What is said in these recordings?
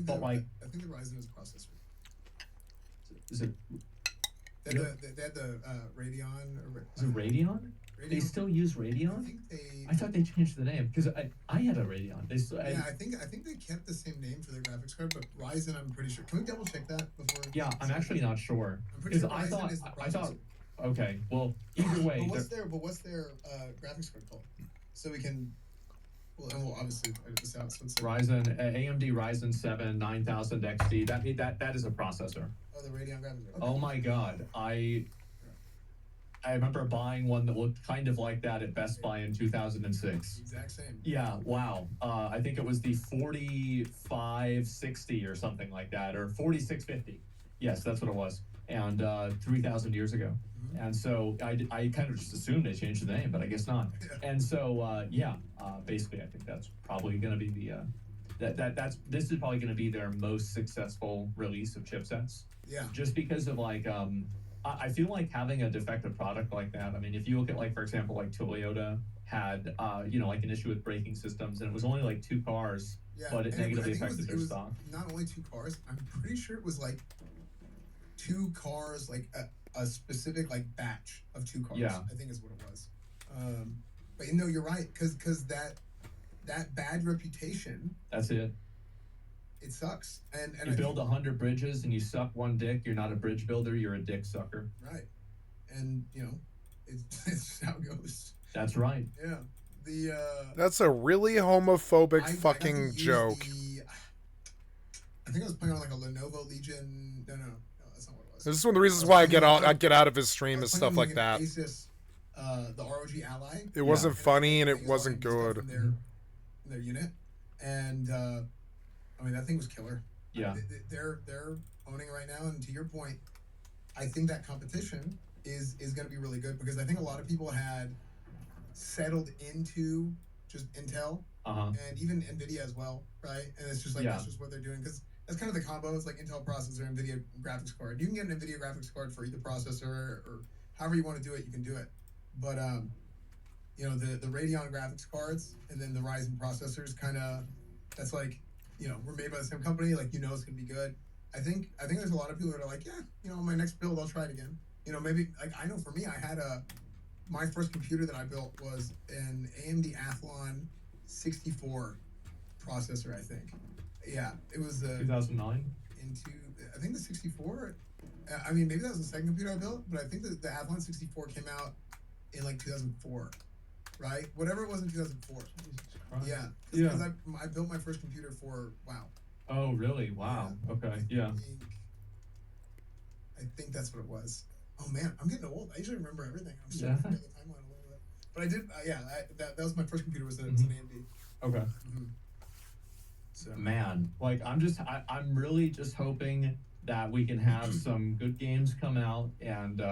but like, I think the Ryzen is a processor. is it? They had the Radeon. Is it Radeon? They still use Radeon? I thought they changed the name because I had a Radeon. They still, I think they kept the same name for their graphics card, but Ryzen, I'm pretty sure. Can we double check that before? Yeah, I'm actually not sure. I'm pretty sure Ryzen is the processor. I thought. Okay, well, either way. What's their graphics card called? So we can. Well, obviously edit this out. So it's Ryzen AMD Ryzen 7 9000 XT. That is a processor. Oh, the Radeon graphics. Okay. Oh my God, I remember buying one that looked kind of like that at Best Buy in 2006. Exact same. Yeah, wow. I think it was the 4560 or something like that, or 4650. Yes, that's what it was. And 3,000 years ago. Mm-hmm. And so I kind of just assumed they changed the name, but I guess not. Yeah. And so basically I think that's probably going to be the this is probably going to be their most successful release of chipsets. Yeah. Just because of like I feel like having a defective product like that. I mean, if you look at like, for example, like Toyota had like an issue with braking systems, and it was only like 2 cars, but it negatively affected their stock. Not only 2 cars. I'm pretty sure it was like 2 cars, like a specific like batch of 2 cars. Yeah. I think is what it was. But you're right, because that bad reputation. That's it. It sucks. And you build 100 bridges and you suck 1 dick. You're not a bridge builder. You're a dick sucker. Right. And it's just how it goes. That's right. Yeah. That's a really homophobic fucking joke. I think I was playing on like a Lenovo Legion. No, that's not what it was. This is one of the reasons why I get out of his stream is stuff like that. Asus, the ROG Ally. It wasn't funny and it wasn't good. In their unit, and I mean that thing was killer. Yeah. They're owning it right now, and to your point, I think that competition is going to be really good because I think a lot of people had settled into just Intel and even NVIDIA as well, right? And it's just like that's just what they're doing because that's kind of the combo. It's like Intel processor, NVIDIA graphics card. You can get an NVIDIA graphics card for either processor or however you want to do it. You can do it, but the Radeon graphics cards and then the Ryzen processors that's like we're made by the same company. Like it's gonna be good. I think there's a lot of people that are like my next build I'll try it again. Maybe like I know for me I had my first computer that I built was an AMD Athlon 64 processor, I think. Yeah, it was 2009. I think the 64. I mean, maybe that was the second computer I built, but I think the Athlon 64 came out in like 2004, right? Whatever it was in 2004. Yeah. Because I built my first computer for WoW. Oh, really? Wow. Yeah. Okay. Yeah. I think that's what it was. Oh man, I'm getting old. I usually remember everything. I'm starting to forget the timeline a little bit. But I did. That was my first computer. Was an AMD. Okay. Mm-hmm. So man, like I'm really just hoping that we can have some good games come out, and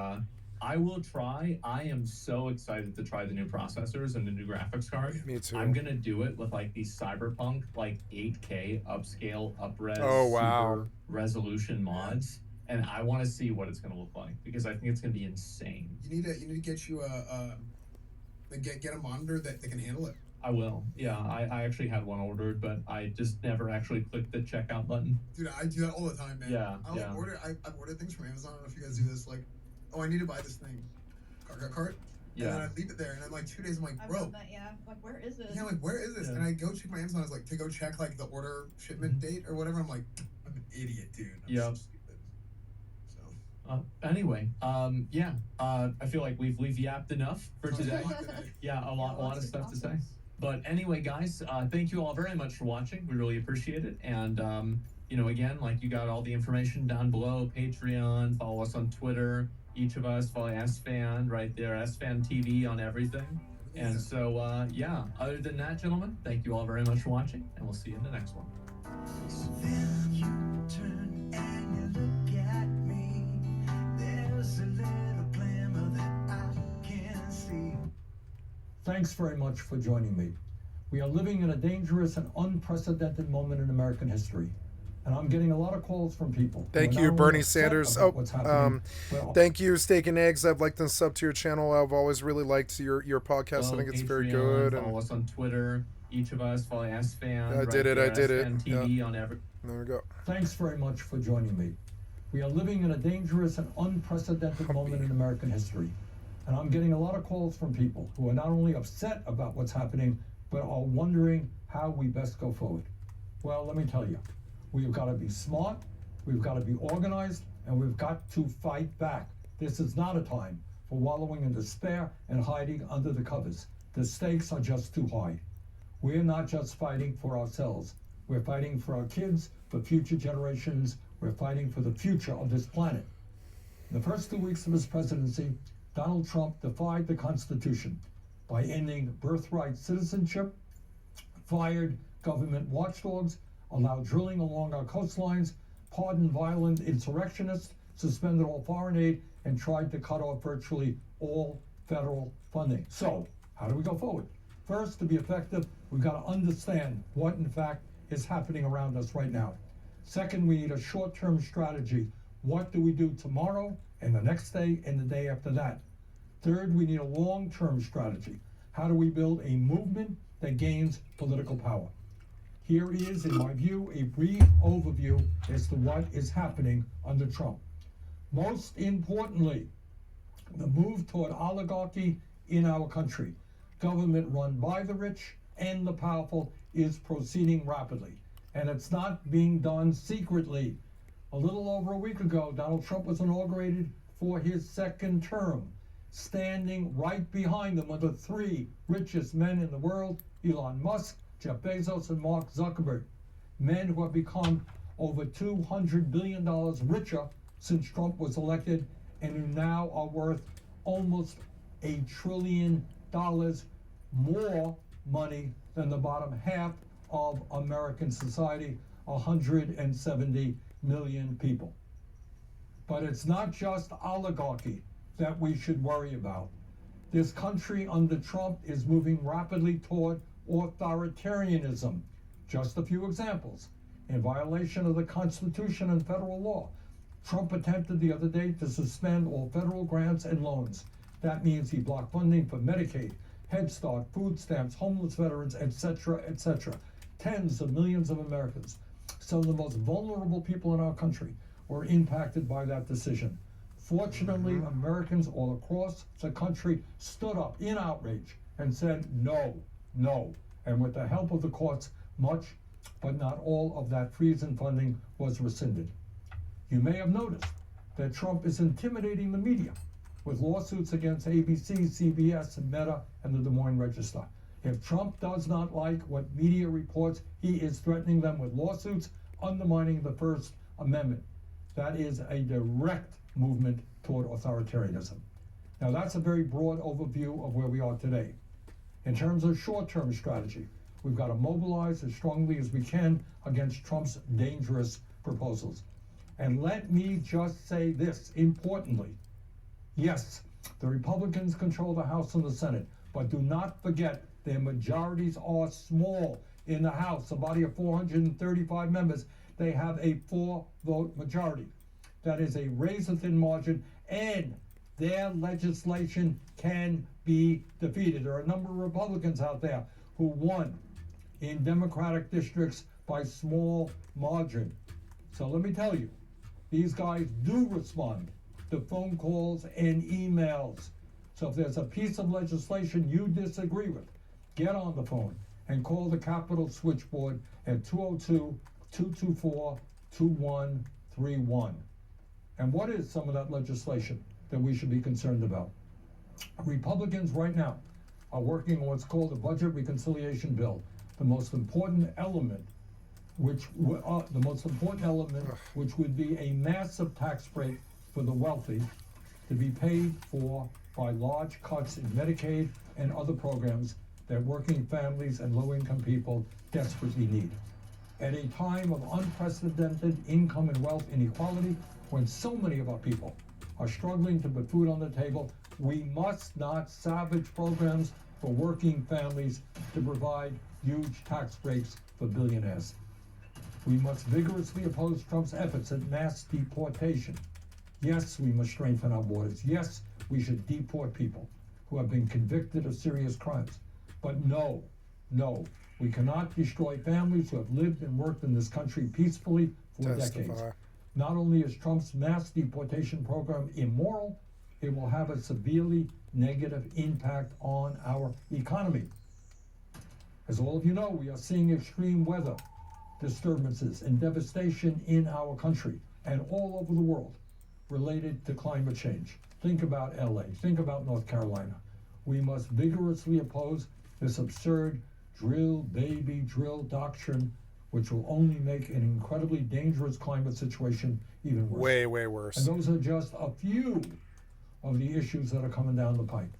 I will try. I am so excited to try the new processors and the new graphics card. Me too. I'm gonna do it with like these Cyberpunk like 8K upscale upres super resolution mods. And I want to see what it's going to look like because I think it's going to be insane. You need to get you get a monitor that can handle it. I will. Yeah, I actually had one ordered, but I just never actually clicked the checkout button. Dude, I do that all the time, man. Yeah. I've ordered things from Amazon. I don't know if you guys do this. Like, I need to buy this thing, cart. Yeah. And then I leave it there, and then like 2 days, I'm like, bro. Like, where is this? Yeah, like where is this? Yeah. And I go check my Amazon. It's like to go check like the order shipment date or whatever. I'm like, I'm an idiot, dude. Yeah. Anyway, I feel like we've yapped enough for today. Yeah, a lot of stuff to say. But anyway, guys, thank you all very much for watching. We really appreciate it. And again, like you got all the information down below. Patreon, follow us on Twitter. Each of us follow SFan right there, SFan TV on everything. And so other than that, gentlemen, thank you all very much for watching, and we'll see you in the next one. Peace. Then you turn and you look at me. There's a little glimmer that I can see. Thanks very much for joining me. We are living in a dangerous and unprecedented moment in American history. And I'm getting a lot of calls from people. Thank you, Bernie Sanders. Thank you, Steak and Eggs. I've liked and sub to your channel. I've always really liked your podcast. I think it's very good. Follow us on Twitter. each of us, follow S-Fan. I did it. S-Fan TV on every. There we go. Thanks very much for joining me. We are living in a dangerous and unprecedented moment in American history. And I'm getting a lot of calls from people who are not only upset about what's happening, but are wondering how we best go forward. Well, let me tell you, we've got to be smart, we've got to be organized, and we've got to fight back. This is not a time for wallowing in despair and hiding under the covers. The stakes are just too high. We're not just fighting for ourselves. We're fighting for our kids, for future generations. We're fighting for the future of this planet. In the first 2 weeks of his presidency, Donald Trump defied the Constitution by ending birthright citizenship, fired government watchdogs, allowed drilling along our coastlines, pardoned violent insurrectionists, suspended all foreign aid, and tried to cut off virtually all federal funding. So, how do we go forward? First, to be effective, we've got to understand what, in fact, is happening around us right now. Second, we need a short-term strategy. What do we do tomorrow and the next day and the day after that? Third, we need a long-term strategy. How do we build a movement that gains political power? Here is, in my view, a brief overview as to what is happening under Trump. Most importantly, the move toward oligarchy in our country, government run by the rich and the powerful, is proceeding rapidly. And it's not being done secretly. A little over a week ago, Donald Trump was inaugurated for his second term. Standing right behind him are the three richest men in the world, Elon Musk, Jeff Bezos, and Mark Zuckerberg. Men who have become over $200 billion richer since Trump was elected and who now are worth almost $1 trillion more money than the bottom half of American society, 170 million people. But it's not just oligarchy that we should worry about. This country under Trump is moving rapidly toward authoritarianism. Just a few examples. In violation of the Constitution and federal law, Trump attempted the other day to suspend all federal grants and loans. That means he blocked funding for Medicaid, Head Start, food stamps, homeless veterans, etc., etc. Tens of millions of Americans, some of the most vulnerable people in our country, were impacted by that decision. Fortunately, Americans all across the country stood up in outrage and said no, no. And with the help of the courts, much, but not all of that freeze in funding was rescinded. You may have noticed that Trump is intimidating the media with lawsuits against ABC, CBS, Meta, and the Des Moines Register. If Trump does not like what media reports, he is threatening them with lawsuits, undermining the First Amendment. That is a direct movement toward authoritarianism. Now, that's a very broad overview of where we are today. In terms of short-term strategy, we've got to mobilize as strongly as we can against Trump's dangerous proposals. And let me just say this, importantly. Yes, the Republicans control the House and the Senate, but do not forget their majorities are small. In the House, a body of 435 members, they have a 4-vote majority. That is a razor-thin margin, and their legislation can be defeated. There are a number of Republicans out there who won in Democratic districts by small margin. So let me tell you, these guys do respond to phone calls and emails. So if there's a piece of legislation you disagree with, get on the phone and call the Capitol switchboard at 202-224-2131. And what is some of that legislation that we should be concerned about? Republicans right now are working on what's called the Budget Reconciliation Bill, the most important element, which would be a massive tax break for the wealthy to be paid for by large cuts in Medicaid and other programs that working families and low-income people desperately need. At a time of unprecedented income and wealth inequality, when so many of our people are struggling to put food on the table, we must not savage programs for working families to provide huge tax breaks for billionaires. We must vigorously oppose Trump's efforts at mass deportation. Yes, we must strengthen our borders. Yes, we should deport people who have been convicted of serious crimes. But no, We cannot destroy families who have lived and worked in this country peacefully for decades. Testify. Not only is Trump's mass deportation program immoral, it will have a severely negative impact on our economy. As all of you know, we are seeing extreme weather disturbances and devastation in our country and all over the world related to climate change. Think about LA, think about North Carolina. We must vigorously oppose this absurd drill, baby, drill doctrine, which will only make an incredibly dangerous climate situation even worse. Way, way worse. And those are just a few of the issues that are coming down the pike.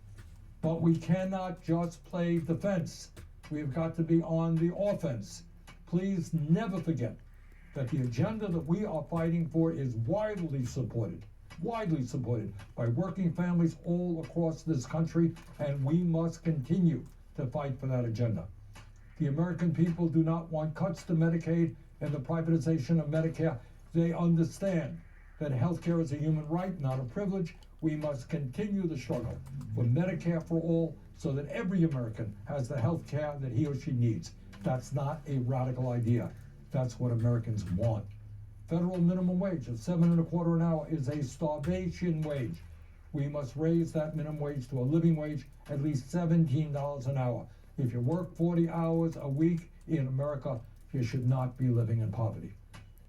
But we cannot just play defense. We've got to be on the offense. Please never forget that the agenda that we are fighting for is widely supported by working families all across this country, and we must continue to fight for that agenda. The American people do not want cuts to Medicaid and the privatization of Medicare. They understand that health care is a human right, not a privilege. We must continue the struggle for Medicare for all so that every American has the health care that he or she needs. That's not a radical idea. That's what Americans want. Federal minimum wage of $7.25 an hour is a starvation wage. We must raise that minimum wage to a living wage, at least $17 an hour. If you work 40 hours a week in America, you should not be living in poverty.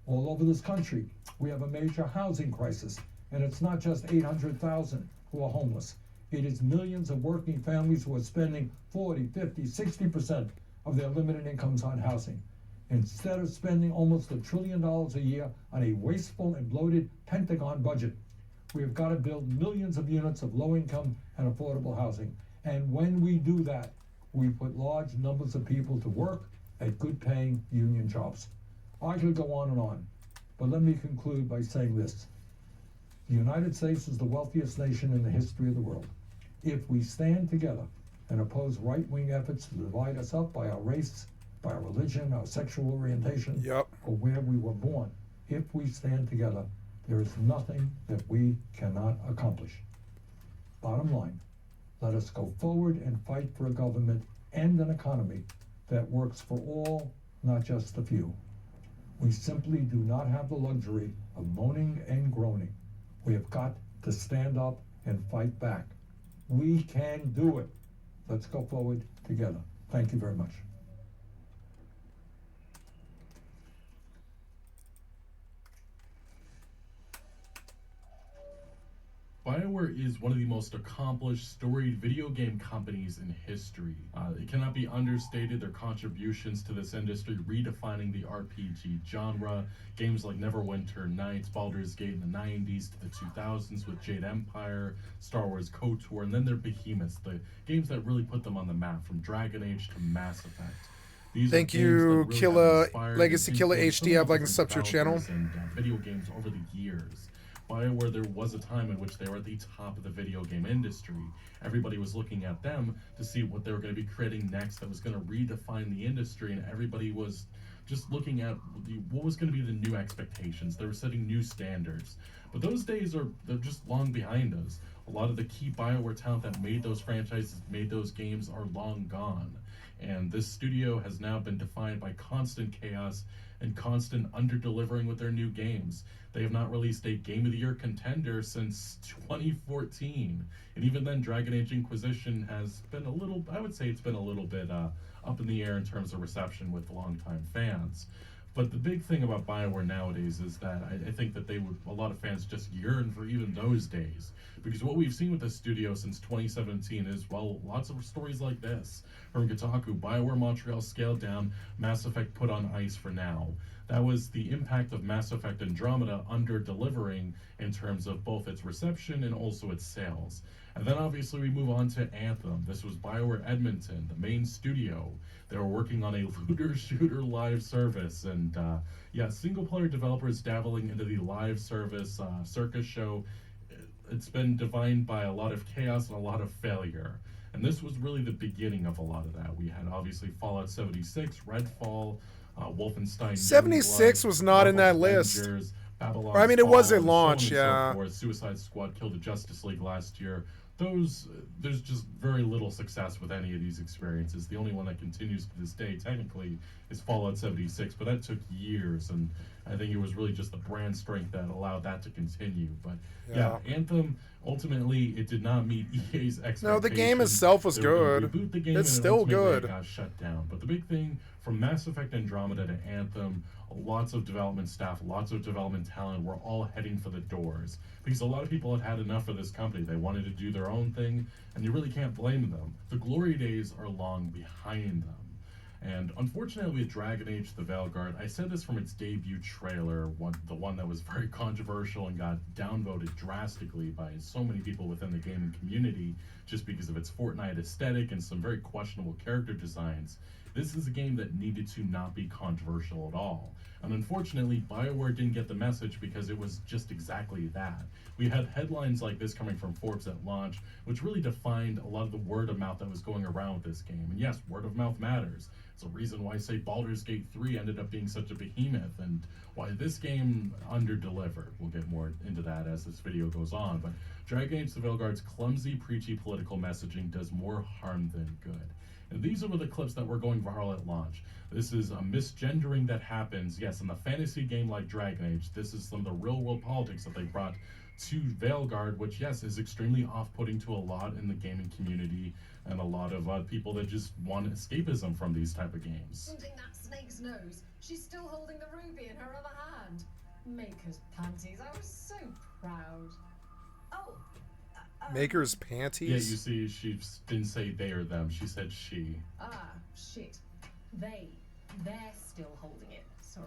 All over this country, we have a major housing crisis, and it's not just 800,000 who are homeless. It is millions of working families who are spending 40, 50, 60% of their limited incomes on housing. Instead of spending almost $1 trillion a year on a wasteful and bloated Pentagon budget, we have got to build millions of units of low-income and affordable housing. And when we do that, we put large numbers of people to work at good-paying union jobs. I could go on, but let me conclude by saying this. The United States is the wealthiest nation in the history of the world. If we stand together and oppose right-wing efforts to divide us up by our race, by our religion, our sexual orientation, or where we were born, if we stand together, there is nothing that we cannot accomplish. Bottom line, let us go forward and fight for a government and an economy that works for all, not just a few. We simply do not have the luxury of moaning and groaning. We have got to stand up and fight back. We can do it. Let's go forward together. Thank you very much. BioWare is one of the most accomplished, storied video game companies in history. It cannot be understated their contributions to this industry, redefining the RPG genre. Games like Neverwinter Nights, Baldur's Gate in the 90s to the 2000s with Jade Empire, Star Wars KOTOR, and then their behemoths, the games that really put them on the map, from Dragon Age to Mass Effect. These Thank you, really Killa Legacy Killa HD. I've liked and subbed to your channel. And video games over the years. BioWare, there was a time in which they were at the top of the video game industry. Everybody was looking at them to see what they were going to be creating next that was going to redefine the industry, and everybody was just looking at what was going to be the new expectations. They were setting new standards. But those days they're just long behind us. A lot of the key BioWare talent that made those franchises, made those games, are long gone. And this studio has now been defined by constant chaos and constant under-delivering with their new games. They have not released a Game of the Year contender since 2014. And even then, Dragon Age Inquisition has been a little, I would say it's been a little bit up in the air in terms of reception with longtime fans. But the big thing about BioWare nowadays is that I think that a lot of fans just yearn for even those days. Because what we've seen with this studio since 2017 is, well, lots of stories like this. From Kotaku, BioWare Montreal scaled down, Mass Effect put on ice for now. That was the impact of Mass Effect Andromeda under-delivering in terms of both its reception and also its sales. And then obviously we move on to Anthem. This was BioWare Edmonton, the main studio. They were working on a looter shooter live service, and single-player developers dabbling into the live service circus show. It's been defined by a lot of chaos and a lot of failure. And this was really the beginning of a lot of that. We had obviously Fallout 76, Redfall, Wolfenstein. 76 was not in that list. Babylon's I mean, it was Fall, at launch, so on and yeah. so forth. Suicide Squad killed the Justice League last year. there's just very little success with any of these experiences. The only one that continues to this day, technically, is Fallout 76, but that took years, and I think it was really just the brand strength that allowed that to continue. But yeah, Anthem, ultimately, it did not meet EA's expectations. No, the game itself was They were gonna good. reboot the game, It's and still ultimately good. it got shut down. But the big thing, from Mass Effect Andromeda to Anthem, lots of development staff, lots of development talent were all heading for the doors, because a lot of people had enough of this company. They wanted to do their own thing, and you really can't blame them. The glory days are long behind them. And unfortunately with Dragon Age The Veilguard, I said this from its debut trailer, the one that was very controversial and got downvoted drastically by so many people within the gaming community just because of its Fortnite aesthetic and some very questionable character designs. This is a game that needed to not be controversial at all. And unfortunately, BioWare didn't get the message because it was just exactly that. We had headlines like this coming from Forbes at launch, which really defined a lot of the word of mouth that was going around with this game. And yes, word of mouth matters. It's a reason why, say, Baldur's Gate 3 ended up being such a behemoth, and why this game under-delivered. We'll get more into that as this video goes on, but Dragon Age The Veilguard's clumsy, preachy political messaging does more harm than good. And these are the clips that were going viral at launch. This is a misgendering that happens, yes, in a fantasy game like Dragon Age. This is some of the real-world politics that they brought to Veilguard, which, yes, is extremely off-putting to a lot in the gaming community and a lot of people that just want escapism from these type of games. Holding that snake's nose. She's still holding the ruby in her other hand. Maker's panties. I was so proud. Oh. Maker's Yeah, you panties? see, she didn't say they or them, she said she. Ah, shit. They're still holding it. Sorry.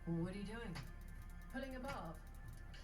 What are you doing? Pulling a barb.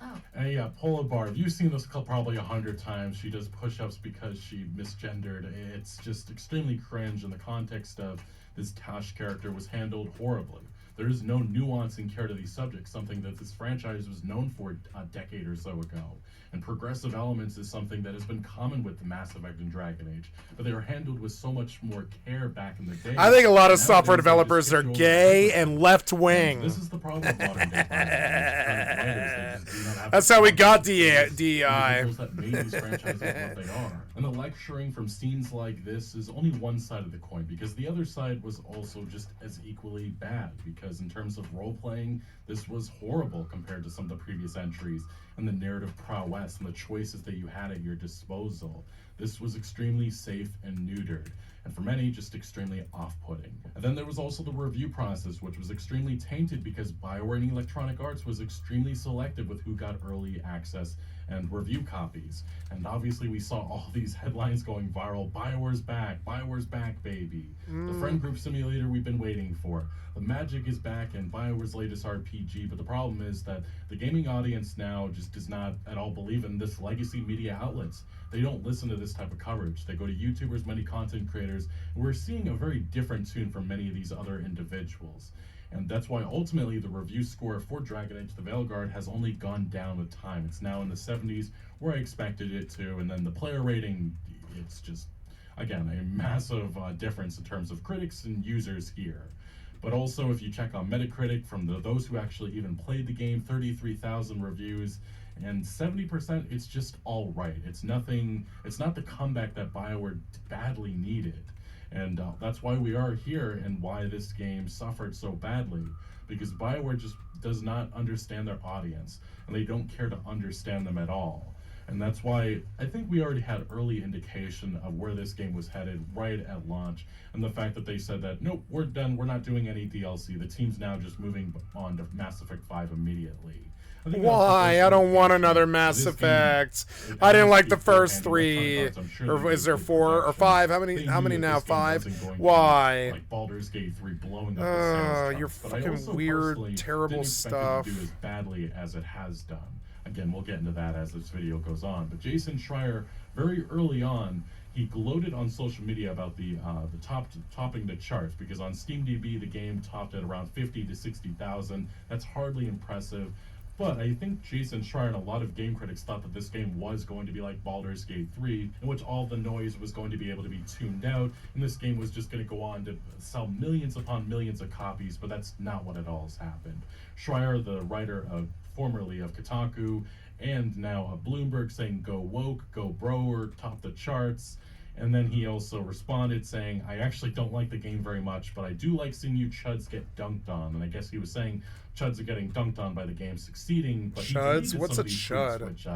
Oh. And yeah, Pola Barb, you've seen this clip probably 100 times. She does push-ups because she misgendered. It's just extremely cringe in the context of this Tash character was handled horribly. There is no nuance and care to these subjects, something that this franchise was known for a decade or so ago. And progressive elements is something that has been common with the Mass Effect and Dragon Age, but they were handled with so much more care back in the day. I think a lot of Nowadays, software they just developers hit are you over the gay head. and left-wing. This is the problem with modern day franchises. That's how we got DEI. Individuals that made these franchises what they are. And the lecturing from scenes like this is only one side of the coin, because the other side was also just as equally bad, because in terms of role-playing, this was horrible compared to some of the previous entries, and the narrative prowess and the choices that you had at your disposal. This was extremely safe and neutered, and for many, just extremely off-putting. And then there was also the review process, which was extremely tainted because BioWare and Electronic Arts was extremely selective with who got early access and review copies. And obviously we saw all these headlines going viral. BioWare's back, baby. The friend group simulator we've been waiting for. The magic is back in BioWare's latest RPG, but the problem is that the gaming audience now just does not at all believe in this legacy media outlets. They don't listen to this type of coverage. They go to YouTubers, many content creators, and we're seeing a very different tune from many of these other individuals. And that's why ultimately the review score for Dragon Age The Veilguard has only gone down with time. It's now in the 70s, where I expected it to, and then the player rating, it's just, again, a massive difference in terms of critics and users here. But also, if you check on Metacritic, from those who actually even played the game, 33,000 reviews, and 70%, it's just all right. It's nothing, it's not the comeback that BioWare badly needed. And that's why we are here and why this game suffered so badly, because BioWare just does not understand their audience, and they don't care to understand them at all. And that's why I think we already had early indication of where this game was headed right at launch, and the fact that they said that, nope, we're done, we're not doing any DLC, the team's now just moving on to Mass Effect 5 immediately. Why? I don't want another Mass Effect. I didn't like the first three. Or is there 4 or 5? How many now? 5? Why? Like Baldur's Gate 3 blowing up the sales your charts. But I fucking also weird, personally terrible didn't expect stuff. it to do as badly as it has done. Again, we'll get into that as this video goes on. But Jason Schreier, very early on, he gloated on social media about the topping the charts, because on SteamDB the game topped at around 50 to 60,000. That's hardly impressive. But I think Jason Schreier and a lot of game critics thought that this game was going to be like Baldur's Gate 3, in which all the noise was going to be able to be tuned out, and this game was just going to go on to sell millions upon millions of copies, but that's not what at all has happened. Schreier, the writer formerly of Kotaku and now a Bloomberg saying go woke, go broer, top the charts. And then he also responded saying, I actually don't like the game very much, but I do like seeing you chuds get dunked on. And I guess he was saying chuds are getting dunked on by the game succeeding. But Chuds? What's a chud? Which,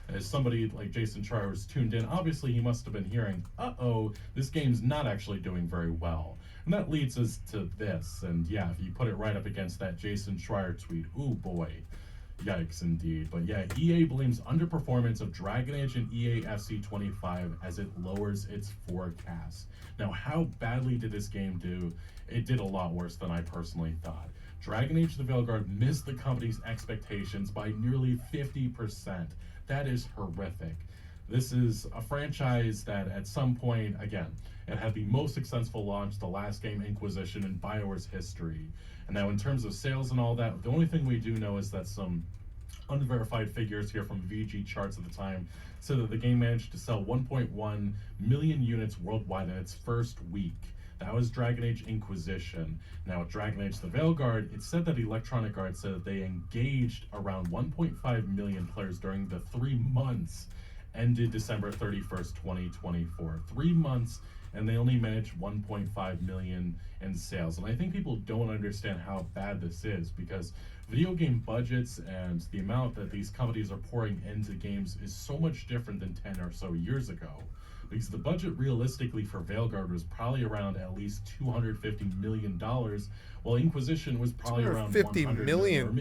as somebody like Jason Schreier was tuned in, obviously he must have been hearing, this game's not actually doing very well. And that leads us to this. And yeah, if you put it right up against that Jason Schreier tweet, ooh boy. Yikes indeed. But yeah, EA blames underperformance of Dragon Age and EA FC 25 as it lowers its forecast. Now, how badly did this game do? It did a lot worse than I personally thought. Dragon Age the Veilguard missed the company's expectations by nearly 50%. That is horrific. This is a franchise that at some point, again, it had the most successful launch, the last game, Inquisition, in BioWare's history. And now in terms of sales and all that, the only thing we do know is that some unverified figures here from VG charts at the time said that the game managed to sell 1.1 million units worldwide in its first week. That was Dragon Age Inquisition. Now at Dragon Age the Veilguard, it said that Electronic Arts said that they engaged around 1.5 million players during the 3 months ended December 31st, 2024. 3 months, and they only managed 1.5 million in sales. And I think people don't understand how bad this is, because video game budgets and the amount that these companies are pouring into games is so much different than 10 or so years ago. Because the budget realistically for Veilguard was probably around at least $250 million, while Inquisition was probably around $100 million.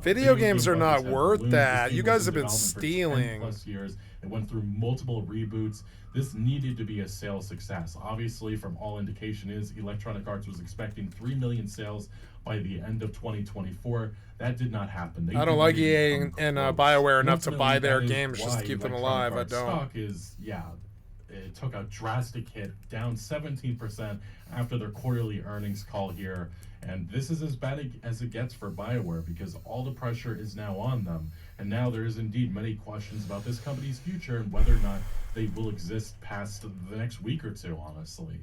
Video games are not worth ballooned. that. This You game guys was have in been development for stealing. 10+ years. It went through multiple reboots. This needed to be a sales success. Obviously, from all indication is Electronic Arts was expecting 3 million sales by the end of 2024. That did not happen. I don't like EA and BioWare enough to Ultimately, buy their that is games just to why keep them Electronic alive. I Arts don't. Stock is, it took a drastic hit, down 17% after their quarterly earnings call here. And this is as bad as it gets for BioWare, because all the pressure is now on them. And now there is indeed many questions about this company's future and whether or not they will exist past the next week or two, honestly.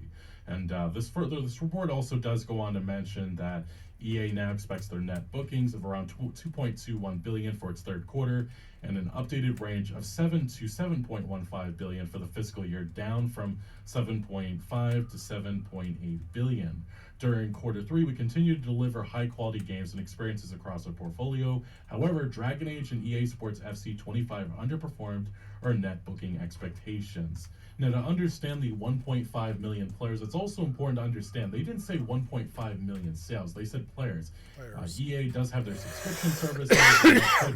And this report also does go on to mention that EA now expects their net bookings of around 2.21 billion for its third quarter, and an updated range of 7 to 7.15 billion for the fiscal year, down from 7.5 to 7.8 billion. During quarter three, we continue to deliver high-quality games and experiences across our portfolio. However, Dragon Age and EA Sports FC 25 underperformed our net booking expectations. Now, to understand the 1.5 million players, it's also important to understand they didn't say 1.5 million sales. They said players. EA does have their subscription service.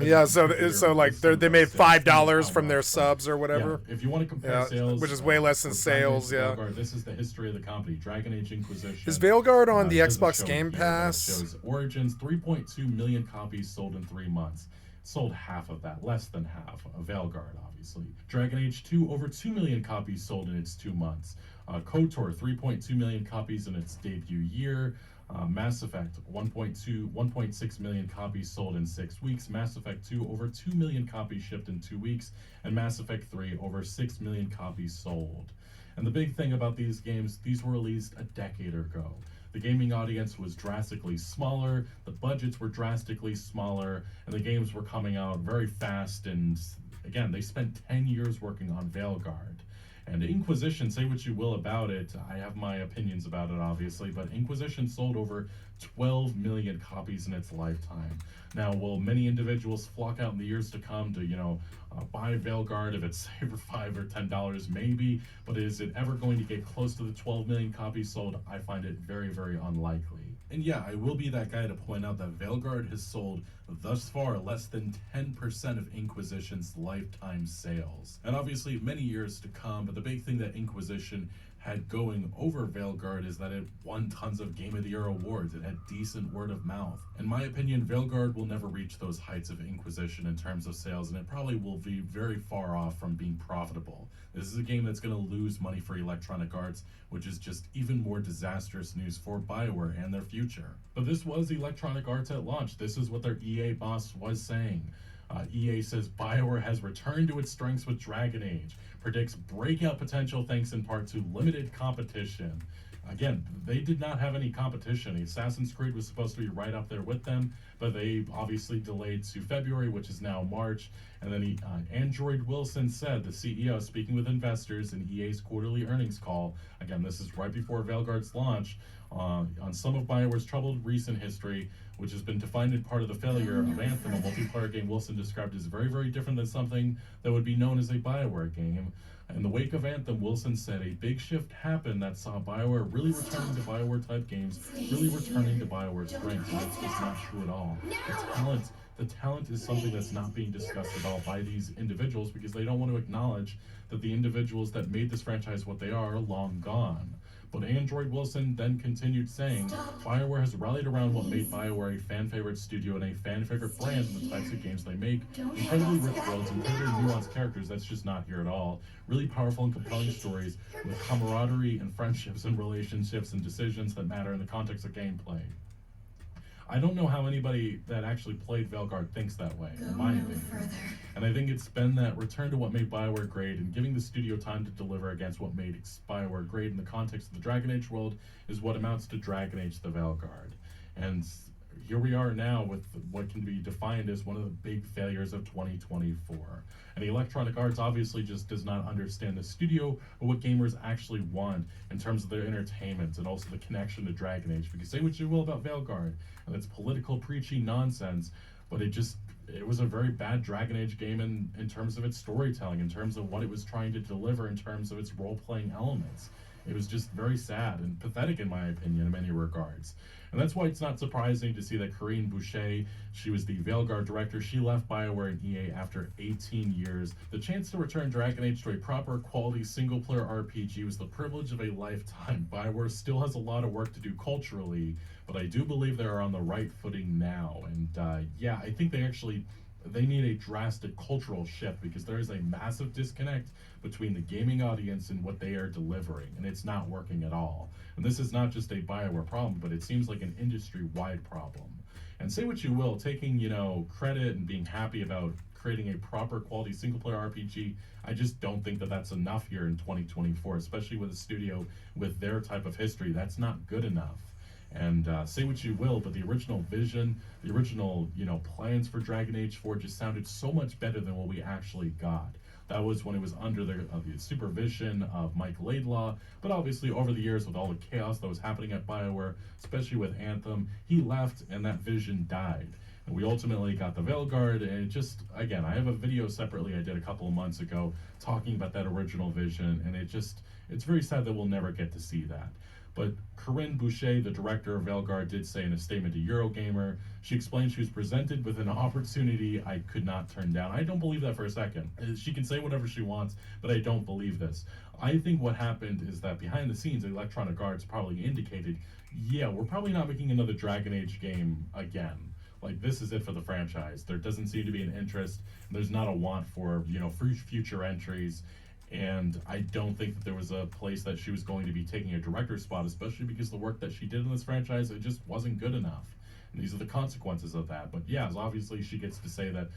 Yeah, so like they made $5 from their subs or whatever. Yeah, if you want to compare sales, which is way less than sales. Yeah. Veilguard, this is the history of the company. Dragon Age Inquisition. Is Veilguard on the doesn't Xbox show Game here, Pass? but it shows Origins, 3.2 million copies sold in 3 months. Sold half of that, less than half of Veilguard, obviously. Dragon Age 2, over 2 million copies sold in its 2 months. KOTOR, 3.2 million copies in its debut year. Mass Effect, 1.6 million copies sold in 6 weeks. Mass Effect 2, over 2 million copies shipped in 2 weeks. And Mass Effect 3, over 6 million copies sold. And the big thing about these games, these were released a decade ago. The gaming audience was drastically smaller, the budgets were drastically smaller, and the games were coming out very fast. And again, they spent 10 years working on Veilguard. And Inquisition, say what you will about it, I have my opinions about it obviously, but Inquisition sold over 12 million copies in its lifetime. Now, will many individuals flock out in the years to come to, buy Veilguard if it's say for $5 or $10? Maybe, but is it ever going to get close to the 12 million copies sold? I find it very, very unlikely. And yeah, I will be that guy to point out that Veilguard has sold thus far less than 10% of Inquisition's lifetime sales. And obviously many years to come, but the big thing that Inquisition had going over Veilguard is that it won tons of Game of the Year awards. It had decent word of mouth. In my opinion, Veilguard will never reach those heights of Inquisition in terms of sales, and it probably will be very far off from being profitable. This is a game that's going to lose money for Electronic Arts, which is just even more disastrous news for BioWare and their future. But this was Electronic Arts at launch. This is what their EA boss was saying. EA says BioWare has returned to its strengths with Dragon Age, predicts breakout potential thanks in part to limited competition. again, they did not have any competition. Assassin's Creed was supposed to be right up there with them, but they obviously delayed to February, which is now March. And then Android Wilson said, the CEO, speaking with investors in EA's quarterly earnings call, again, this is right before Veilguard's launch, on some of BioWare's troubled recent history, which has been defined in part of the failure of Anthem, a multiplayer game Wilson described as very, very different than something that would be known as a BioWare game. In the wake of Anthem, Wilson said a big shift happened that saw BioWare really returning to BioWare-type games, really returning to BioWare's strength, and that's just not true at all. The talent is something that's not being discussed at all by these individuals because they don't want to acknowledge that the individuals that made this franchise what they are long gone. But Android Wilson then continued saying, BioWare has rallied around what made BioWare a fan-favorite studio and a fan-favorite brand in the types of games they make. Incredibly rich worlds, incredibly nuanced characters, that's just not here at all. Really powerful and compelling stories with camaraderie and friendships and relationships and decisions that matter in the context of gameplay. I don't know how anybody that actually played Veilguard thinks that way, in my opinion. And I think it's been that return to what made BioWare great and giving the studio time to deliver against what made BioWare great in the context of the Dragon Age world is what amounts to Dragon Age the Veilguard. And here we are now with what can be defined as one of the big failures of 2024. And Electronic Arts obviously just does not understand the studio or what gamers actually want in terms of their entertainment and also the connection to Dragon Age. Because say what you will about Veilguard, and it's political, preachy nonsense, but it was a very bad Dragon Age game in terms of its storytelling, in terms of what it was trying to deliver, in terms of its role-playing elements. It was just very sad and pathetic, in my opinion, in many regards. And that's why it's not surprising to see that Corinne Boucher, she was the Veilguard director, she left BioWare and EA after 18 years. The chance to return Dragon Age to a proper quality single-player RPG was the privilege of a lifetime. BioWare still has a lot of work to do culturally, but I do believe they are on the right footing now. And yeah, I think they need a drastic cultural shift because there is a massive disconnect between the gaming audience and what they are delivering, and it's not working at all. And this is not just a BioWare problem, but it seems like an industry-wide problem. And say what you will, taking, credit and being happy about creating a proper quality single-player RPG, I just don't think that that's enough here in 2024, especially with a studio with their type of history. That's not good enough. And say what you will, but the original vision, the original, plans for Dragon Age 4 just sounded so much better than what we actually got. That was when it was under the supervision of Mike Laidlaw, but obviously over the years with all the chaos that was happening at BioWare, especially with Anthem, he left and that vision died. And we ultimately got the Veilguard, and it just, again, I have a video separately I did a couple of months ago talking about that original vision, and it's very sad that we'll never get to see that. But Corinne Boucher, the director of Veilguard, did say in a statement to Eurogamer, she explained she was presented with an opportunity I could not turn down. I don't believe that for a second. She can say whatever she wants, but I don't believe this. I think what happened is that behind the scenes, Electronic Arts probably indicated, yeah, we're probably not making another Dragon Age game again. Like, this is it for the franchise. There doesn't seem to be an interest. There's not a want for, future entries. And I don't think that there was a place that she was going to be taking a director's spot, especially because the work that she did in this franchise, it just wasn't good enough. And these are the consequences of that. But yeah, obviously she gets to say that,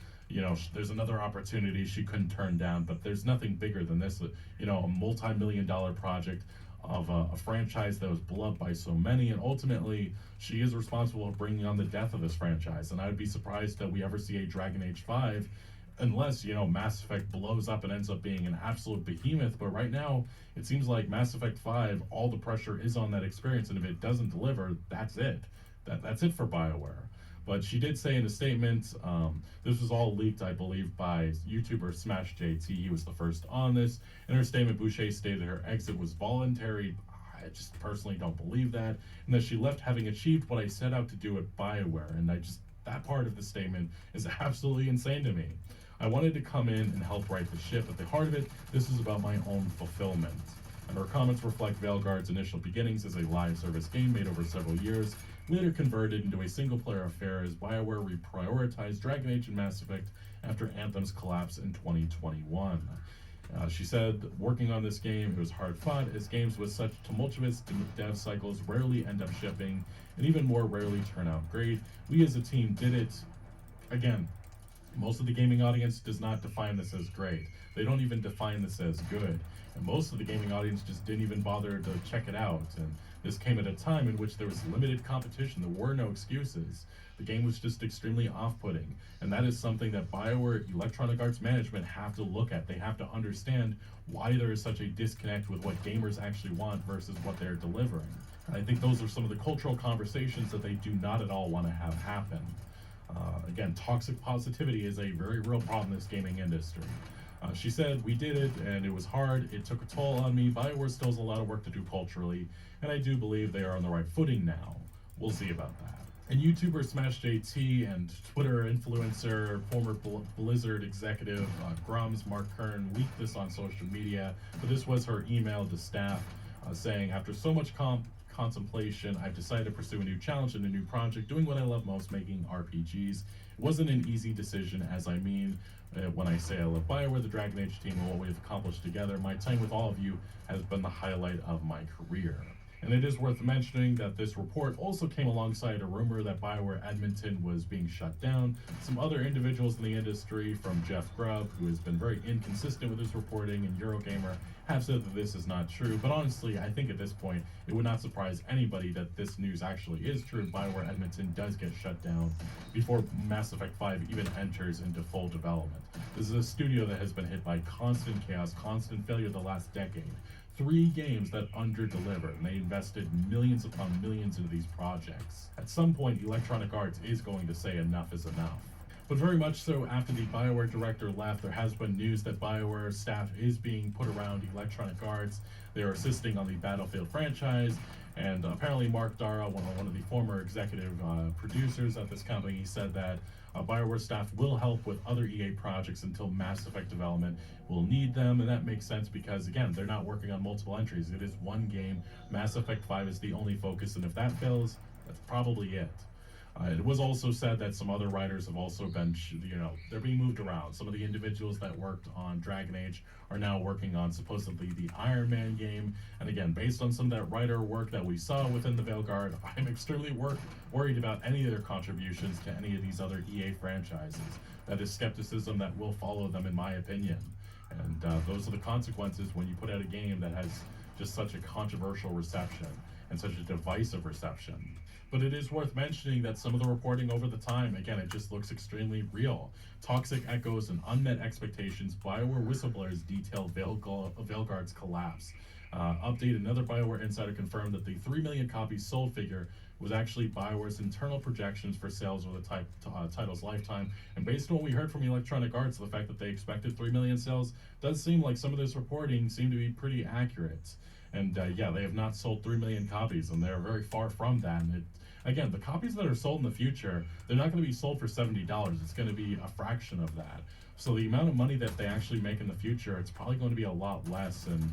there's another opportunity she couldn't turn down, but there's nothing bigger than this, a multi-million-dollar project of a franchise that was beloved by so many, and ultimately she is responsible for bringing on the death of this franchise. And I would be surprised that we ever see a Dragon Age 5 unless, Mass Effect blows up and ends up being an absolute behemoth. But right now, it seems like Mass Effect 5, all the pressure is on that experience, and if it doesn't deliver, that's it. That's it for BioWare. But she did say in a statement, this was all leaked, I believe, by YouTuber Smash JT. He was the first on this. In her statement, Boucher stated her exit was voluntary. I just personally don't believe that. And that she left having achieved what I set out to do at BioWare. And that part of the statement is absolutely insane to me. I wanted to come in and help right the ship. At the heart of it, this is about my own fulfillment. And her comments reflect Veilguard's initial beginnings as a live service game made over several years, later converted into a single-player affair as BioWare reprioritized Dragon Age and Mass Effect after Anthem's collapse in 2021. She said, working on this game, it was hard-fought, as games with such tumultuous dev cycles rarely end up shipping, and even more rarely turn out great. We as a team did it. Again, most of the gaming audience does not define this as great. They don't even define this as good. And most of the gaming audience just didn't even bother to check it out. And This came at a time in which there was limited competition, there were no excuses. The game was just extremely off-putting, and that is something that BioWare Electronic Arts Management have to look at. They have to understand why there is such a disconnect with what gamers actually want versus what they're delivering. And I think those are some of the cultural conversations that they do not at all want to have happen. Again, toxic positivity is a very real problem in this gaming industry. She said, "We did it, and it was hard. It took a toll on me. BioWare still has a lot of work to do culturally, and I do believe they are on the right footing now. We'll see about that." And YouTuber Smash JT and Twitter influencer, former Blizzard executive Grums Mark Kern leaked this on social media, but this was her email to staff saying, "After so much contemplation, I've decided to pursue a new challenge and a new project, doing what I love most, making RPGs. It wasn't an easy decision, as I mean when I say I love BioWare, the Dragon Age team, and what we have accomplished together. My time with all of you has been the highlight of my career." And it is worth mentioning that this report also came alongside a rumor that BioWare Edmonton was being shut down. Some other individuals in the industry, from Jeff Grubb, who has been very inconsistent with his reporting, and Eurogamer, have said that this is not true. But honestly, I think at this point, it would not surprise anybody that this news actually is true. BioWare Edmonton does get shut down before Mass Effect 5 even enters into full development. This is a studio that has been hit by constant chaos, constant failure the last decade. 3 games that under-deliver, and they invested millions upon millions into these projects. At some point, Electronic Arts is going to say enough is enough. But very much so, after the BioWare director left, there has been news that BioWare staff is being put around Electronic Arts. They are assisting on the Battlefield franchise, and apparently Mark Dara, one of the former executive producers at this company, said that BioWare staff will help with other EA projects until Mass Effect development will need them, and that makes sense because, again, they're not working on multiple entries. It is one game. Mass Effect 5 is the only focus, and if that fails, that's probably it. It was also said that some other writers have also been, they're being moved around. Some of the individuals that worked on Dragon Age are now working on supposedly the Iron Man game. And again, based on some of that writer work that we saw within the Veilguard, I'm extremely worried about any of their contributions to any of these other EA franchises. That is skepticism that will follow them, in my opinion. And those are the consequences when you put out a game that has just such a controversial reception and such a divisive reception. But it is worth mentioning that some of the reporting over the time, again, it just looks extremely real. Toxic echoes and unmet expectations. BioWare whistleblowers detailed Veilguard's collapse. Update, another BioWare insider confirmed that the 3 million copies sold figure was actually BioWare's internal projections for sales over the title's lifetime. And based on what we heard from Electronic Arts, the fact that they expected 3 million sales does seem like some of this reporting seemed to be pretty accurate. And yeah, they have not sold 3 million copies, and they're very far from that. And again, the copies that are sold in the future, they're not going to be sold for $70. It's going to be a fraction of that. So the amount of money that they actually make in the future, it's probably going to be a lot less, and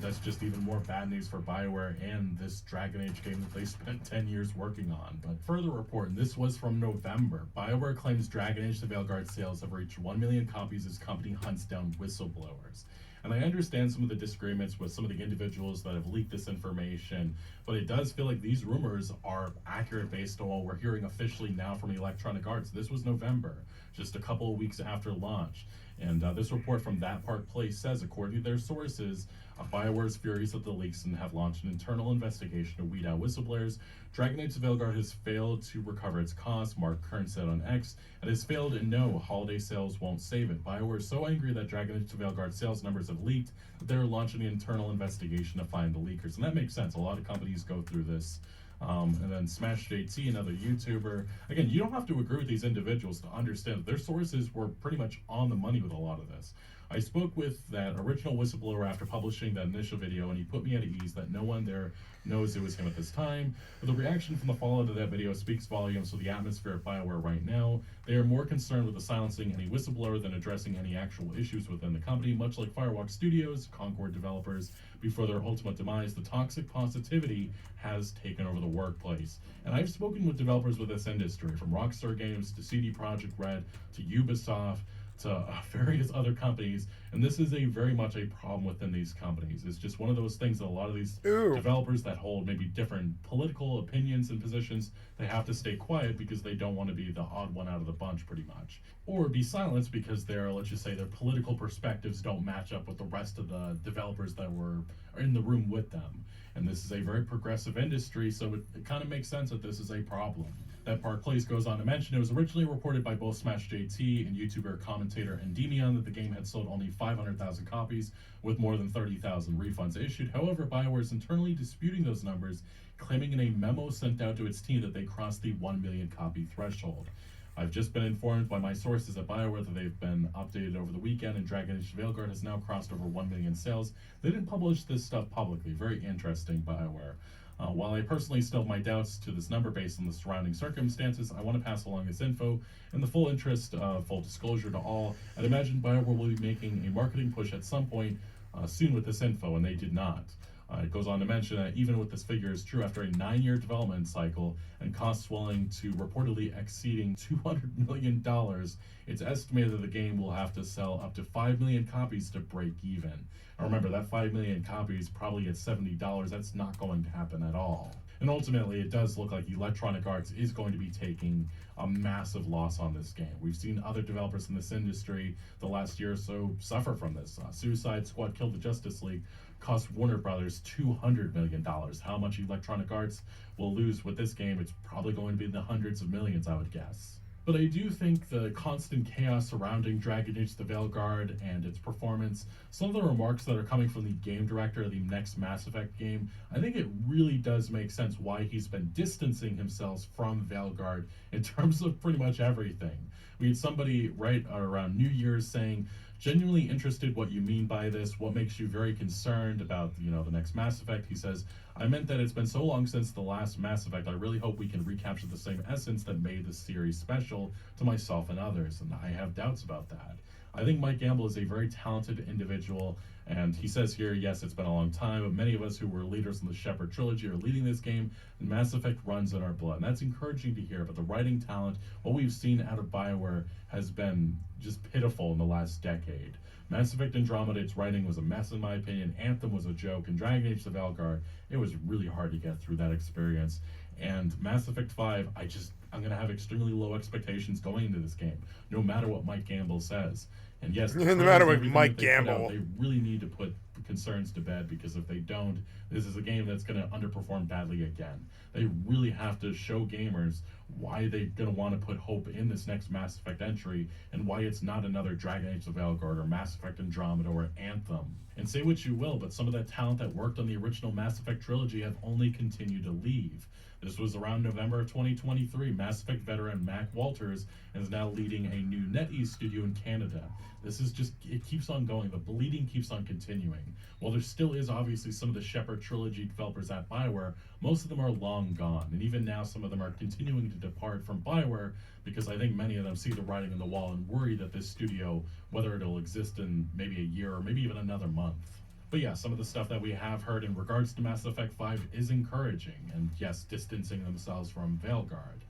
that's just even more bad news for BioWare and this Dragon Age game that they spent 10 years working on. But further report, and this was from November, BioWare claims Dragon Age: The Veilguard sales have reached 1 million copies as company hunts down whistleblowers. And I understand some of the disagreements with some of the individuals that have leaked this information, but it does feel like these rumors are accurate based on what we're hearing officially now from Electronic Arts. This was November, just a couple of weeks after launch. And this report from That Park Place says, according to their sources, BioWare is furious at the leaks and have launched an internal investigation to weed out whistleblowers. Dragon Age: The Veilguard has failed to recover its costs, Mark Kern said on X. It has failed, and no, holiday sales won't save it. BioWare is so angry that Dragon Age: The Veilguard sales numbers have leaked that they're launching an internal investigation to find the leakers. And that makes sense. A lot of companies go through this. And then Smash JT, another YouTuber. Again, you don't have to agree with these individuals to understand that their sources were pretty much on the money with a lot of this. I spoke with that original whistleblower after publishing that initial video, and he put me at ease that no one there knows it was him at this time. But the reaction from the fallout of that video speaks volumes to the atmosphere of BioWare right now. They are more concerned with the silencing any whistleblower than addressing any actual issues within the company, much like Firewalk Studios, Concord developers, before their ultimate demise. The toxic positivity has taken over the workplace. And I've spoken with developers with this industry, from Rockstar Games to CD Projekt Red to Ubisoft, to various other companies, and this is a very much a problem within these companies. It's just one of those things that a lot of these developers that hold maybe different political opinions and positions, they have to stay quiet because they don't want to be the odd one out of the bunch, pretty much, or be silenced because their, let's just say, their political perspectives don't match up with the rest of the developers that were in the room with them. And this is a very progressive industry, so it kind of makes sense that this is a problem. That part Place goes on to mention it was originally reported by both Smash JT and YouTuber commentator Endymion that the game had sold only 500,000 copies with more than 30,000 refunds issued. However, BioWare is internally disputing those numbers, claiming in a memo sent out to its team that they crossed the 1 million copy threshold. I've just been informed by my sources at BioWare that they've been updated over the weekend, and Dragon Age Veilguard has now crossed over 1 million sales. They didn't publish this stuff publicly. Very interesting, BioWare. While I personally still have my doubts to this number based on the surrounding circumstances, I want to pass along this info in the full interest of full disclosure to all. I'd imagine BioWare will be making a marketing push at some point soon with this info, and they did not. It goes on to mention that even with this figure is true, after a 9-year development cycle and costs swelling to reportedly exceeding $200 million, it's estimated that the game will have to sell up to 5 million copies to break even. Now remember, that 5 million copies probably at $70, that's not going to happen at all. And ultimately, it does look like Electronic Arts is going to be taking a massive loss on this game. We've seen other developers in this industry the last year or so suffer from this. Suicide Squad Kill the Justice League cost Warner Brothers $200 million. How much Electronic Arts will lose with this game? It's probably going to be in the hundreds of millions, I would guess. But I do think the constant chaos surrounding Dragon Age the Veilguard and its performance, some of the remarks that are coming from the game director of the next Mass Effect game, I think it really does make sense why he's been distancing himself from Veilguard in terms of pretty much everything. We had somebody right around New Year's saying, genuinely interested what you mean by this, what makes you very concerned about, the next Mass Effect. He says, I meant that it's been so long since the last Mass Effect, I really hope we can recapture the same essence that made the series special to myself and others, and I have doubts about that. I think Mike Gamble is a very talented individual, and he says here, yes, it's been a long time, but many of us who were leaders in the Shepard trilogy are leading this game, and Mass Effect runs in our blood, and that's encouraging to hear. But the writing talent, what we've seen out of BioWare, has been just pitiful in the last decade. Mass Effect Andromeda, its writing was a mess in my opinion, Anthem was a joke, and Dragon Age the Veilguard, it was really hard to get through that experience. And Mass Effect 5, I'm going to have extremely low expectations going into this game, no matter what Mike Gamble says. And yes, no matter what Mike Gamble, they really need to put concerns to bed, because if they don't, this is a game that's going to underperform badly again. They really have to show gamers why they're going to want to put hope in this next Mass Effect entry, and why it's not another Dragon Age the Veilguard or Mass Effect Andromeda or Anthem. And say what you will, but some of that talent that worked on the original Mass Effect trilogy have only continued to leave. This was around November of 2023. Mass Effect veteran Mac Walters is now leading a new NetEase studio in Canada. This is just, it keeps on going. The bleeding keeps on continuing. While there still is obviously some of the Shepard trilogy developers at BioWare, most of them are long gone. And even now, some of them are continuing to depart from BioWare, because I think many of them see the writing on the wall and worry that this studio, whether it'll exist in maybe a year or maybe even another month. But yeah, some of the stuff that we have heard in regards to Mass Effect 5 is encouraging, and yes, distancing themselves from Veilguard.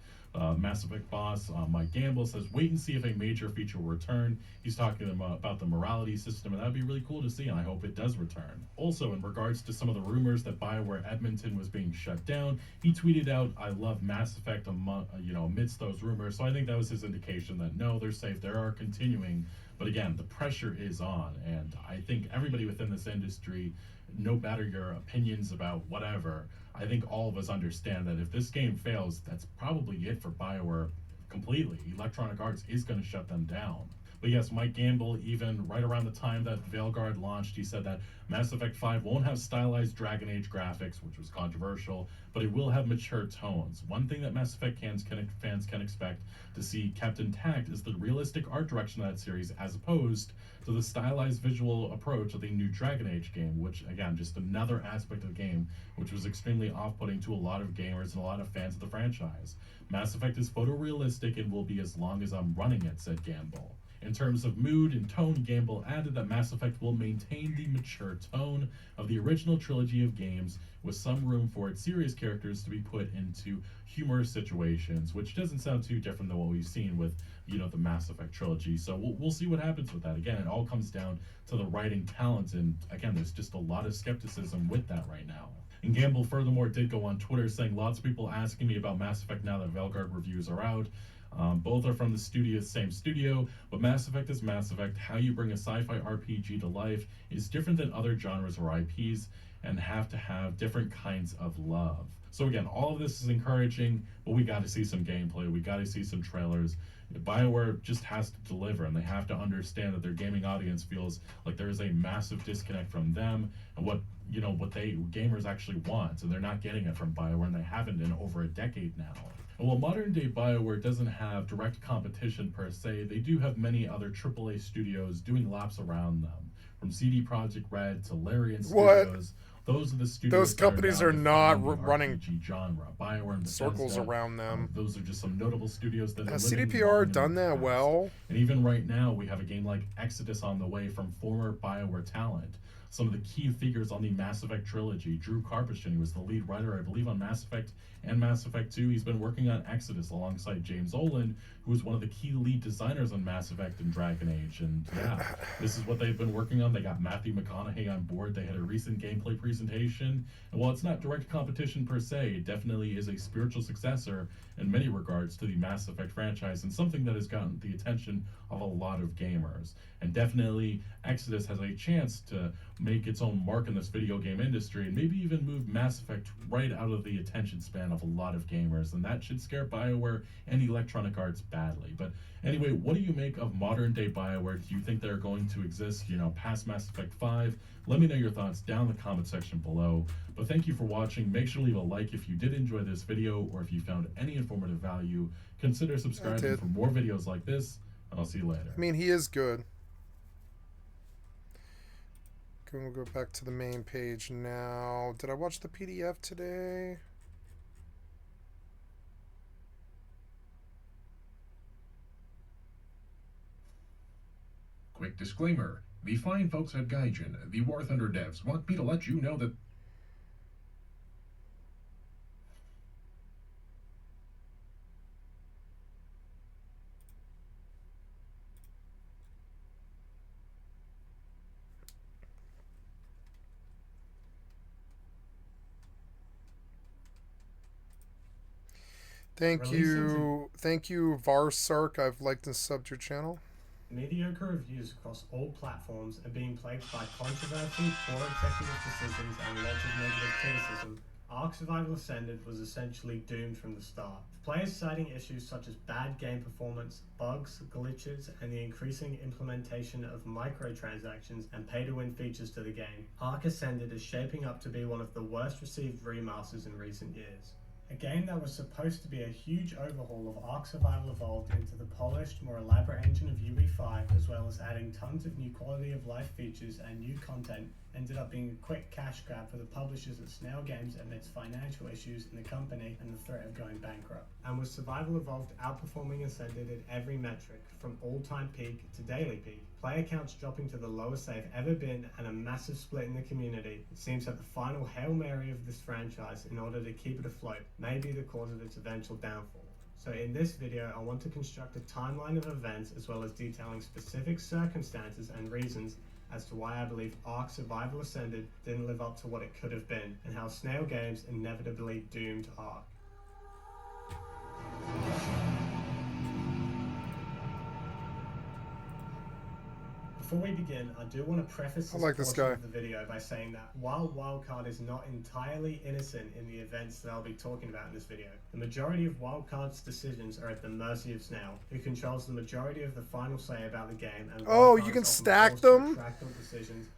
Mass Effect boss Mike Gamble says, wait and see if a major feature will return. He's talking about the morality system, and that'd be really cool to see, and I hope it does return. Also, in regards to some of the rumors that BioWare Edmonton was being shut down, he tweeted out, I love Mass Effect amidst those rumors, so I think that was his indication that no, they're safe, they are continuing. But again, the pressure is on, and I think everybody within this industry, no matter your opinions about whatever, I think all of us understand that if this game fails, that's probably it for BioWare completely. Electronic Arts is going to shut them down. But yes, Mike Gamble, even right around the time that Veilguard launched, he said that Mass Effect 5 won't have stylized Dragon Age graphics, which was controversial, but it will have mature tones. One thing that Mass Effect fans can expect to see kept intact is the realistic art direction of that series, as opposed to the stylized visual approach of the new Dragon Age game, which, again, just another aspect of the game which was extremely off-putting to a lot of gamers and a lot of fans of the franchise. Mass Effect is photorealistic and will be as long as I'm running it, said Gamble. In terms of mood and tone, Gamble added that Mass Effect will maintain the mature tone of the original trilogy of games, with some room for its serious characters to be put into humorous situations, which doesn't sound too different than what we've seen with, the Mass Effect trilogy. So we'll see what happens with that. Again, it all comes down to the writing talent, and again, there's just a lot of skepticism with that right now. And Gamble furthermore did go on Twitter saying, lots of people asking me about Mass Effect now that Valguard reviews are out. Both are from the same studio, but Mass Effect is Mass Effect. How you bring a sci-fi RPG to life is different than other genres or IPs, and have to have different kinds of love. So again, all of this is encouraging, but we got to see some gameplay. We got to see some trailers. BioWare just has to deliver, and they have to understand that their gaming audience feels like there is a massive disconnect from them and what gamers actually want, and they're not getting it from BioWare, and they haven't in over a decade now. And while modern day BioWare doesn't have direct competition per se, they do have many other AAA studios doing laps around them. From CD Projekt Red to Larian Studios, those are the studios. Those companies are not running RPG genre. BioWare and circles Bethesda, around them. Those are just some notable studios that Has are living CDPR long in done the that past. well? And even right now, we have a game like Exodus on the way from former BioWare talent. Some of the key figures on the Mass Effect trilogy. Drew Karpyshyn, who was the lead writer, I believe, on Mass Effect and Mass Effect 2. He's been working on Exodus alongside James Olin, who was one of the key lead designers on Mass Effect and Dragon Age. And yeah, this is what they've been working on. They got Matthew McConaughey on board. They had a recent gameplay presentation. And while it's not direct competition per se, it definitely is a spiritual successor in many regards to the Mass Effect franchise, and something that has gotten the attention of a lot of gamers. And definitely Exodus has a chance to make its own mark in this video game industry, and maybe even move Mass Effect right out of the attention span of a lot of gamers, and that should scare BioWare and Electronic Arts badly. But anyway, what do you make of modern day BioWare? Do you think they're going to exist, past Mass Effect 5? Let me know your thoughts down in the comment section below. But thank you for watching. Make sure to leave a like if you did enjoy this video, or if you found any informative value. Consider subscribing for more videos like this, and I'll see you later. I mean, he is good. We'll go back to the main page now. Did I watch the PDF today? Quick disclaimer. The fine folks at Gaijin, the War Thunder devs, want me to let you know that Thank you, Varsark. I've liked and subbed your channel. Mediocre reviews across all platforms are being plagued by controversy, poor executive decisions, and lots of negative criticism. Ark Survival Ascended was essentially doomed from the start. Players citing issues such as bad game performance, bugs, glitches, and the increasing implementation of microtransactions and pay-to-win features to the game. Ark Ascended is shaping up to be one of the worst received remasters in recent years. A game that was supposed to be a huge overhaul of Ark Survival Evolved into the polished, more elaborate engine of UE5, as well as adding tons of new quality of life features and new content, ended up being a quick cash grab for the publishers at Snail Games amidst financial issues in the company and the threat of going bankrupt. And with Survival Evolved outperforming Ascended at every metric, from all-time peak to daily peak, player counts dropping to the lowest they've ever been, and a massive split in the community, it seems that the final Hail Mary of this franchise, in order to keep it afloat, may be the cause of its eventual downfall. So in this video, I want to construct a timeline of events, as well as detailing specific circumstances and reasons as to why I believe Ark Survival Ascended didn't live up to what it could have been, and how Snail Games inevitably doomed Ark. Before we begin, I do want to preface this portion of the video by saying that while Wildcard is not entirely innocent in the events that I'll be talking about in this video, the majority of Wildcard's decisions are at the mercy of Snail, who controls the majority of the final say about the game. And you can stack them?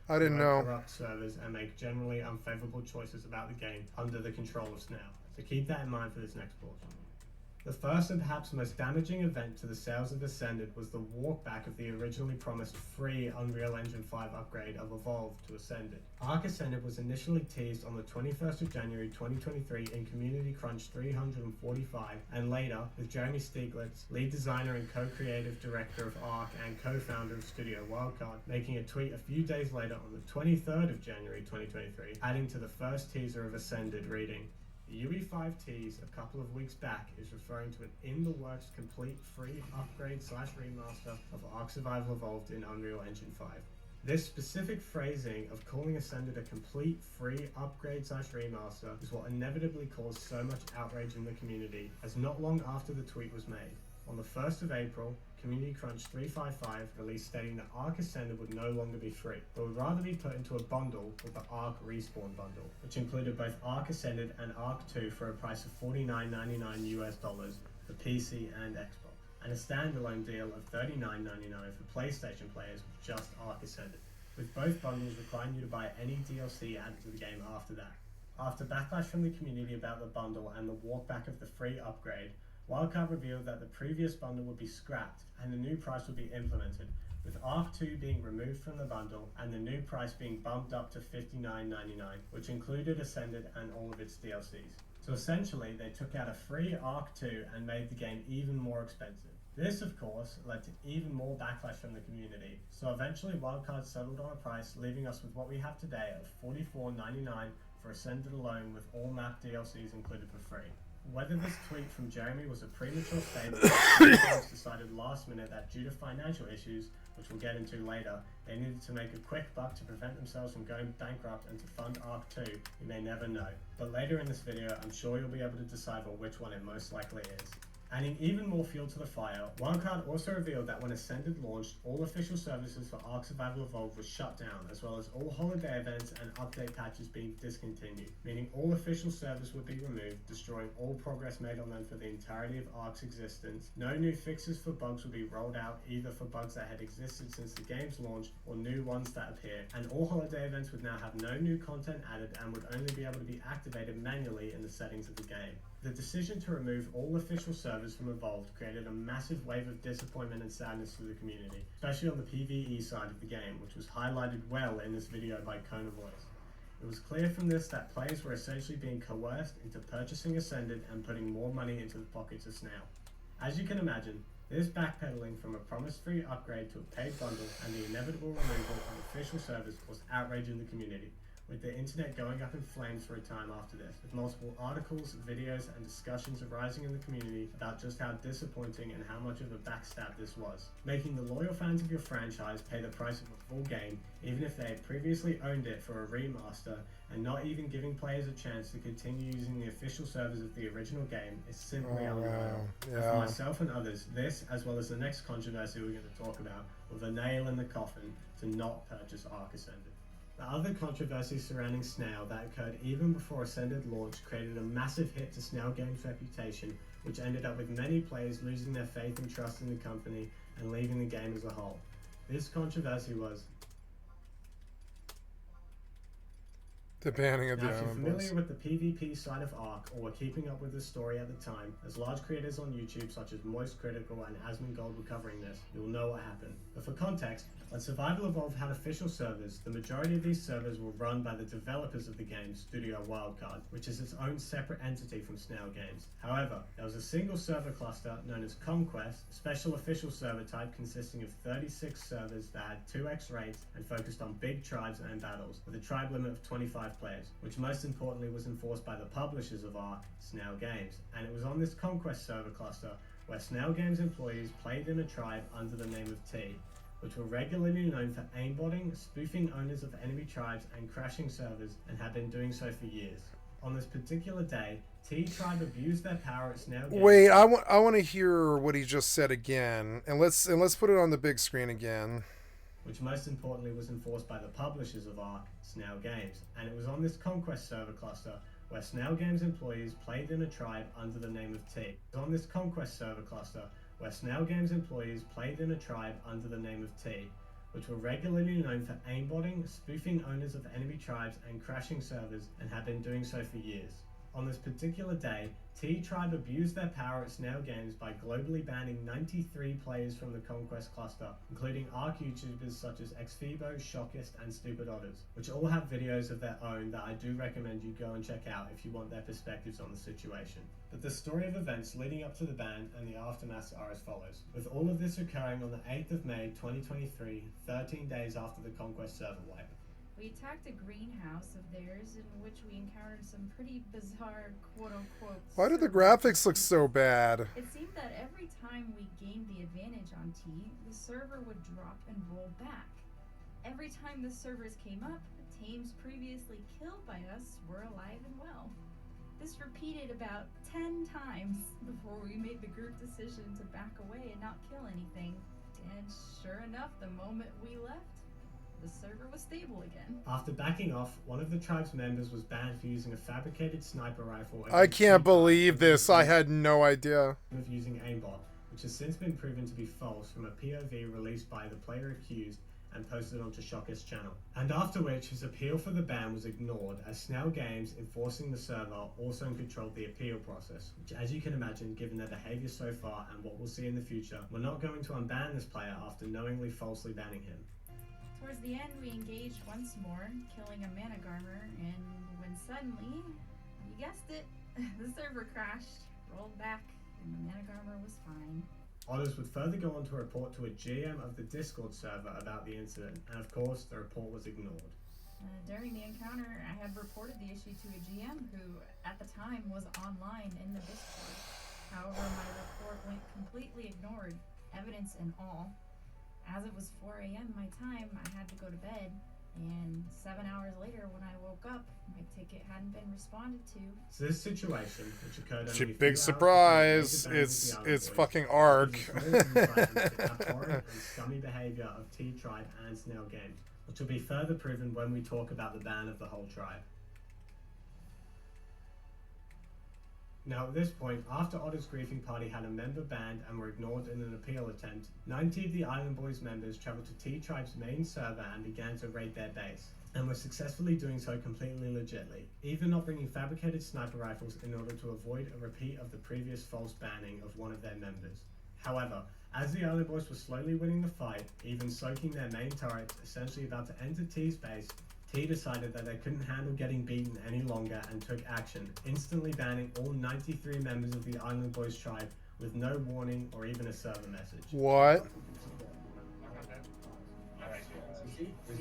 I didn't know. Corrupt servers and make generally unfavorable choices about the game under the control of Snail. So keep that in mind for this next portion. The first and perhaps most damaging event to the sales of Ascended was the walkback of the originally promised free Unreal Engine 5 upgrade of Evolve to Ascended. Arc Ascended was initially teased on the 21st of January 2023 in Community Crunch 345, and later with Jeremy Stieglitz, lead designer and co-creative director of Arc and co-founder of Studio Wildcard, making a tweet a few days later on the 23rd of January 2023, adding to the first teaser of Ascended reading, "The UE5 tease a couple of weeks back is referring to an in-the-works complete free upgrade/remaster of Ark Survival Evolved in Unreal Engine 5. This specific phrasing of calling Ascended a complete free upgrade/remaster is what inevitably caused so much outrage in the community, as not long after the tweet was made, on the 1st of April, Community Crunch 355 released stating that Ark Ascended would no longer be free, but would rather be put into a bundle called the Ark Respawn Bundle, which included both Ark Ascended and Ark 2 for a price of $49.99 US for PC and Xbox, and a standalone deal of $39.99 for PlayStation players with just Ark Ascended, with both bundles requiring you to buy any DLC added to the game after that. After backlash from the community about the bundle and the walkback of the free upgrade, Wildcard revealed that the previous bundle would be scrapped and the new price would be implemented, with Ark 2 being removed from the bundle and the new price being bumped up to $59.99, which included Ascended and all of its DLCs. So essentially, they took out a free Ark 2 and made the game even more expensive. This, of course, led to even more backlash from the community, so eventually Wildcard settled on a price, leaving us with what we have today of $44.99 for Ascended alone, with all map DLCs included for free. Whether this tweet from Jeremy was a premature statement, or decided last minute that due to financial issues, which we'll get into later, they needed to make a quick buck to prevent themselves from going bankrupt and to fund Ark 2, we may never know. But later in this video, I'm sure you'll be able to decipher which one it most likely is. Adding even more fuel to the fire, Wildcard also revealed that when Ascended launched, all official services for Ark Survival Evolved were shut down, as well as all holiday events and update patches being discontinued, meaning all official servers would be removed, destroying all progress made on them for the entirety of Ark's existence. No new fixes for bugs would be rolled out, either for bugs that had existed since the game's launch or new ones that appear, and all holiday events would now have no new content added and would only be able to be activated manually in the settings of the game. The decision to remove all official servers from Evolved created a massive wave of disappointment and sadness to the community, especially on the PvE side of the game, which was highlighted well in this video by Kona Voice. It was clear from this that players were essentially being coerced into purchasing Ascended and putting more money into the pockets of Snail. As you can imagine, this backpedaling from a promised free upgrade to a paid bundle and the inevitable removal of official servers was outrage in the community, with the internet going up in flames for a time after this, with multiple articles, videos, and discussions arising in the community about just how disappointing and how much of a backstab this was, making the loyal fans of your franchise pay the price of a full game, even if they had previously owned it for a remaster, and not even giving players a chance to continue using the official servers of the original game is simply unreal. Yeah. For myself and others, this, as well as the next controversy we're going to talk about, were the nail in the coffin to not purchase Ark Ascended. The other controversies surrounding Snail that occurred even before Ascended launch created a massive hit to Snail Games' reputation, which ended up with many players losing their faith and trust in the company and leaving the game as a whole. This controversy was the banning of the Now, if you're island familiar boss. with the PvP side of Ark, or were keeping up with the story at the time, as large creators on YouTube such as Moist Critical and Asmongold were covering this, you'll know what happened. But for context, when Survival Evolved had official servers, the majority of these servers were run by the developers of the game, Studio Wildcard, which is its own separate entity from Snail Games. However, there was a single server cluster known as Conquest, a special official server type consisting of 36 servers that had 2x rates and focused on big tribes and battles, with a tribe limit of 25 players, which most importantly was enforced by the publishers of Ark, Snail Games. And it was on this Conquest server cluster where Snail Games employees played in a tribe under the name of T, which were regularly known for aimbotting, spoofing owners of enemy tribes, and crashing servers, and had been doing so for years. On this particular day, T tribe abused their power at Snail Games. Wait, I want to hear what he just said again, and let's put it on the big screen again. Which most importantly was enforced by the publishers of Ark, Snail Games, and it was on this Conquest server cluster where Snail Games employees played in a tribe under the name of T. It was on this Conquest server cluster where Snail Games employees played in a tribe under the name of T, which were regularly known for aimbotting, spoofing owners of enemy tribes, and crashing servers, and had been doing so for years. On this particular day, T-Tribe abused their power at Snail Games by globally banning 93 players from the Conquest cluster, including ARC YouTubers such as Xfebo, Shockist, and Stupid Otters, which all have videos of their own that I do recommend you go and check out if you want their perspectives on the situation. But the story of events leading up to the ban and the aftermath are as follows. With all of this occurring on the 8th of May 2023, 13 days after the Conquest server wipe, we attacked a greenhouse of theirs in which we encountered some pretty bizarre quote-unquote... Why do the graphics look so bad? It seemed that every time we gained the advantage on T, the server would drop and roll back. Every time the servers came up, the teams previously killed by us were alive and well. This repeated about 10 times before we made the group decision to back away and not kill anything. And sure enough, the moment we left, the server was stable again. After backing off, one of the tribe's members was banned for using a fabricated sniper rifle. I can't believe this. I had no idea. Of using aimbot, which has since been proven to be false from a POV released by the player accused and posted onto Shockist's channel. And after which, his appeal for the ban was ignored, as Snail Games, enforcing the server, also controlled the appeal process, which, as you can imagine, given their behaviour so far and what we'll see in the future, we're not going to unban this player after knowingly falsely banning him. Towards the end, we engaged once more, killing a Managarmer, and when suddenly, you guessed it, the server crashed, rolled back, and the Managarmer was fine. Otters would further go on to report to a GM of the Discord server about the incident, and of course, the report was ignored. During the encounter, I had reported the issue to a GM who, at the time, was online in the Discord. However, my report went completely ignored, evidence and all. As it was 4 a.m. my time, I had to go to bed, and 7 hours later when I woke up, my ticket hadn't been responded to. So this situation, which occurred It's a only big surprise. It's fucking ARC. Abhorrent and scummy behaviour of T-Tribe and Snail Games, which will be further proven when we talk about the ban of the whole tribe. Now at this point, after Otter's griefing party had a member banned and were ignored in an appeal attempt, 90 of the Island Boys members travelled to T-Tribe's main server and began to raid their base, and were successfully doing so completely legitly, even not bringing fabricated sniper rifles in order to avoid a repeat of the previous false banning of one of their members. However, as the Island Boys were slowly winning the fight, even soaking their main turrets, essentially about to enter T's base, T decided that they couldn't handle getting beaten any longer and took action, instantly banning all 93 members of the Island Boys tribe with no warning or even a server message. What?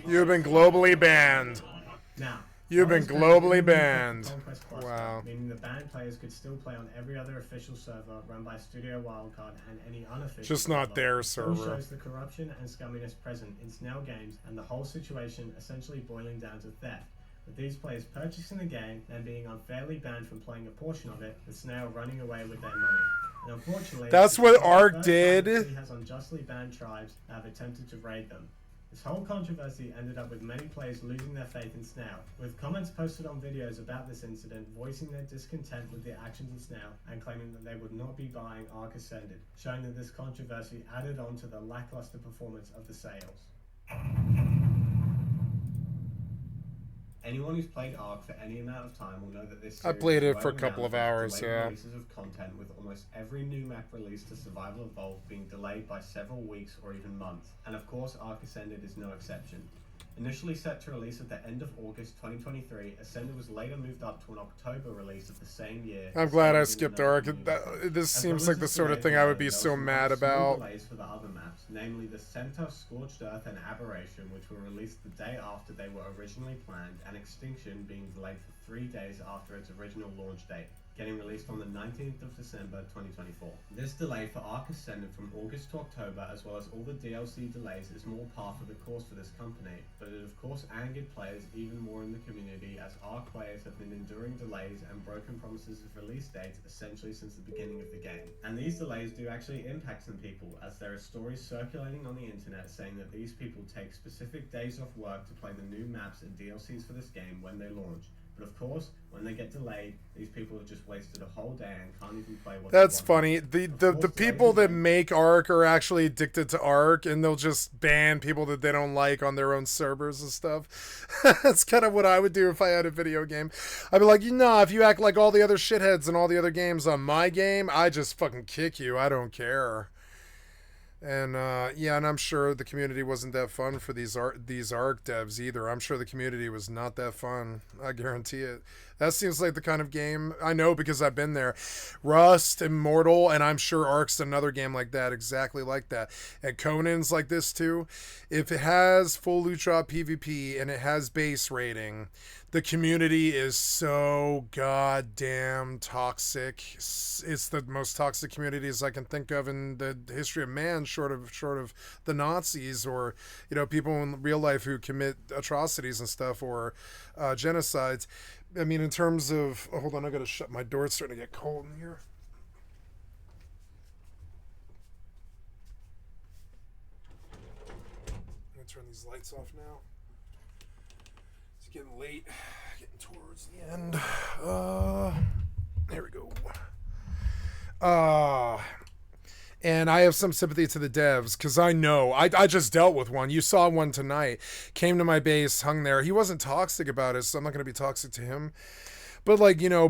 You've been globally banned. Now, You've been globally banned. Wow. Meaning the banned players could still play on every other official server run by Studio Wildcard and any unofficial Just not their server. Still shows the corruption and scumminess present in Snail Games and the whole situation essentially boiling down to theft, with these players purchasing the game and being unfairly banned from playing a portion of it, with Snail running away with their money. And unfortunately, that's what ARC did. He has unjustly banned tribes that have attempted to raid them. This whole controversy ended up with many players losing their faith in Snail, with comments posted on videos about this incident voicing their discontent with the actions of Snail and claiming that they would not be buying Ark Ascended, showing that this controversy added on to the lackluster performance of the sales. Anyone who's played Ark for any amount of time will know that this I played it for a couple of hours, yeah. Releases of content, with almost every new map release to Survival Evolved being delayed by several weeks or even months, and of course Ark Ascended is no exception. Initially set to release at the end of August 2023, Ascended was later moved up to an October release of the same year. I'm glad I skipped ARC. This seems like the sort of thing I would be so mad about. Delays for the other maps, namely the Center, Scorched Earth, and Aberration, which were released the day after they were originally planned, and Extinction being delayed for 3 days after its original launch date, getting released on the 19th of December 2024. This delay for Ark Ascended from August to October, as well as all the DLC delays, is more par for the course for this company, but it of course angered players even more in the community, as Ark players have been enduring delays and broken promises of release dates essentially since the beginning of the game. And these delays do actually impact some people, as there are stories circulating on the internet saying that these people take specific days off work to play the new maps and DLCs for this game when they launch, But of course, when they get delayed, these people have just wasted a whole day and can't even play what That's they want. funny. The people that make Ark are actually addicted to Ark, and they'll just ban people that they don't like on their own servers and stuff. That's kind of what I would do if I had a video game. I'd be like, if you act like all the other shitheads in all the other games on my game, I just fucking kick you. I don't care. And and I'm sure the community wasn't that fun for these Ark devs either. I'm sure the community was not that fun. I guarantee it. That seems like the kind of game I know because I've been there. Rust, Immortal, and I'm sure Ark's another game like that, exactly like that. And Conan's like this too. If it has full loot drop PvP and it has base rating, the community is so goddamn toxic. It's the most toxic communities I can think of in the history of man, short of the Nazis or people in real life who commit atrocities and stuff or genocides. I mean, in terms of hold on, I gotta shut my door. It's starting to get cold in here. I'm gonna turn these lights off now. It's getting late, getting towards the end. There we go. And I have some sympathy to the devs because I know I just dealt with one. You saw one tonight. Came to my base, hung there. He wasn't toxic about it, so I'm not going to be toxic to him. But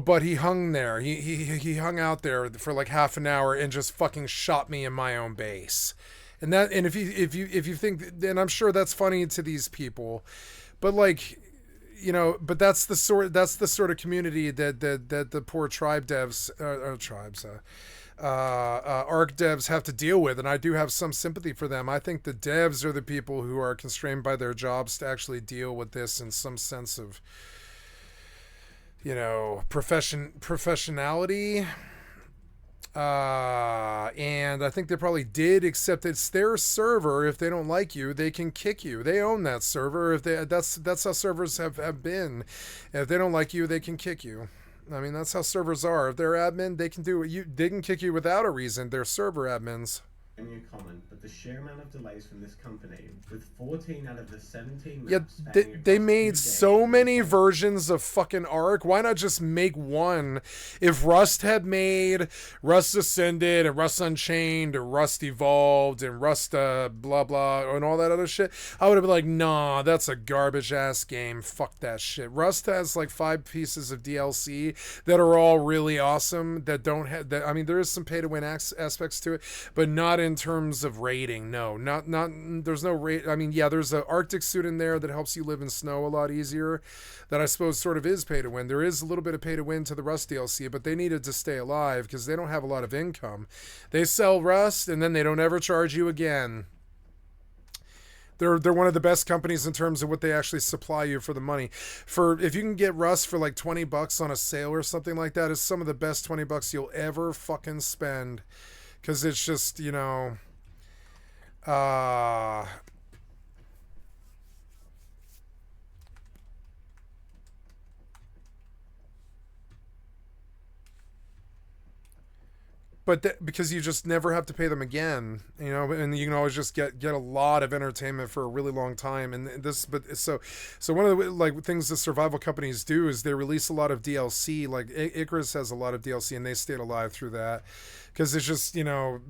but he hung there. He hung out there for like half an hour and just fucking shot me in my own base. And if you think, and I'm sure that's funny to these people, but but that's the sort of community that the poor tribe devs Ark devs have to deal with, and I do have some sympathy for them. I think the devs are the people who are constrained by their jobs to actually deal with this in some sense of professionality. And I think they probably did, except it's their server. If they don't like you, they can kick you. They own that server. That's how servers have been. If they don't like you, they can kick you. I mean, that's how servers are. If they're admin, they can do it. They can kick you without a reason. They're server admins. Common, but the sheer amount of delays from this company, with 14 out of the 17 maps they made so many versions of fucking Ark. Why not just make one? If Rust had made Rust Ascended and Rust Unchained and Rust Evolved and Rust blah blah and all that other shit, I would have been like, nah, that's a garbage ass game. Fuck that shit. Rust has like 5 pieces of DLC that are all really awesome. That don't have that. I mean, there is some pay to win aspects to it, but not in terms of rating. No, not there's no rate. I mean, yeah, there's an Arctic suit in there that helps you live in snow a lot easier, that I suppose sort of is pay to win. There is a little bit of pay to win to the Rust DLC, but they needed to stay alive because they don't have a lot of income. They sell Rust and then they don't ever charge you again. They're one of the best companies in terms of what they actually supply you for the money. If you can get Rust for like $20 on a sale or something like that, is some of the best $20 you'll ever fucking spend. Because it's just, but because you just never have to pay them again, and you can always just get a lot of entertainment for a really long time. And so one of the things the survival companies do is they release a lot of DLC. Like Icarus has a lot of DLC, and they stayed alive through that. Because it's just,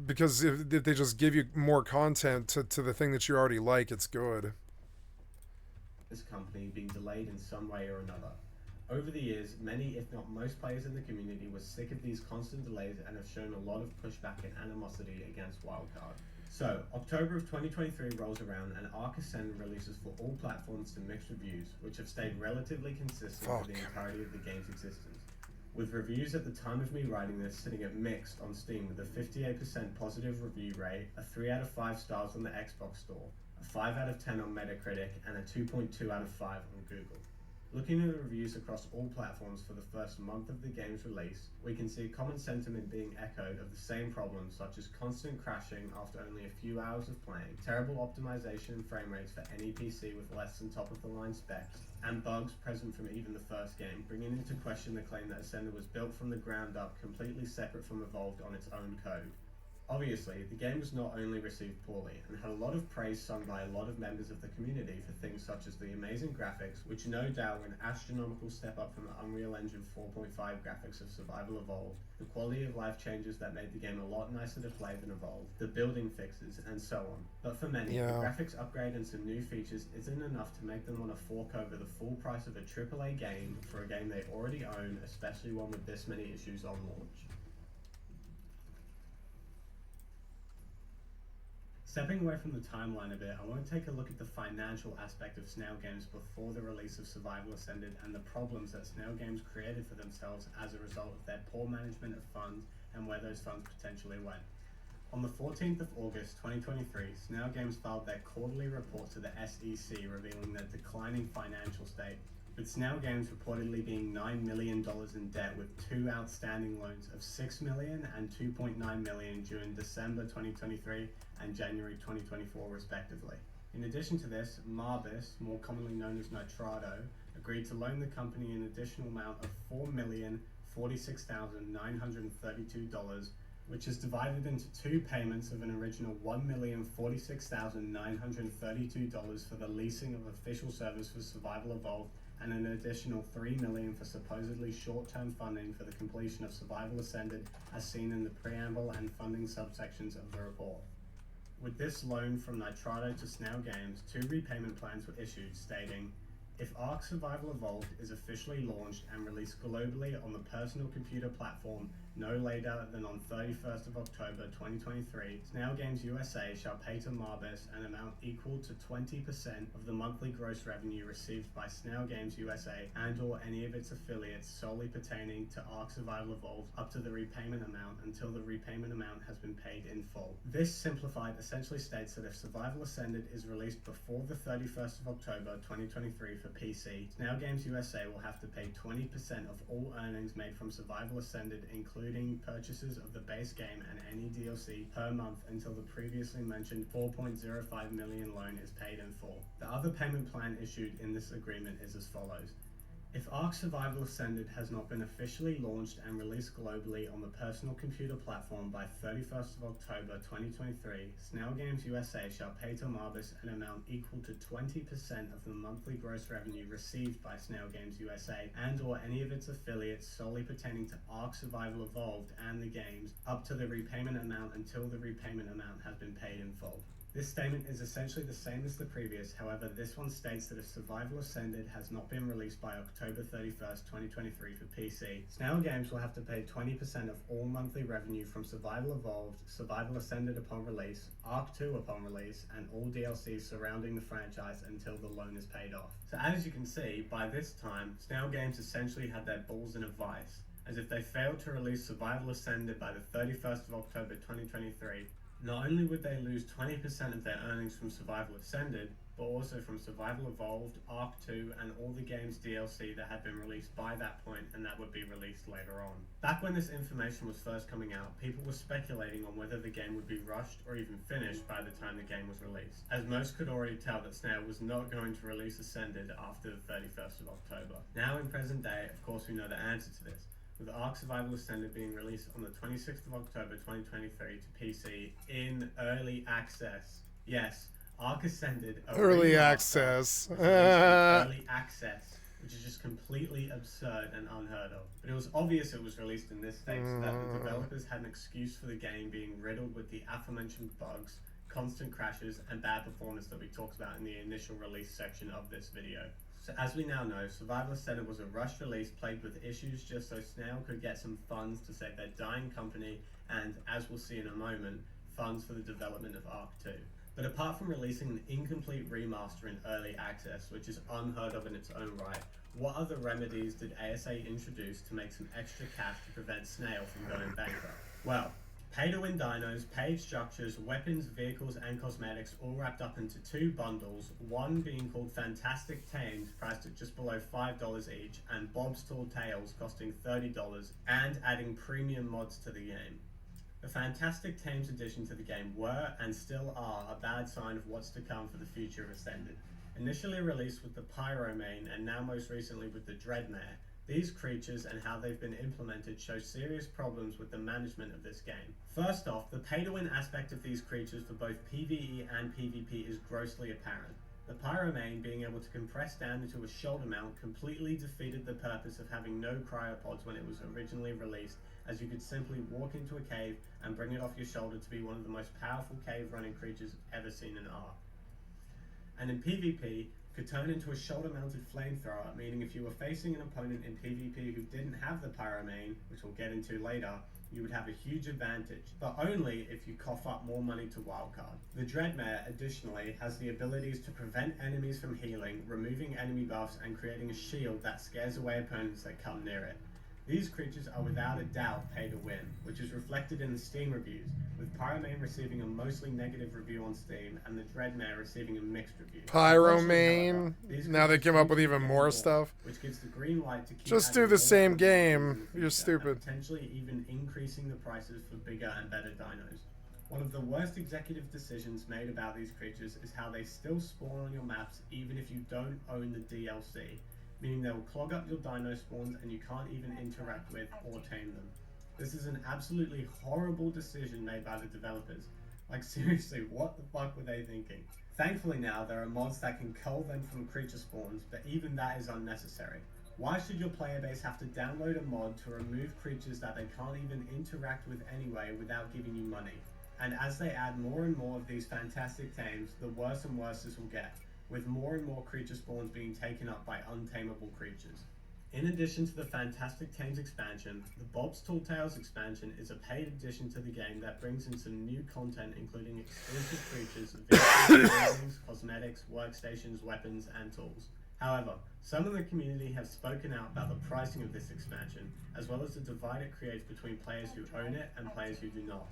because if they just give you more content to the thing that you already like, it's good. This company being delayed in some way or another. Over the years, many, if not most players in the community were sick of these constant delays and have shown a lot of pushback and animosity against Wildcard. So, October of 2023 rolls around and Ark Ascend releases for all platforms to mixed reviews, which have stayed relatively consistent for the entirety of the game's existence. With reviews at the time of me writing this sitting at mixed on Steam with a 58% positive review rate, a 3 out of 5 stars on the Xbox Store, a 5 out of 10 on Metacritic, and a 2.2 out of 5 on Google. Looking at the reviews across all platforms for the first month of the game's release, we can see a common sentiment being echoed of the same problems such as constant crashing after only a few hours of playing, terrible optimization and frame rates for any PC with less than top-of-the-line specs, and bugs present from even the first game, bringing into question the claim that Ascender was built from the ground up completely separate from Evolved on its own code. Obviously, the game was not only received poorly, and had a lot of praise sung by a lot of members of the community for things such as the amazing graphics, which no doubt were an astronomical step up from the Unreal Engine 4.5 graphics of Survival Evolved, the quality of life changes that made the game a lot nicer to play than Evolved, the building fixes, and so on. But for many, the graphics upgrade and some new features isn't enough to make them want to fork over the full price of a AAA game for a game they already own, especially one with this many issues on launch. Stepping away from the timeline a bit, I want to take a look at the financial aspect of Snail Games before the release of Survival Ascended and the problems that Snail Games created for themselves as a result of their poor management of funds and where those funds potentially went. On the 14th of August 2023, Snail Games filed their quarterly report to the SEC revealing their declining financial state, with Snail Games reportedly being $9 million in debt with two outstanding loans of $6 million and $2.9 million due in December 2023 and January 2024 respectively. In addition to this, Marbis, more commonly known as Nitrado, agreed to loan the company an additional amount of $4,046,932, which is divided into two payments of an original $1,046,932 for the leasing of official servers for Survival Evolved and an additional $3 million for supposedly short-term funding for the completion of Survival Ascended as seen in the preamble and funding subsections of the report. With this loan from Nitrado to Snail Games, two repayment plans were issued stating, if Ark Survival Evolved is officially launched and released globally on the personal computer platform no later than on 31st of October 2023, Snail Games USA shall pay to Marbis an amount equal to 20% of the monthly gross revenue received by Snail Games USA and or any of its affiliates solely pertaining to Ark Survival Evolved up to the repayment amount until the repayment amount has been paid in full. This simplified essentially states that if Survival Ascended is released before the 31st of October 2023 for PC, Snail Games USA will have to pay 20% of all earnings made from Survival Ascended, including purchases of the base game and any DLC per month until the previously mentioned $4.05 million loan is paid in full. The other payment plan issued in this agreement is as follows. If Ark Survival Ascended has not been officially launched and released globally on the personal computer platform by 31st of October 2023, Snail Games USA shall pay to Marbis an amount equal to 20% of the monthly gross revenue received by Snail Games USA and or any of its affiliates solely pertaining to Ark Survival Evolved and the games up to the repayment amount until the repayment amount has been paid in full. This statement is essentially the same as the previous, however this one states that if Survival Ascended has not been released by October 31st, 2023 for PC, Snail Games will have to pay 20% of all monthly revenue from Survival Evolved, Survival Ascended upon release, Ark 2 upon release, and all DLC surrounding the franchise until the loan is paid off. So as you can see, by this time, Snail Games essentially had their balls in a vice, as if they failed to release Survival Ascended by the 31st of October 2023, not only would they lose 20% of their earnings from Survival Ascended, but also from Survival Evolved, Ark 2, and all the game's DLC that had been released by that point and that would be released later on. Back when this information was first coming out, people were speculating on whether the game would be rushed or even finished by the time the game was released, as most could already tell that Snail was not going to release Ascended after the 31st of October. Now in present day, of course we know the answer to this, with Ark Survival Ascended being released on the 26th of October 2023 to PC in early access. Yes, Ark Ascended early access. Early access, which is just completely absurd and unheard of. But it was obvious it was released in this state so that the developers had an excuse for the game being riddled with the aforementioned bugs, constant crashes, and bad performance that we talked about in the initial release section of this video. So as we now know, Survival Ascended was a rushed release plagued with issues just so Snail could get some funds to save their dying company and, as we'll see in a moment, funds for the development of Ark 2. But apart from releasing an incomplete remaster in early access, which is unheard of in its own right, what other remedies did ASA introduce to make some extra cash to prevent Snail from going bankrupt? Well, pay-to-win dinos, paid structures, weapons, vehicles, and cosmetics all wrapped up into two bundles, one being called Fantastic Tames, priced at just below $5 each, and Bob's Tall Tales costing $30, and adding premium mods to the game. The Fantastic Tames addition to the game were, and still are, a bad sign of what's to come for the future of Ascended. Initially released with the Pyro main, and now most recently with the Dreadmare, These creatures and how they've been implemented show serious problems with the management of this game. First off, the pay-to-win aspect of these creatures for both PvE and PvP is grossly apparent. The Pyromane being able to compress down into a shoulder mount completely defeated the purpose of having no cryopods when it was originally released, as you could simply walk into a cave and bring it off your shoulder to be one of the most powerful cave running creatures ever seen in art. And in PvP, could turn into a shoulder-mounted flamethrower, meaning if you were facing an opponent in PvP who didn't have the Pyromane, which we'll get into later, you would have a huge advantage, but only if you cough up more money to wildcard. The Dreadmare, additionally, has the abilities to prevent enemies from healing, removing enemy buffs, and creating a shield that scares away opponents that come near it. These creatures are without a doubt pay to win, which is reflected in the Steam reviews, with Pyromane receiving a mostly negative review on Steam and the Dreadmare receiving a mixed review. Pyromane. Now they came up with even more stuff. Which gives the green light to keep just do adding the more same content game. in the You're future, stupid. and potentially even increasing the prices for bigger and better dinos. One of the worst executive decisions made about these creatures is how they still spawn on your maps even if you don't own the DLC, meaning they will clog up your dino spawns and you can't even interact with or tame them. This is an absolutely horrible decision made by the developers. Like seriously, what the fuck were they thinking? Thankfully now there are mods that can cull them from creature spawns, but even that is unnecessary. Why should your player base have to download a mod to remove creatures that they can't even interact with anyway without giving you money? And as they add more and more of these fantastic tames, the worse and worse this will get, with more and more creature spawns being taken up by untamable creatures. In addition to the Fantastic Tames expansion, the Bob's Tall Tales expansion is a paid addition to the game that brings in some new content including exclusive creatures, vehicles, buildings, cosmetics, workstations, weapons, and tools. However, some in the community have spoken out about the pricing of this expansion, as well as the divide it creates between players who own it and players who do not.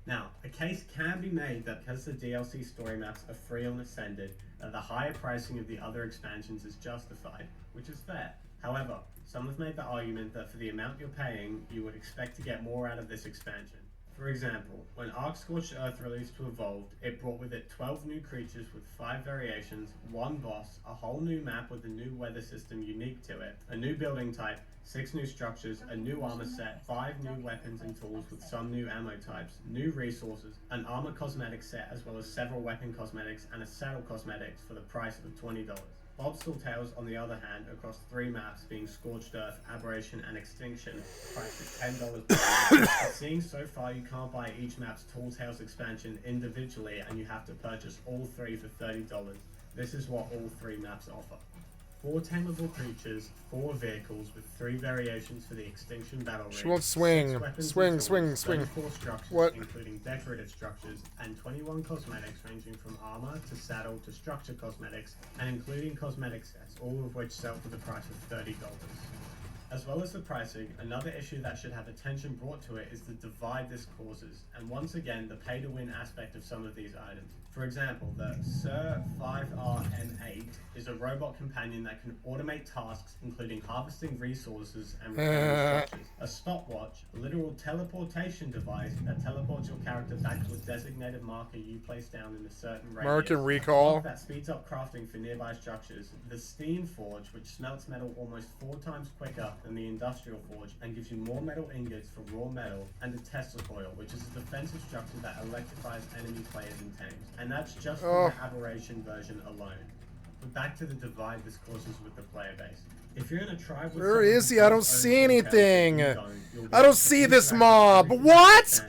Now, a case can be made that because the DLC story maps are free on Ascended, that the higher pricing of the other expansions is justified, which is fair. However, some have made the argument that for the amount you're paying, you would expect to get more out of this expansion. For example, when Ark Scorched Earth released to Evolved, it brought with it 12 new creatures with 5 variations, 1 boss, a whole new map with a new weather system unique to it, a new building type, 6 new structures, a new armor set, 5 new weapons and tools with some new ammo types, new resources, an armor cosmetic set as well as several weapon cosmetics and a saddle cosmetics for the price of $20. Bob's Tall Tales, on the other hand, across 3 maps being Scorched Earth, Aberration and Extinction, priced at $10 per map. Seeing so far you can't buy each map's Tall Tales expansion individually and you have to purchase all 3 for $30. This is what all 3 maps offer. 4 tameable creatures, 4 vehicles with 3 variations for the Extinction Battle Rig. She won't swing. Swing. 34 structures, What? including decorative structures, and 21 cosmetics ranging from armor to saddle to structure cosmetics, and including cosmetic sets, all of which sell for the price of $30. As well as the pricing, another issue that should have attention brought to it is the divide this causes, and once again the pay-to-win aspect of some of these items. For example, the Sir 5RM8 is a robot companion that can automate tasks including harvesting resources and repairing structures. A stopwatch, a literal teleportation device that teleports your character back to a designated marker you place down in a certain radius. Mark and recall. A clock that speeds up crafting for nearby structures. The Steam Forge, which smelts metal almost 4 times quicker than the Industrial Forge and gives you more metal ingots for raw metal. And the Tesla Coil, which is a defensive structure that electrifies enemy players in tames. And that's just for the Aberration version alone. But back to the divide this causes with the player base. If you're in a tribe with Where is he? I don't see anything. I don't see this mob. What?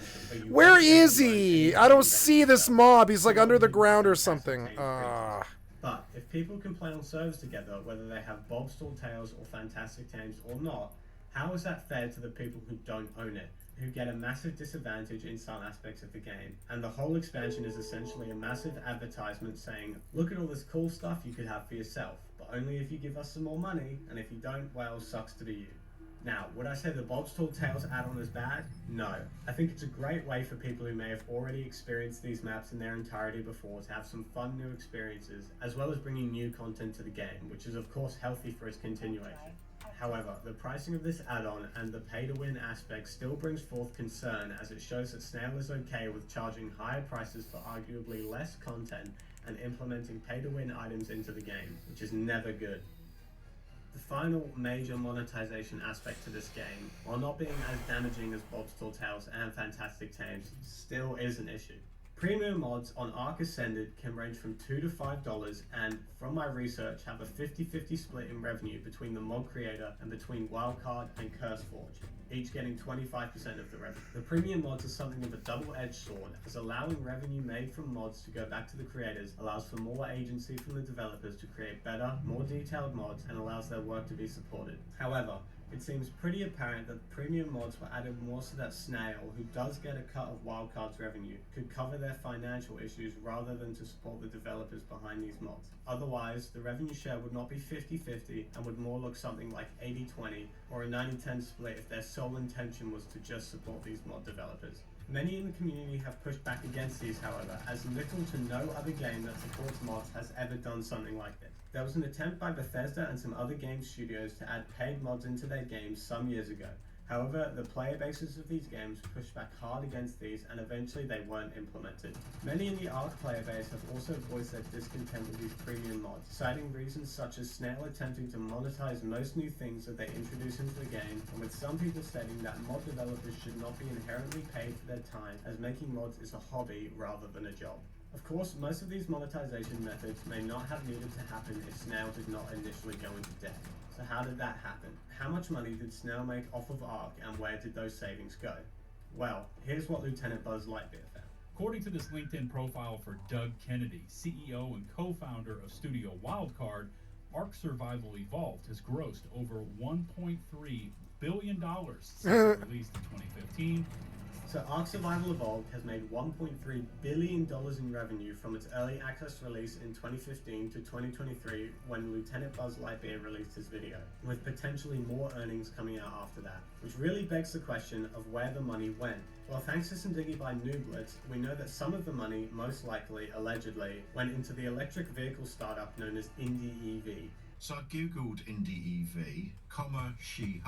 Where is he? I don't see this mob. He's like under the ground or something. But if people can play on servers together, whether they have Bob's Tall Tales or Fantastic Tames or not, how is that fair to the people who don't own it, who get a massive disadvantage in some aspects of the game? And the whole expansion is essentially a massive advertisement saying, look at all this cool stuff you could have for yourself, but only if you give us some more money, and if you don't, well, sucks to be you. Now, would I say the Bob's Tall Tales add-on is bad? No. I think it's a great way for people who may have already experienced these maps in their entirety before to have some fun new experiences, as well as bringing new content to the game, which is of course healthy for its continuation. However, the pricing of this add-on and the pay-to-win aspect still brings forth concern, as it shows that Snail is okay with charging higher prices for arguably less content and implementing pay-to-win items into the game, which is never good. The final major monetization aspect to this game, while not being as damaging as Bob's Tall Tales and Fantastic Tames, still is an issue. Premium mods on Ark Ascended can range from $2 to $5 and, from my research, have a 50-50 split in revenue between the mod creator and between Wildcard and CurseForge, each getting 25% of the revenue. The premium mods are something of a double-edged sword, as allowing revenue made from mods to go back to the creators allows for more agency from the developers to create better, more detailed mods and allows their work to be supported. However, it seems pretty apparent that the premium mods were added more so that Snail, who does get a cut of Wildcard's revenue, could cover their financial issues rather than to support the developers behind these mods. Otherwise, the revenue share would not be 50-50 and would more look something like 80-20 or a 90-10 split if their sole intention was to just support these mod developers. Many in the community have pushed back against these, however, as little to no other game that supports mods has ever done something like this. There was an attempt by Bethesda and some other game studios to add paid mods into their games some years ago. However, the player bases of these games pushed back hard against these and eventually they weren't implemented. Many in the Ark player base have also voiced their discontent with these premium mods, citing reasons such as Snail attempting to monetize most new things that they introduce into the game, and with some people stating that mod developers should not be inherently paid for their time, as making mods is a hobby rather than a job. Of course, most of these monetization methods may not have needed to happen if Snail did not initially go into debt. So how did that happen? How much money did Snail make off of Ark and where did those savings go? Well, here's what Lieutenant Buzz Lightyear found. According to this LinkedIn profile for Doug Kennedy, CEO and co-founder of Studio Wildcard, Ark Survival Evolved has grossed over $1.3 billion since it released in 2015. So Ark Survival Evolved has made $1.3 billion in revenue from its early access release in 2015 to 2023 when Lieutenant Buzz Lightyear released his video, with potentially more earnings coming out after that, which really begs the question of where the money went. Well, thanks to some digging by Nooblets, we know that some of the money, most likely, allegedly, went into the electric vehicle startup known as IndieEV. So I googled IndieEV, Shi.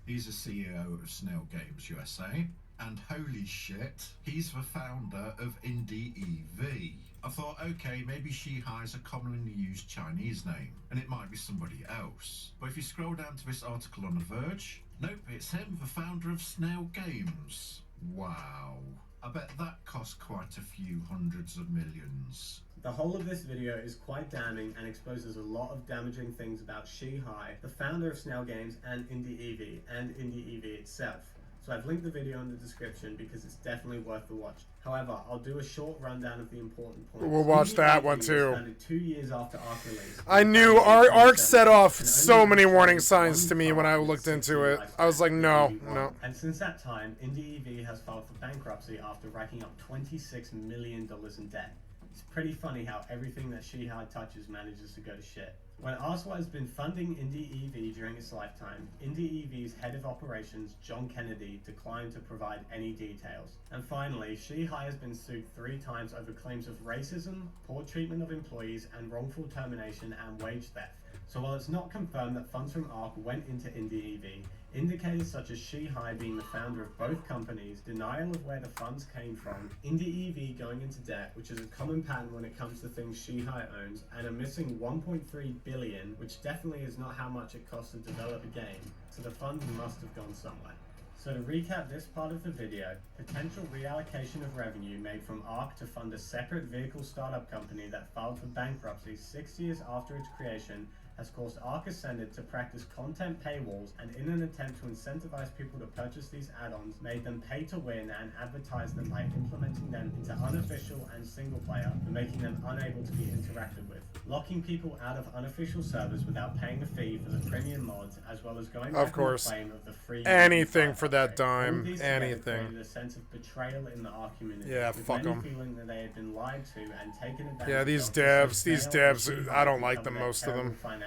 He's the CEO of Snail Games USA. And holy shit, he's the founder of IndieEV. I thought, okay, maybe Shi-Hi is a commonly used Chinese name, and it might be somebody else. But if you scroll down to this article on The Verge, nope, it's him, the founder of Snail Games. Wow. I bet that cost quite a few hundreds of millions. The whole of this video is quite damning and exposes a lot of damaging things about Shi-Hi, the founder of Snail Games and IndieEV itself. So I've linked the video in the description because it's definitely worth the watch. However, I'll do a short rundown of the important points. We'll watch that one too. Founded 2 years after Ark release. I knew Ark set off so many warning signs to me when I looked into it. I was like, no. And since that time, IndieEV has filed for bankruptcy after racking up $26 million in debt. It's pretty funny how everything that Shi-Hi touches manages to go to shit. When asked what has been funding IndieEV during its lifetime, IndieEV's head of operations, John Kennedy, declined to provide any details. And finally, Shi-Hi has been sued 3 times over claims of racism, poor treatment of employees, and wrongful termination and wage theft. So while it's not confirmed that funds from Ark went into IndieEV, indicators such as Shi-Hi being the founder of both companies, denial of where the funds came from, IndieEV going into debt, which is a common pattern when it comes to things Shi-Hi owns, and a missing $1.3 billion, which definitely is not how much it costs to develop a game, so the funds must have gone somewhere. So to recap this part of the video, potential reallocation of revenue made from Ark to fund a separate vehicle startup company that filed for bankruptcy 6 years after its creation has caused Ark Ascended to practice content paywalls, and in an attempt to incentivize people to purchase these add-ons, made them pay to win and advertise them by implementing them into unofficial and single player, and making them unable to be interacted with, locking people out of unofficial servers without paying a fee for the premium mods, as well as going back on the claim of the free anything for that dime, anything. A sense of betrayal in the Ark community. Yeah, fuck them. Feeling that they had been lied to and taken advantage yeah, these devs, I don't like them, most of them. Practices.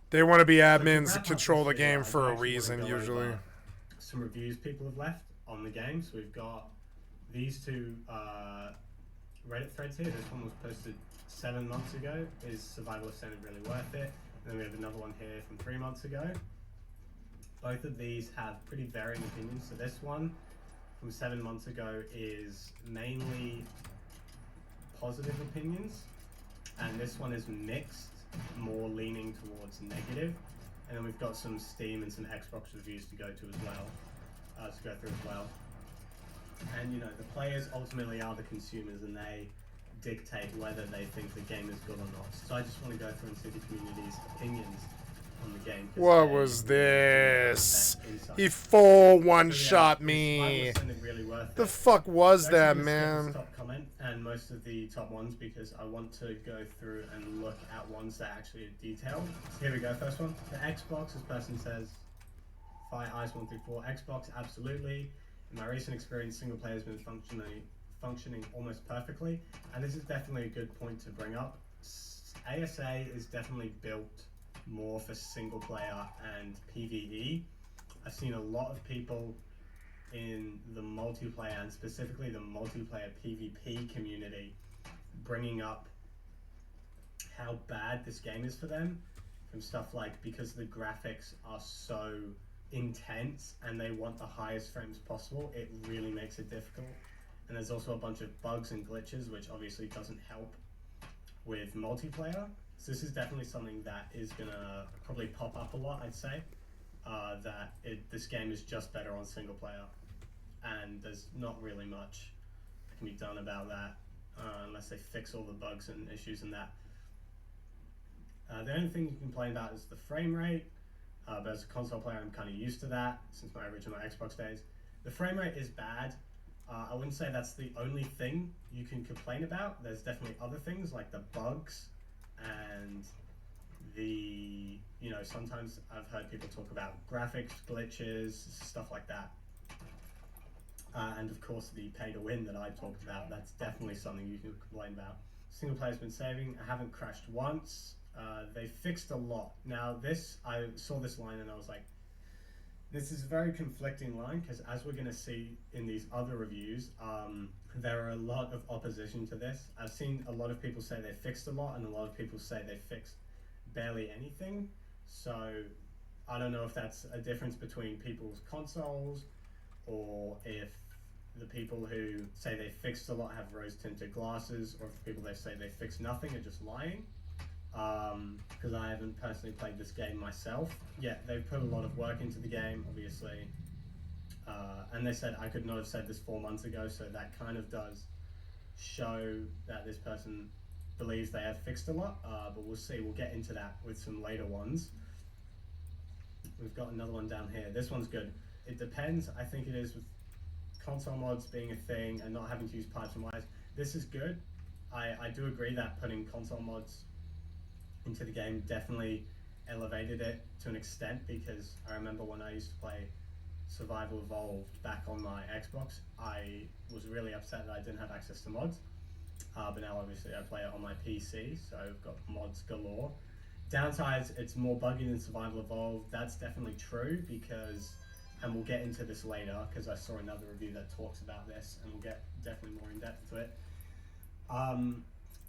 They want to be admins that control the game for a reason, usually. Some reviews people have left on the game. So we've got these 2 Reddit threads here. This one was posted 7 months ago. Is Survival Ascended really worth it? And then we have another one here from 3 months ago. Both of these have pretty varying opinions. So this one from 7 months ago is mainly positive opinions, and this one is mixed more leaning towards negative. And then we've got some Steam and some Xbox reviews to go to as well, to go through as well. And you know, the players ultimately are the consumers, and they dictate whether they think the game is good or not. So I just want to go through and see the community's opinions on the game. What was this? He full one-shot me. Really the fuck was that, This man? top comment and most of the top ones, because I want to go through and look at ones that actually are detailed. So here we go, first one. The Xbox, this person says, Fire Ice 1 through 4. Xbox, absolutely. In my recent experience, single player has been functioning almost perfectly, and this is definitely a good point to bring up. ASA is definitely built more for single player and PvE. I've seen a lot of people in the multiplayer, and specifically the multiplayer PvP community, bringing up how bad this game is for them, from stuff like, because the graphics are so intense and they want the highest frames possible, it really makes it difficult. And there's also a bunch of bugs and glitches, which obviously doesn't help with multiplayer. So this is definitely something that is gonna probably pop up a lot, I'd say. This game is just better on single player, and there's not really much that can be done about that unless they fix all the bugs and issues in that. The only thing you can complain about is the frame rate, but as a console player I'm kind of used to that since my original Xbox days. The frame rate is bad. I wouldn't say that's the only thing you can complain about. There's definitely other things like the bugs and the, you know, sometimes I've heard people talk about graphics glitches, stuff like that. And of course the pay to win that I talked about, that's definitely something you can complain about. Single player's been saving, I haven't crashed once. They fixed a lot. Now this, I saw this line and I was like, this is a very conflicting line, because as we're going to see in these other reviews, there are a lot of opposition to this. I've seen a lot of people say they fixed a lot, and a lot of people say they fixed barely anything. So I don't know if that's a difference between people's consoles, or if the people who say they fixed a lot have rose-tinted glasses, or if the people they say they fixed nothing are just lying. Because I haven't personally played this game myself. Yeah, they've put a lot of work into the game, obviously. And they said I could not have said this 4 months ago, so that kind of does show that this person believes they have fixed a lot, but we'll see. We'll get into that with some later ones. We've got another one down here. This one's good. It depends. I think it is with console mods being a thing and not having to use pipes and wires. This is good. I do agree that putting console mods into the game definitely elevated it to an extent, because I remember when I used to play Survival Evolved back on my Xbox, I was really upset that I didn't have access to mods. But now obviously I play it on my PC, so I've got mods galore. Downsides, it's more buggy than Survival Evolved. That's definitely true, because, and we'll get into this later, because I saw another review that talks about this, and we'll get definitely more in depth to it.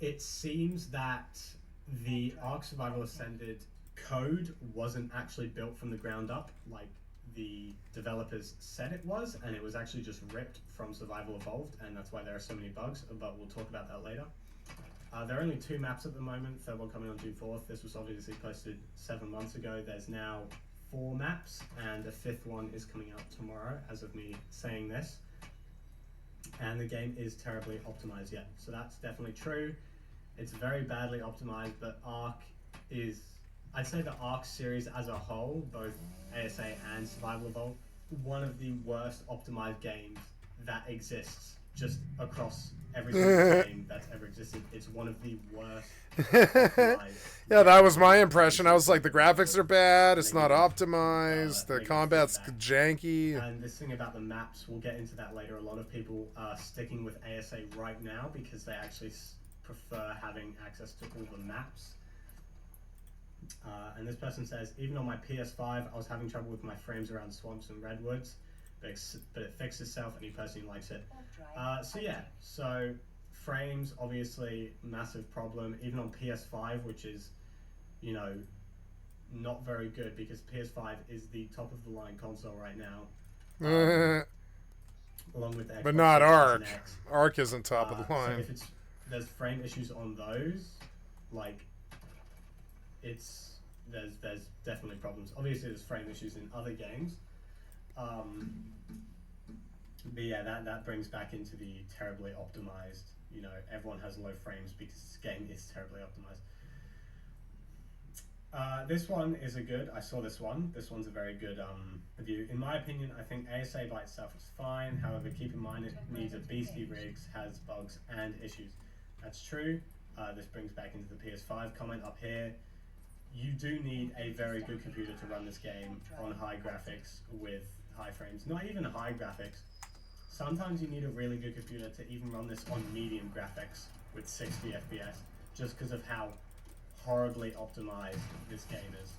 It seems that the Ark Survival Ascended code wasn't actually built from the ground up like the developers said it was, and it was actually just ripped from Survival Evolved, and that's why there are so many bugs, but we'll talk about that later. There are only 2 maps at the moment, third one coming on June 4th. This was obviously posted 7 months ago. There's now 4 maps, and a 5th one is coming out tomorrow, as of me saying this. And the game is terribly optimized yet, so that's definitely true. It's very badly optimized, but Ark is, I'd say the Ark series as a whole, both ASA and Survival Evolved, one of the worst optimized games that exists just across every single game that's ever existed. It's one of the worst optimized. Yeah, that was my impression. I was like, the graphics are bad, it's not optimized, the combat's janky. And this thing about the maps, we'll get into that later. A lot of people are sticking with ASA right now because they actually prefer having access to all the maps. And this person says, even on my PS5, I was having trouble with my frames around swamps and redwoods, but it fixed itself, and he personally likes it. So yeah, so frames, obviously, massive problem, even on PS5, which is, you know, not very good, because PS5 is the top of the line console right now. Along with the Xbox but not Series Ark. X. Ark isn't top of the line. So if there's frame issues on those, like, there's definitely problems. Obviously, there's frame issues in other games. But yeah, that brings back into the terribly optimized. You know, everyone has low frames because this game is terribly optimized. This one is I saw this one. This one's a very good review. In my opinion, I think ASA by itself is fine. However, keep in mind it needs a beastie rigs, has bugs and issues. That's true. This brings back into the PS5 comment up here. You do need a very good computer to run this game on high graphics with high frames. Not even high graphics. Sometimes you need a really good computer to even run this on medium graphics with 60 FPS, just because of how horribly optimized this game is.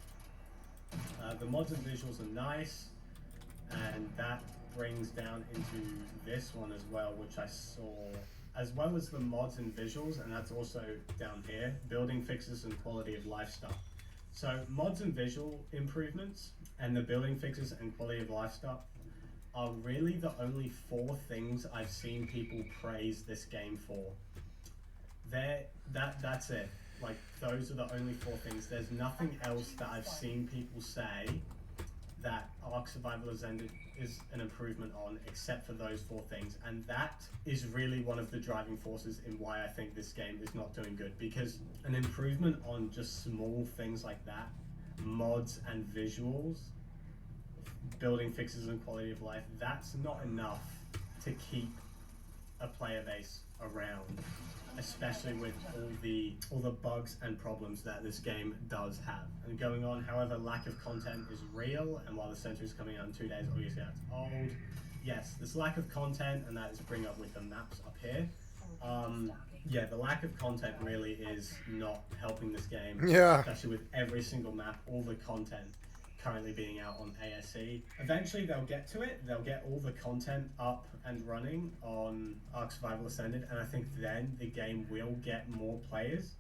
The mods and visuals are nice, and that brings down into this one as well, which I saw, as well as the mods and visuals, and that's also down here, building fixes and quality of life stuff. So mods and visual improvements and the building fixes and quality of life stuff are really the only 4 things I've seen people praise this game for. That's it. Like, those are the only 4 things. There's nothing else that I've seen people say that Ark Survival Ascended is an improvement on, except for those 4 things. And that is really one of the driving forces in why I think this game is not doing good. Because an improvement on just small things like that, mods and visuals, building fixes and quality of life, that's not enough to keep a player base around, especially with all the bugs and problems that this game does have and going on. However, lack of content is real, and while the center is coming out in 2 days, obviously that's old. Yes, this lack of content, and that is bring up with the maps up here. Yeah, the lack of content really is not helping this game. Yeah. Especially with every single map, all the content currently being out on ASE. Eventually they'll get to it. They'll get all the content up and running on Ark Survival Ascended, and I think then the game will get more players.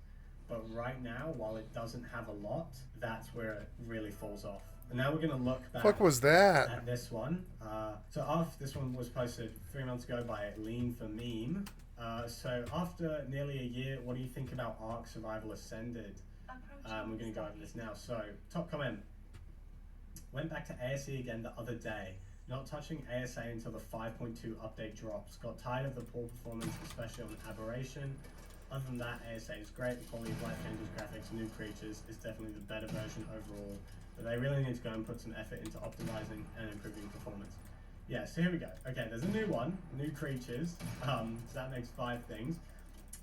But right now, while it doesn't have a lot, that's where it really falls off. And now we're going to look back Fuck was that? at this one. This one was posted 3 months ago by Lean for Meme. So after nearly a year, what do you think about Ark Survival Ascended? We're going to go over this now. So, top comment. Went back to ASE again the other day. Not touching ASA until the 5.2 update drops. Got tired of the poor performance, especially on Aberration. Other than that, ASA is great. The quality of life changes, graphics, new creatures is definitely the better version overall. But they really need to go and put some effort into optimizing and improving performance. Yeah, so here we go. Okay, there's a new one, new creatures. So that makes 5 things.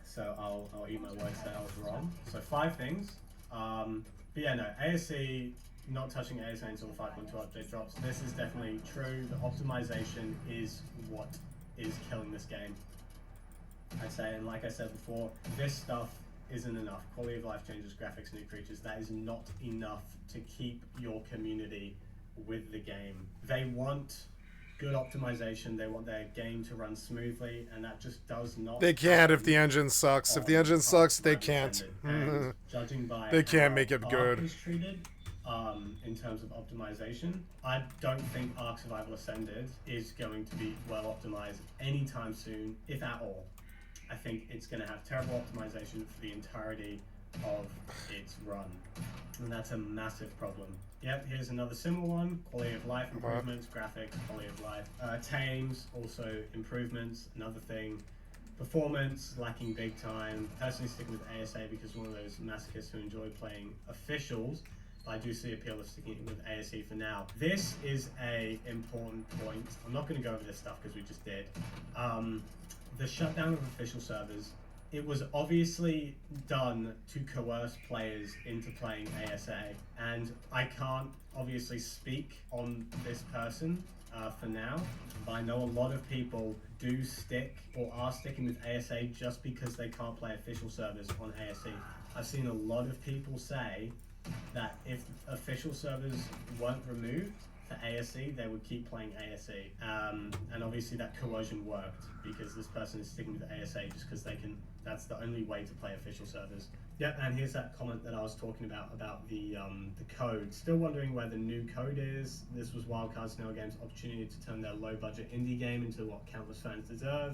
So I'll eat my words that I was wrong. So 5 things. But yeah, no, ASE, not touching ASA until the 5.2 update drops. This is definitely true. The optimization is what is killing this game, I'd say. And like I said before, this stuff isn't enough. Quality of life changes, graphics, new creatures. That is not enough to keep your community with the game. They want good optimization. They want their game to run smoothly, and that just does not. They can't if the engine sucks. If the engine sucks, they can't. Judging by they can't how make it Ark good. is treated, in terms of optimization, I don't think Ark Survival Ascended is going to be well optimized anytime soon, if at all. I think it's going to have terrible optimization for the entirety of its run, and that's a massive problem. Yep, here's another similar one. Quality of life improvements, graphics, quality of life. Tames, also improvements, another thing. Performance, lacking big time. Personally sticking with ASA because one of those masochists who enjoy playing officials, but I do see appeal of sticking with ASE for now. This is a important point. I'm not going to go over this stuff because we just did. The shutdown of official servers, it was obviously done to coerce players into playing ASA, and I can't obviously speak on this person for now, but I know a lot of people do stick or are sticking with ASA just because they can't play official servers on ASE. I've seen a lot of people say that if official servers weren't removed for ASE, they would keep playing ASE. And obviously that coercion worked because this person is sticking with ASA just because they can, that's the only way to play official servers. Yep, and here's that comment that I was talking about the code. Still wondering where the new code is. This was Wildcard Snail Games' opportunity to turn their low-budget indie game into what countless fans deserve.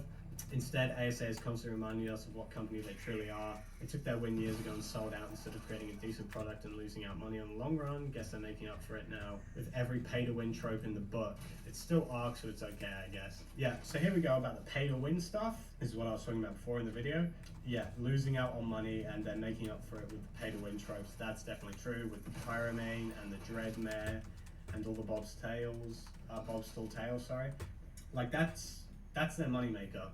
Instead, ASA is constantly reminding us of what company they truly are. They took their win years ago and sold out instead of creating a decent product and losing out money on the long run. Guess they're making up for it now with every pay-to-win trope in the book. It's still Ark, so it's okay, I guess. Yeah, so here we go about the pay-to-win stuff. This is what I was talking about before in the video. Yeah, losing out on money and then making up for it with the pay-to-win tropes. That's definitely true with the Pyromane and the Dreadmare and all the Bob's Tall Tales, sorry. Like that's their moneymaker.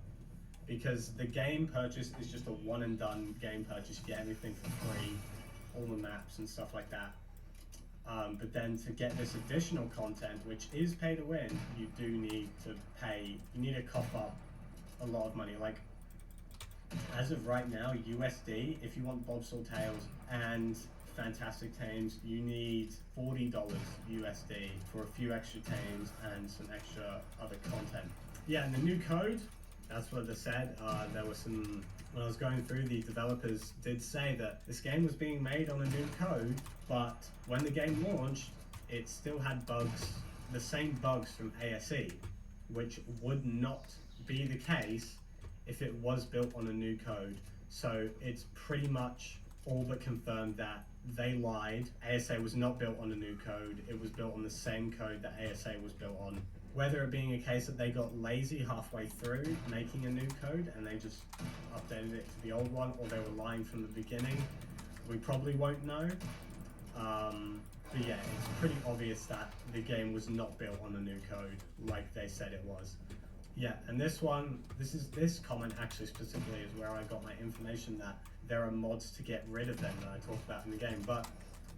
Because the game purchase is just a one and done game purchase. You get everything for free, all the maps and stuff like that. But then to get this additional content, which is pay to win, you do need to pay, you need to cough up a lot of money. Like, as of right now, USD, if you want Bob's Tall Tales and Fantastic Tames, you need $40 USD for a few extra tames and some extra other content. Yeah, and the new code, that's what they said. There was some, when I was going through, the developers did say that this game was being made on a new code, but when the game launched, it still had bugs, the same bugs from ASE, which would not be the case if it was built on a new code. So it's pretty much all but confirmed that they lied. ASA was not built on a new code. It was built on the same code that ASA was built on. Whether it being a case that they got lazy halfway through making a new code and they just updated it to the old one, or they were lying from the beginning, we probably won't know. But yeah, it's pretty obvious that the game was not built on a new code like they said it was. Yeah, and this comment actually specifically is where I got my information that there are mods to get rid of them that I talked about in the game, but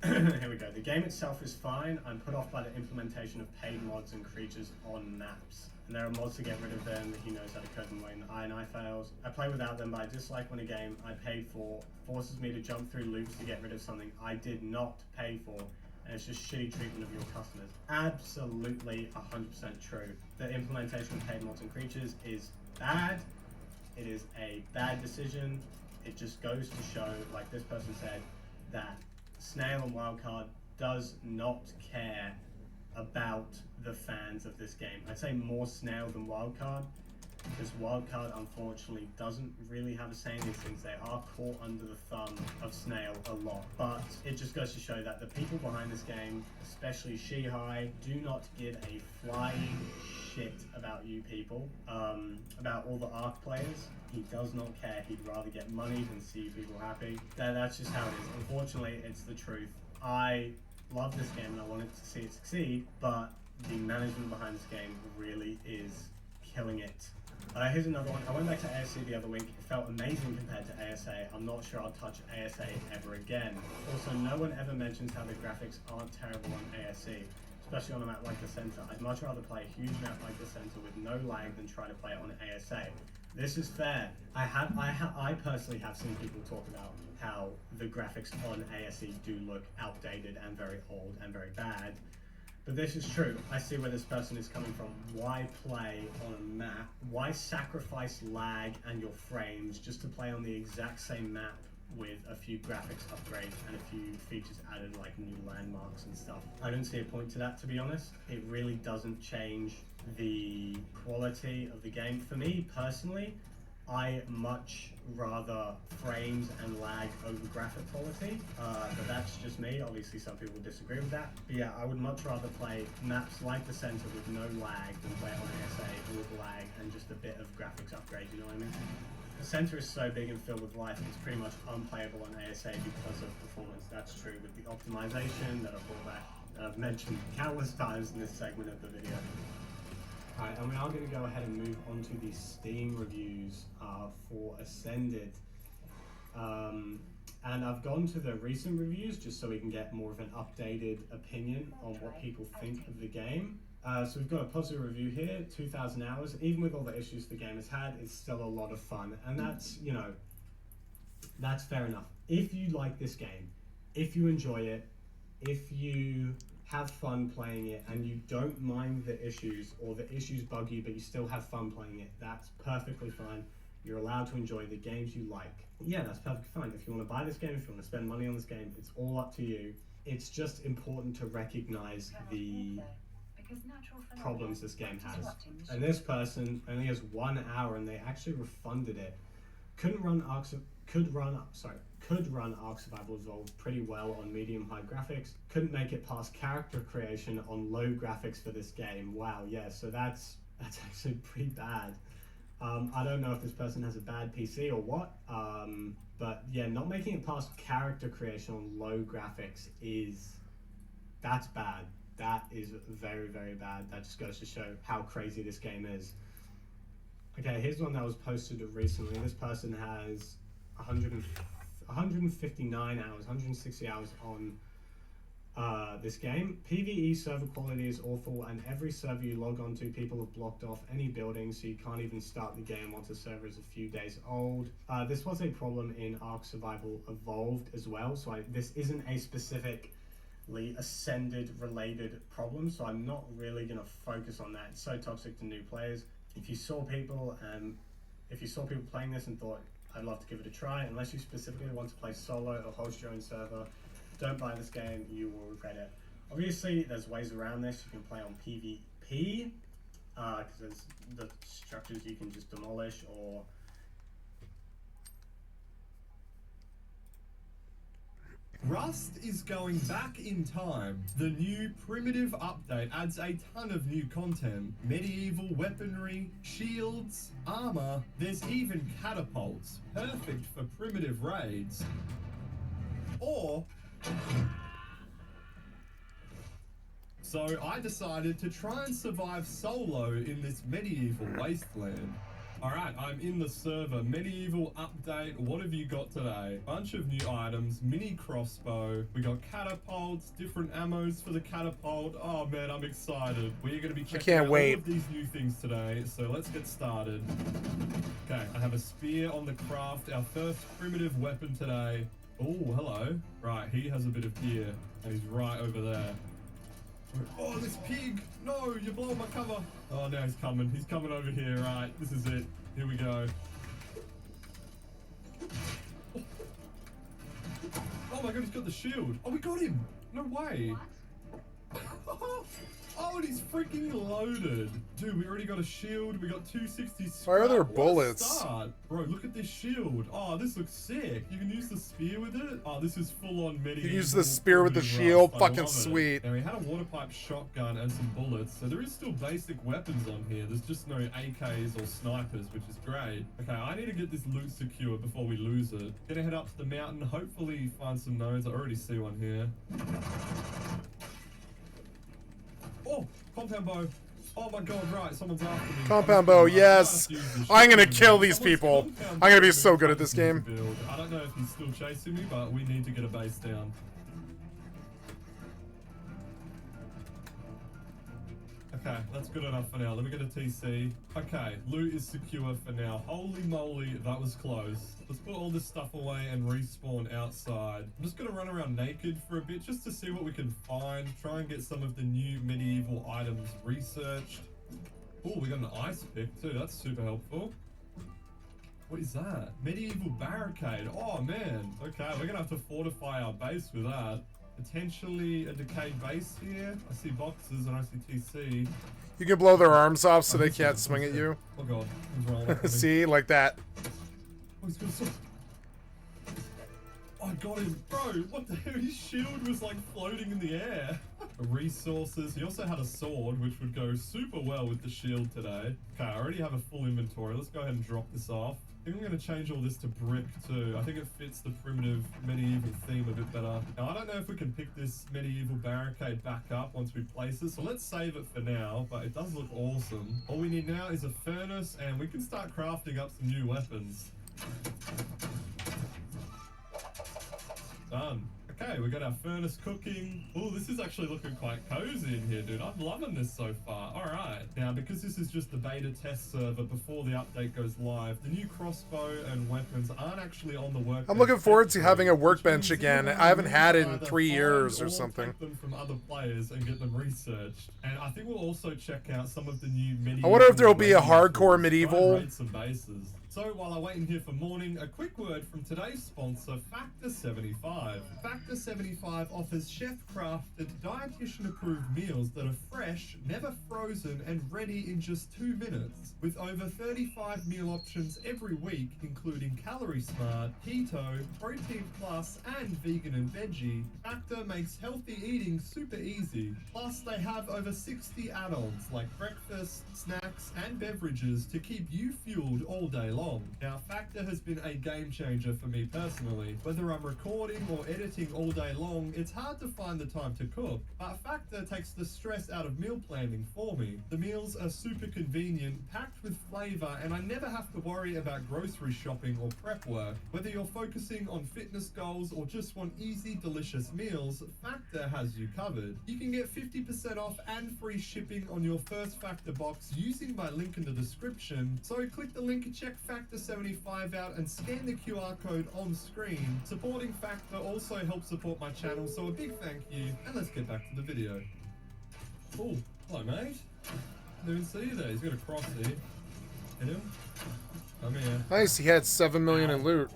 here we go. The game itself is fine. I'm put off by the implementation of paid mods and creatures on maps. And there are mods to get rid of them. He knows how to code them when I fails. I play without them, but I dislike when a game I paid for forces me to jump through loops to get rid of something I did not pay for, and it's just shitty treatment of your customers. Absolutely 100% true. The implementation of paid mods and creatures is bad. It is a bad decision. It just goes to show, like this person said, that Snail and Wildcard does not care about the fans of this game. I'd say more Snail than Wildcard, because Wildcard unfortunately doesn't really have a say in these things. They are caught under the thumb of Snail a lot, but it just goes to show that the people behind this game, especially Shihai, do not give a flying shit about you people, about all the Ark players. He does not care. He'd rather get money than see people happy. That's just how it is. Unfortunately, it's the truth. I love this game and I wanted to see it succeed, but the management behind this game really is killing it. Here's another one. I went back to ASA the other week. It felt amazing compared to ASA. I'm not sure I'll touch ASA ever again. Also, no one ever mentions how the graphics aren't terrible on ASE, especially on a map like the Center. I'd much rather play a huge map like the Center with no lag than try to play it on ASA. This is fair. I personally have seen people talk about how the graphics on ASE do look outdated and very old and very bad. But this is true. I see where this person is coming from. Why play on a map? Why sacrifice lag and your frames just to play on the exact same map with a few graphics upgrades and a few features added like new landmarks and stuff? I don't see a point to that, to be honest. It really doesn't change the quality of the game. For me personally, I much rather frames and lag over graphic quality, but that's just me. Obviously some people disagree with that, but yeah, I would much rather play maps like the Center with no lag than play it on ASA with lag and just a bit of graphics upgrade, you know what I mean? The Center is so big and filled with life, it's pretty much unplayable on ASA because of performance. That's true with the optimization that I've brought back, that I've mentioned countless times in this segment of the video. Alright, and we are going to go ahead and move on to the Steam reviews for Ascended. And I've gone to the recent reviews just so we can get more of an updated opinion on what people think of the game. So we've got a positive review here, 2,000 hours. Even with all the issues the game has had, it's still a lot of fun. And that's, you know, that's fair enough. If you like this game, if you enjoy it, if you have fun playing it and you don't mind the issues, or the issues bug you but you still have fun playing it, that's perfectly fine. You're allowed to enjoy the games you like. Yeah, that's perfectly fine. If you want to buy this game, if you want to spend money on this game, it's all up to you. It's just important to recognize the problems this game has. And this person only has 1 hour, and they actually refunded it. Could run Ark Survival Evolved pretty well on medium-high graphics. Couldn't make it past character creation on low graphics for this game. Wow, yeah, so that's actually pretty bad. I don't know if this person has a bad PC or what, but yeah, not making it past character creation on low graphics that's bad. That is very, very bad. That just goes to show how crazy this game is. Okay, here's one that was posted recently. This person has 159 hours, 160 hours on this game. PvE server quality is awful, and every server you log on to, people have blocked off any buildings, so you can't even start the game once the server is a few days old. This was a problem in Ark Survival Evolved as well, so this isn't a specifically Ascended related problem, so I'm not really going to focus on that. It's so toxic to new players. If you saw people playing this and thought, I'd love to give it a try, unless you specifically want to play solo or host your own server, don't buy this game, you will regret it. Obviously, there's ways around this. You can play on PvP, because there's the structures you can just demolish, or Rust is going back in time. The new primitive update adds a ton of new content. Medieval weaponry, shields, armor, there's even catapults. Perfect for primitive raids. So I decided to try and survive solo in this medieval wasteland. Alright, I'm in the server. Medieval update. What have you got today? Bunch of new items. Mini crossbow. We got catapults, different ammos for the catapult. Oh man, I'm excited. We're going to be checking out all of these new things today. So let's get started. Okay, I have a spear on the craft. Our first primitive weapon today. Oh, hello. Right, he has a bit of gear. And he's right over there. Oh, this pig! No, you're blowing my cover! Oh, now he's coming. He's coming over here. Right, this is it. Here we go. Oh my god, he's got the shield. Oh, we got him! No way! Oh, and he's freaking loaded. Dude, we already got a shield. We got 260 scrap. Why are there bullets? Start. Bro, look at this shield. Oh, this looks sick. You can use the spear with it. Oh, this is full on medieval. You can use the spear with the shield. Fucking sweet. And we had a water pipe shotgun and some bullets. So there is still basic weapons on here. There's just no AKs or snipers, which is great. Okay, I need to get this loot secure before we lose it. Gonna head up to the mountain. Hopefully find some nodes. I already see one here. Oh, compound bow. Oh my god, right, someone's after me. Compound bow, yes. I'm gonna kill these people. I'm gonna be so good at this game. I don't know if he's still chasing me, but we need to get a base down. Okay, that's good enough for now. Let me get a TC. Okay, loot is secure for now. Holy moly, that was close. Let's put all this stuff away and respawn outside. I'm just gonna run around naked for a bit just to see what we can find. Try and get some of the new medieval items researched. Oh, we got an ice pick too. That's super helpful. What is that? Medieval barricade. Oh man. Okay, we're gonna have to fortify our base with that. Potentially a decayed base here. I see boxes and I see TC. You can blow their arms off so they can't swing at you. Oh god, he's rolling. See, like that. Oh, he's got some... Oh, I got him. Bro, what the hell? His shield was like floating in the air. Resources. He also had a sword, which would go super well with the shield today. Okay, I already have a full inventory. Let's go ahead and drop this off. I think I'm going to change all this to brick too. I think it fits the primitive medieval theme a bit better. Now, I don't know if we can pick this medieval barricade back up once we place it, so let's save it for now, but it does look awesome. All we need now is a furnace, and we can start crafting up some new weapons. Done. Okay, we got our furnace cooking. Oh, this is actually looking quite cozy in here, dude. I'm loving this so far. All right. Now, because this is just the beta test server before the update goes live, the new crossbow and weapons aren't actually on the workbench. I'm looking forward to having a workbench again. I haven't had it in 3 years or something. Take them from other players and get them researched. And I think we'll also check out some of the new I wonder if there'll be a hardcore medieval. Some bases. So while I wait in here for morning, a quick word from today's sponsor, Factor 75. Factor 75 offers chef-crafted, dietitian-approved meals that are fresh, never frozen, and ready in just 2 minutes. With over 35 meal options every week, including Calorie Smart, Keto, Protein Plus, and Vegan and Veggie, Factor makes healthy eating super easy. Plus, they have over 60 add-ons like breakfast, snacks, and beverages to keep you fueled all day long. Now, Factor has been a game changer for me personally. Whether I'm recording or editing all day long, it's hard to find the time to cook, but Factor takes the stress out of meal planning for me. The meals are super convenient, packed with flavor, and I never have to worry about grocery shopping or prep work. Whether you're focusing on fitness goals or just want easy, delicious meals, Factor has you covered. You can get 50% off and free shipping on your first Factor box using my link in the description. So click the link and check Factor 75 out and scan the QR code on screen. Supporting Factor also helps support my channel, so a big thank you, and let's get back to the video. Oh, hello mate. Didn't even see you there. He's got a cross here. Hit him. Come here. Nice, he had 7 million in loot.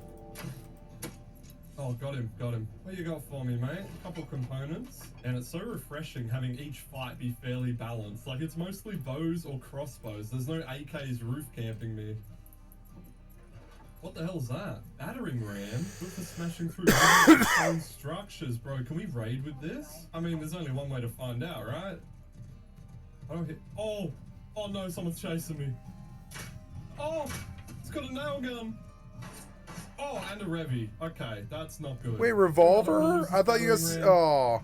Oh, got him, got him. What you got for me, mate? A couple components. And it's so refreshing having each fight be fairly balanced. Like, it's mostly bows or crossbows. There's no AKs roof camping me. What the hell's that? Battering ram? Good for smashing through stone structures, bro. Can we raid with this? I mean, there's only one way to find out, right? I don't hit. Oh! Oh no, someone's chasing me. Oh! It's got a nail gun! Oh, and a Revy. Okay, that's not good. Wait, revolver? I thought you guys. Oh.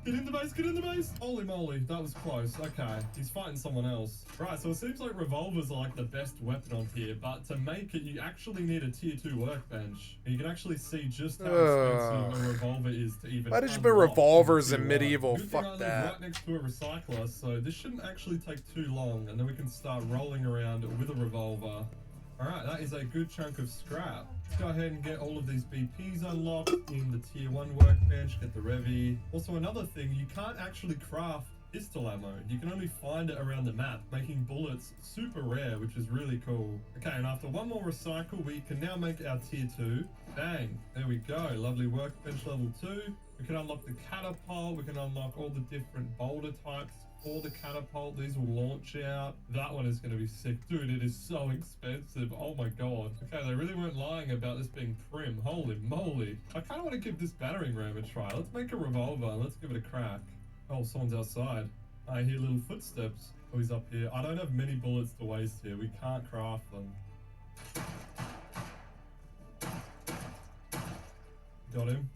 Get in the base, get in the base! Holy moly, that was close. Okay, he's fighting someone else. Right, so it seems like revolvers are like the best weapon on here, but to make it, you actually need a tier 2 workbench. And you can actually see just how expensive a revolver is to even. Why did you put revolvers in medieval? Fuck that. Right next to a recycler, so this shouldn't actually take too long, and then we can start rolling around with a revolver. Alright, that is a good chunk of scrap. Let's go ahead and get all of these BPs unlocked in the tier 1 workbench, get the Revy. Also, another thing, you can't actually craft pistol ammo. You can only find it around the map, making bullets super rare, which is really cool. Okay, and after one more recycle, we can now make our tier 2. Bang, there we go. Lovely workbench level 2. We can unlock the catapult, we can unlock all the different boulder types. For the catapult, these will launch out. That one is going to be sick. Dude, it is so expensive. Oh my god. Okay, they really weren't lying about this being prim. Holy moly. I kind of want to give this battering ram a try. Let's make a revolver. Let's give it a crack. Oh, someone's outside. I hear little footsteps. Oh, he's up here. I don't have many bullets to waste here. We can't craft them. Got him.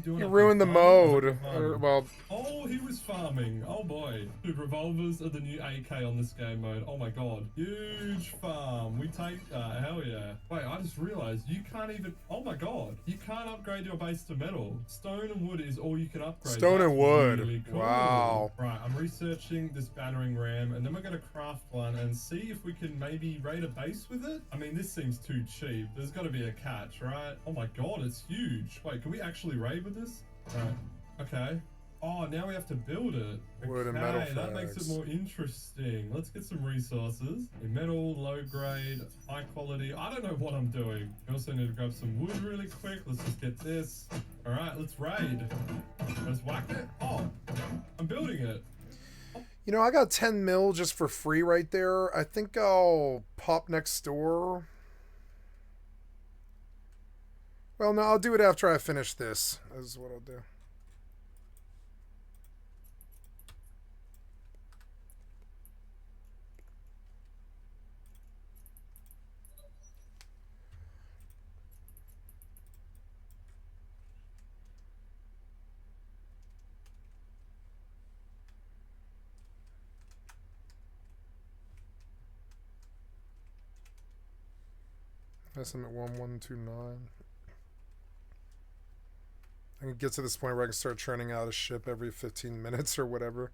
You ruined the mode. Well, oh, he was farming. Oh boy. Dude, revolvers are the new AK on this game mode. Oh my god. Huge farm. We take that. Hell yeah. Wait, I just realized you can't even. Oh my god. You can't upgrade your base to metal. Stone and wood is all you can upgrade. Stone and wood. Really cool. Wow. Right, I'm researching this battering ram, and then we're going to craft one and see if we can maybe raid a base with it. I mean, this seems too cheap. There's got to be a catch, right? Oh my god, it's huge. Wait, can we actually raid with this? Right. Okay. Oh, now we have to build it. Wood and metal that makes it more interesting. Let's get some resources. A metal, low grade, high quality. I don't know what I'm doing. We also need to grab some wood really quick. Let's just get this. All right, let's raid. Let's whack it. Oh, I'm building it. You know, I got 10 mil just for free right there. I think I'll pop next door. Well, no, I'll do it after I finish this. Is what I'll do. Yes, I'm at 1129. I can get to this point where I can start churning out a ship every 15 minutes or whatever.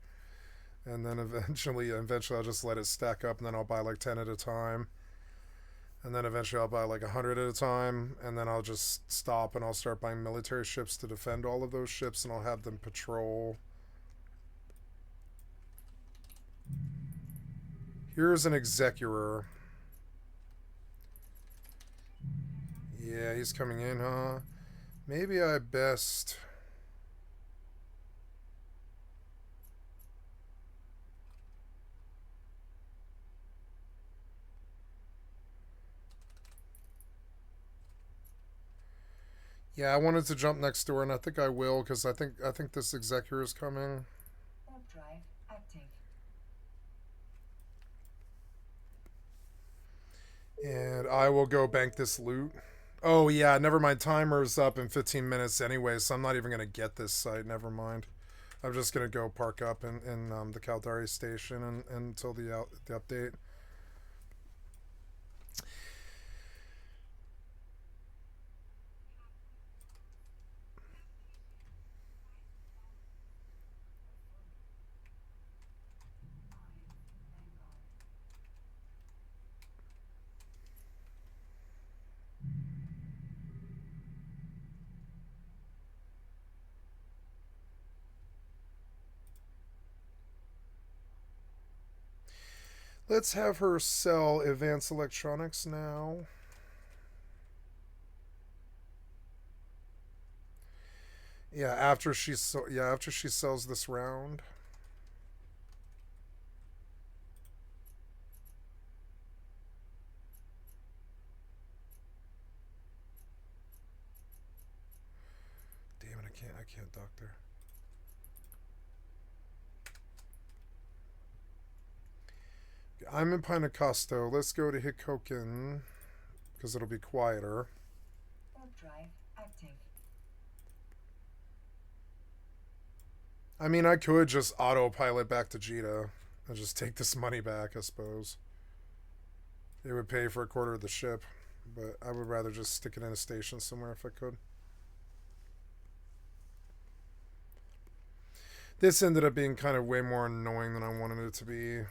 And then eventually I'll just let it stack up, and then I'll buy like 10 at a time. And then eventually I'll buy like 100 at a time, and then I'll just stop and I'll start buying military ships to defend all of those ships, and I'll have them patrol. Here's an executor. Yeah, he's coming in, huh? Maybe I best... Yeah, I wanted to jump next door, and I think I will, because I think this executor is coming. Warp drive active. And I will go bank this loot. Oh, yeah, never mind. Timer's up in 15 minutes anyway, so I'm not even going to get this site. Never mind. I'm just going to go park up in the Caldari station until the update. Let's have her sell advanced electronics now. Yeah, after she sells this round. Damn it, I can't doctor. I'm in Pinacosto. Let's go to Hikokin because it'll be quieter. Warp drive active. I mean, I could just autopilot back to Jita and just take this money back, I suppose. It would pay for a quarter of the ship, but I would rather just stick it in a station somewhere if I could. This ended up being kind of way more annoying than I wanted it to be.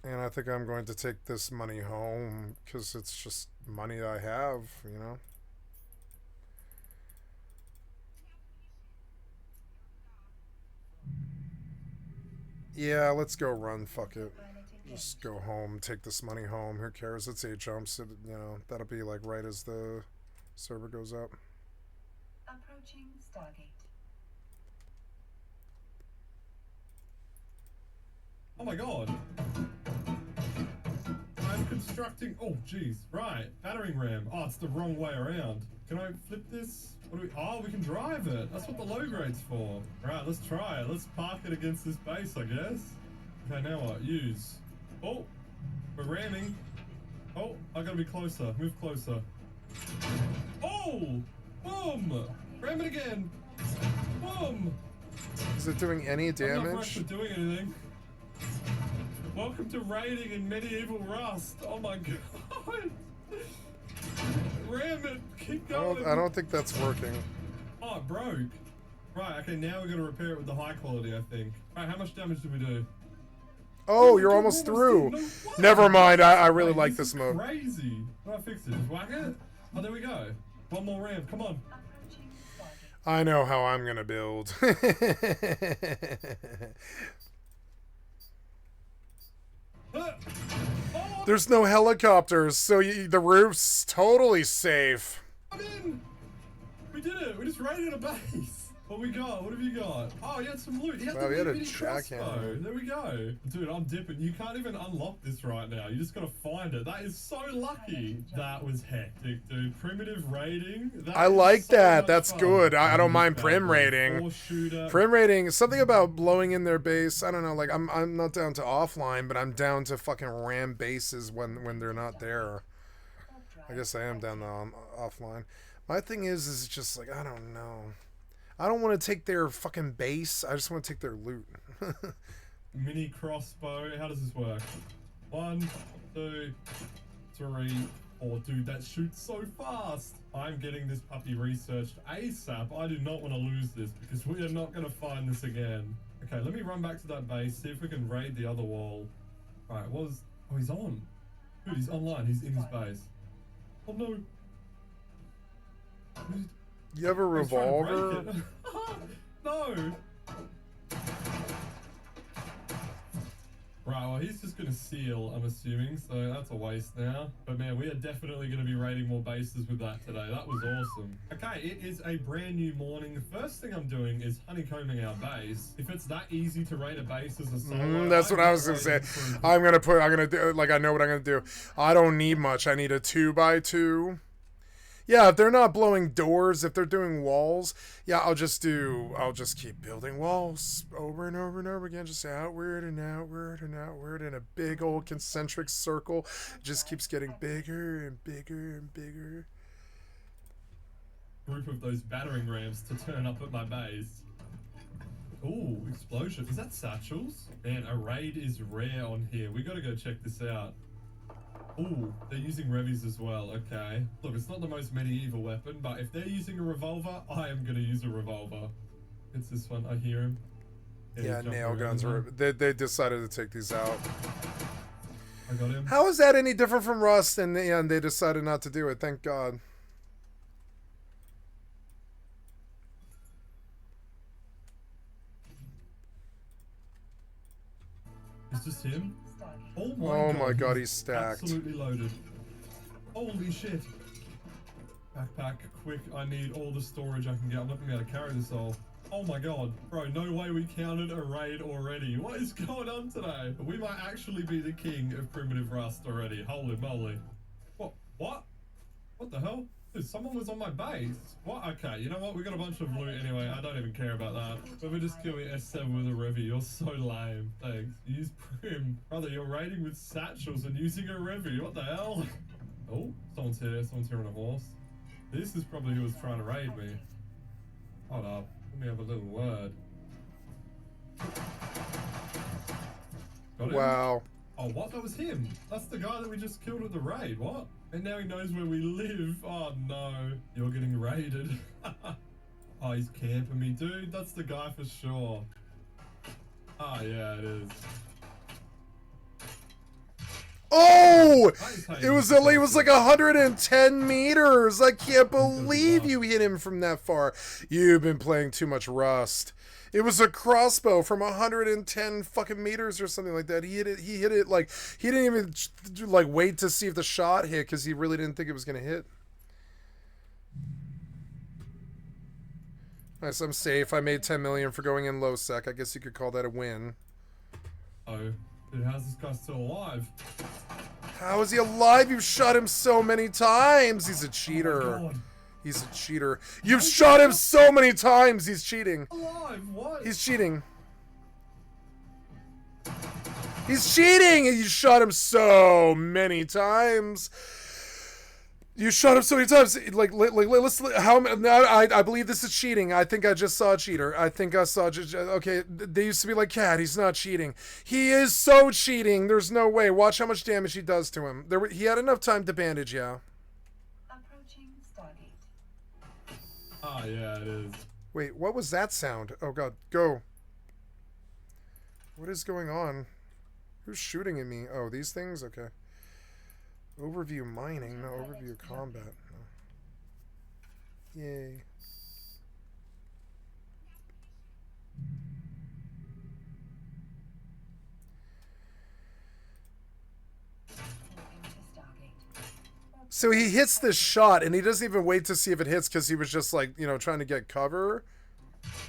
And I think I'm going to take this money home because it's just money I have, you know? Yeah, let's go run, fuck it. Just go home, take this money home. Who cares? It's 8 jumps. You know, that'll be like right as the server goes up. Approaching Stargate. Oh my god. I'm constructing... Oh, jeez. Right. Battering ram. Oh, it's the wrong way around. Can I flip this? What do we... Oh, we can drive it. That's what the low grade's for. Right, let's try it. Let's park it against this base, I guess. Okay, now what? Use. Oh, we're ramming. Oh, I gotta be closer. Move closer. Oh! Boom! Ram it again! Boom! Is it doing any damage? I'm not actually doing anything. Welcome to raiding in medieval Rust. Oh my god. Ram it. Keep going. I don't think that's working. Oh, it broke. Right, okay, now we're going to repair it with the high quality, I think. Alright, how much damage did we do? Oh, you're almost through. No, never mind. I really like this mode. Crazy. How do I fix it? Just whack it? Oh, there we go. One more ram. Come on. I know how I'm going to build. There's no helicopters, so the roof's totally safe. I'm in! We did it! We just raided a base! What we got? What have you got? Oh, you had some loot. Wow, we had a jackhammer. There we go. Dude, I'm dipping. You can't even unlock this right now. You just gotta find it. That is so lucky. That was hectic, dude. Primitive raiding. I like that. That's good. I don't mind prim raiding. Prim raiding, something about blowing in their base. I don't know. Like, I'm not down to offline, but I'm down to fucking ram bases when they're not there. I guess I am down to offline. My thing is just like, I don't know. I don't want to take their fucking base. I just want to take their loot. Mini crossbow. How does this work? 1, 2, 3, 4. Dude, that shoots so fast. I'm getting this puppy researched ASAP. I do not want to lose this because we are not going to find this again. Okay, let me run back to that base, see if we can raid the other wall. Alright, oh, he's on. Dude, he's online. He's in his base. Oh, no. You have a revolver? No! Right, well, he's just going to seal, I'm assuming, so that's a waste now. But man, we are definitely going to be raiding more bases with that today. That was awesome. Okay, it is a brand new morning. The first thing I'm doing is honeycombing our base. If it's that easy to raid a base as a solo... That's what I was going to say. I'm going to do, like, I know what I'm going to do. I don't need much. I need a 2x2. Yeah, if they're not blowing doors, if they're doing walls, yeah, I'll just keep building walls over and over and over again, just outward and outward and outward in a big old concentric circle. It just keeps getting bigger and bigger and bigger. Group of those battering rams to turn up at my base. Ooh, explosion. Is that satchels? Man, a raid is rare on here. We gotta go check this out. Ooh, they're using revies as well, okay. Look, it's not the most medieval weapon, but if they're using a revolver, I am gonna use a revolver. It's this one, I hear him. Yeah, nail guns are... They decided to take these out. I got him. How is that any different from Rust? And they decided not to do it, thank God. Is this him? Oh my god, he's stacked. Absolutely loaded. Holy shit. Backpack, quick, I need all the storage I can get. I'm not gonna be able to carry this all. Oh my god. Bro, no way we counted a raid already. What is going on today? We might actually be the king of primitive Rust already. Holy moly. What? What? What the hell? Dude, someone was on my base. What? Okay, you know what? We got a bunch of loot anyway. I don't even care about that. But we're just killing S7 with a Revy. You're so lame. Thanks. Use Prim. Brother, you're raiding with satchels and using a Revy. What the hell? Oh, someone's here. Someone's here on a horse. This is probably who was trying to raid me. Hold up. Let me have a little word. Got him? Wow. Oh, what? That was him. That's the guy that we just killed at the raid. What? And now he knows where we live. Oh no. You're getting raided. Oh, he's camping me. Dude, that's the guy for sure. Oh yeah, it is. Oh! It was like 110 meters. I can't believe you hit him from that far. You've been playing too much Rust. It was a crossbow from 110 fucking meters or something like that. He hit it like, he didn't even like wait to see if the shot hit because he really didn't think it was going to hit. Nice, I'm safe. I made 10 million for going in low sec. I guess you could call that a win. Oh, dude, how's this guy still alive? How is he alive? You've shot him so many times. He's a cheater. Oh my God. He's a cheater. You've shot him so many times. He's cheating. Alive? What? He's cheating. He's cheating! You shot him so many times. You shot him so many times. Like let's. How? I believe this is cheating. I think I just saw a cheater. I think I saw. Okay, they used to be like, Cat, he's not cheating. He is so cheating. There's no way. Watch how much damage he does to him. He had enough time to bandage. Yeah. Approaching Stargate. Oh yeah, it is. Wait, what was that sound? Oh god, go. What is going on? Who's shooting at me? Oh, these things? Okay. Overview mining, no overview combat. No. Yay. So he hits this shot and he doesn't even wait to see if it hits because he was just like, you know, trying to get cover.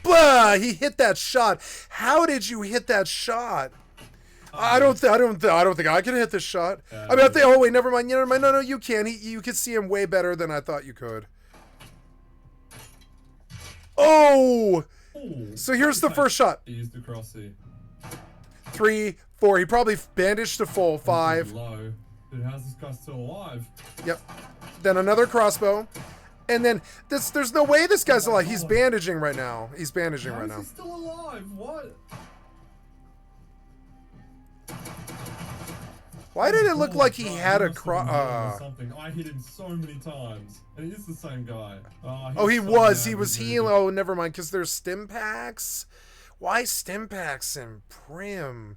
Blah! He hit that shot. How did you hit that shot? I don't think I can hit this shot. I mean, I think. Oh wait, never mind. Never mind. No, you can. You can see him way better than I thought you could. Oh! Ooh, so here's the first shot. He used the crossy. 3, 4. He probably bandaged to full. 5. Low. Dude, how's this guy still alive? Yep. Then another crossbow. And then there's no way this guy's alive. He's bandaging right now. He's bandaging right now. He's still alive. What? Why did it look like he had a something? I hit him so many times, and it is the same guy. He was healing. Oh, never mind. Because there's stim packs. Why stim packs in Prim?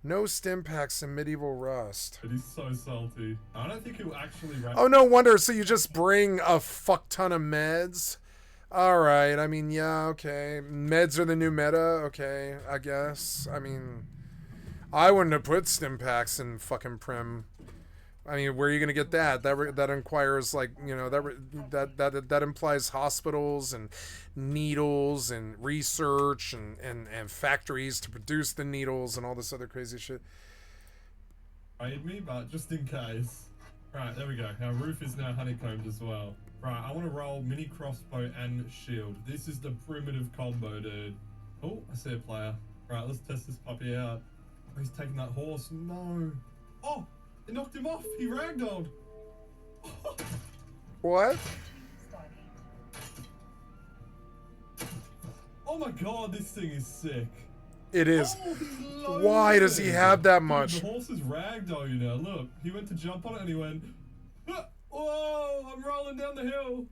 No stim packs in Medieval Rust. But he's so salty. I don't think he'll actually. Oh, no wonder. So you just bring a fuck ton of meds. All right. I mean, yeah. Okay. Meds are the new meta. Okay. I guess. I mean. I wouldn't have put stim packs in fucking Prim. I mean, where are you gonna get that? That inquires, like, you know, that implies hospitals and needles and research and factories to produce the needles and all this other crazy shit. Raid me, but just in case. Right, there we go. Our roof is now honeycombed as well. Right, I want to roll mini crossbow and shield. This is the primitive combo, dude. Oh, I see a player. Right, let's test this puppy out. Oh, he's taking that horse. No. Oh, it knocked him off. He ragdolled. What? Oh my god, this thing is sick. It is. Oh, why does he have that much? Dude, the horse is ragdoll, you know. Look, he went to jump on it and he went, "Ah, whoa, I'm rolling down the hill."